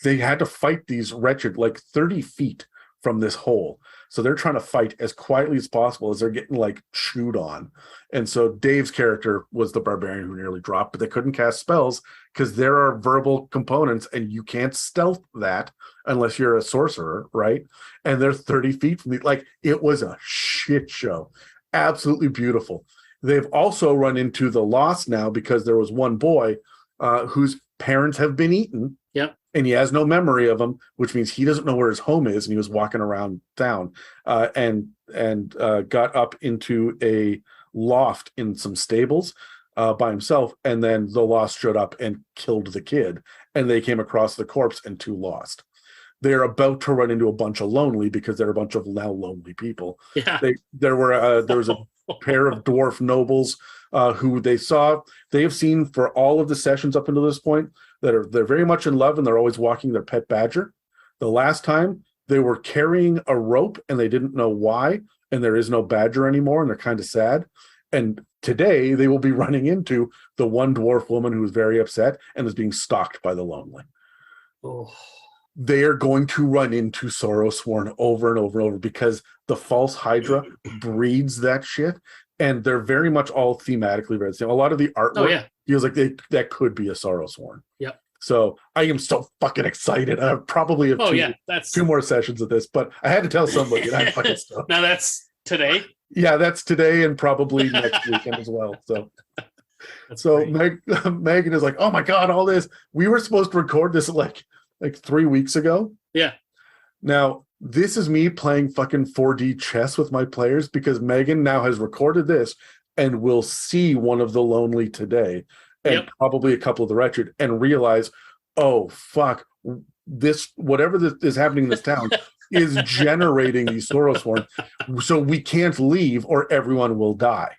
Speaker 1: they had to fight these wretched like 30 feet from this hole. So they're trying to fight as quietly as possible as they're getting like chewed on. And so Dave's character was the barbarian who nearly dropped, but they couldn't cast spells because there are verbal components and you can't stealth that unless you're a sorcerer, right? And they're 30 feet from like, it was a shit show. Absolutely beautiful. They've also run into the Lost now because there was one boy whose parents have been eaten.
Speaker 3: Yep.
Speaker 1: And he has no memory of them, which means he doesn't know where his home is. And he was walking around town and got up into a loft in some stables by himself. And then the Lost showed up and killed the kid. And they came across the corpse and 2 Lost. They're about to run into a bunch of lonely because they're a bunch of now lonely people.
Speaker 3: Yeah.
Speaker 1: There was a pair of dwarf nobles who they have seen for all of the sessions up until this point they're very much in love and they're always walking their pet badger. The last time they were carrying a rope and they didn't know why, and there is no badger anymore and they're kind of sad. And today they will be running into the one dwarf woman who is very upset and is being stalked by the lonely.
Speaker 3: Oh.
Speaker 1: They are going to run into Sorrowsworn over and over and over because the False Hydra breeds that shit, and they're very much all thematically very the same. A lot of the artwork feels like that could be a Sorrowsworn.
Speaker 3: Yep.
Speaker 1: So I am so fucking excited. I probably have 2 more sessions of this, but I had to tell somebody. And I'm fucking stoked.
Speaker 3: Now that's today?
Speaker 1: Yeah, that's today and probably next weekend as well. So.
Speaker 3: That's
Speaker 1: Megan is like, oh my God, all this. We were supposed to record this at like like 3 weeks ago.
Speaker 3: Yeah.
Speaker 1: Now, this is me playing fucking 4D chess with my players because Megan now has recorded this and will see one of the lonely today and probably a couple of the wretched and realize, oh, fuck, this, whatever this is happening in this town is generating these Sorrowsworn. So we can't leave or everyone will die.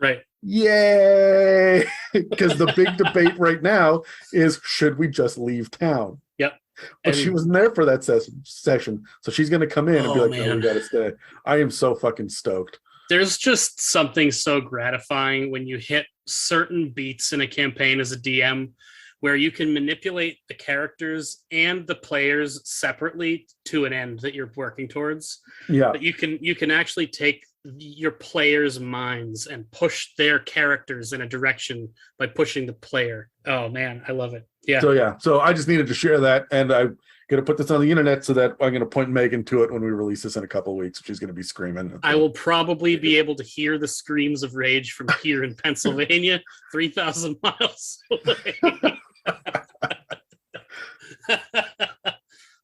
Speaker 3: Right.
Speaker 1: Yay! Because the big debate right now is, should we just leave town?
Speaker 3: Yep.
Speaker 1: But she wasn't there for that session, so she's going to come in and be like, no, we got to stay. I am so fucking stoked.
Speaker 3: There's just something so gratifying when you hit certain beats in a campaign as a DM where you can manipulate the characters and the players separately to an end that you're working towards.
Speaker 1: Yeah.
Speaker 3: But you can actually take your players' minds and push their characters in a direction by pushing the player. Oh man, I love it. Yeah.
Speaker 1: So I just needed to share that, and I'm gonna put this on the internet so that I'm gonna point Megan to it when we release this in a couple of weeks. She's gonna be screaming.
Speaker 3: I will probably be able to hear the screams of rage from here in Pennsylvania, 3,000 miles away.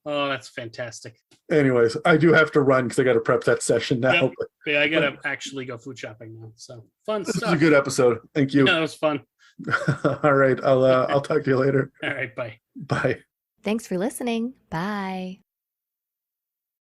Speaker 3: Oh, that's fantastic.
Speaker 1: Anyways, I do have to run because I got to prep that session now.
Speaker 3: Yep. Yeah, I gotta actually go food shopping now. So fun
Speaker 1: This
Speaker 3: stuff.
Speaker 1: is a good episode. Thank you.
Speaker 3: No, it was fun.
Speaker 1: All right, I'll talk to you later.
Speaker 3: All right, bye.
Speaker 1: Bye.
Speaker 4: Thanks for listening. Bye.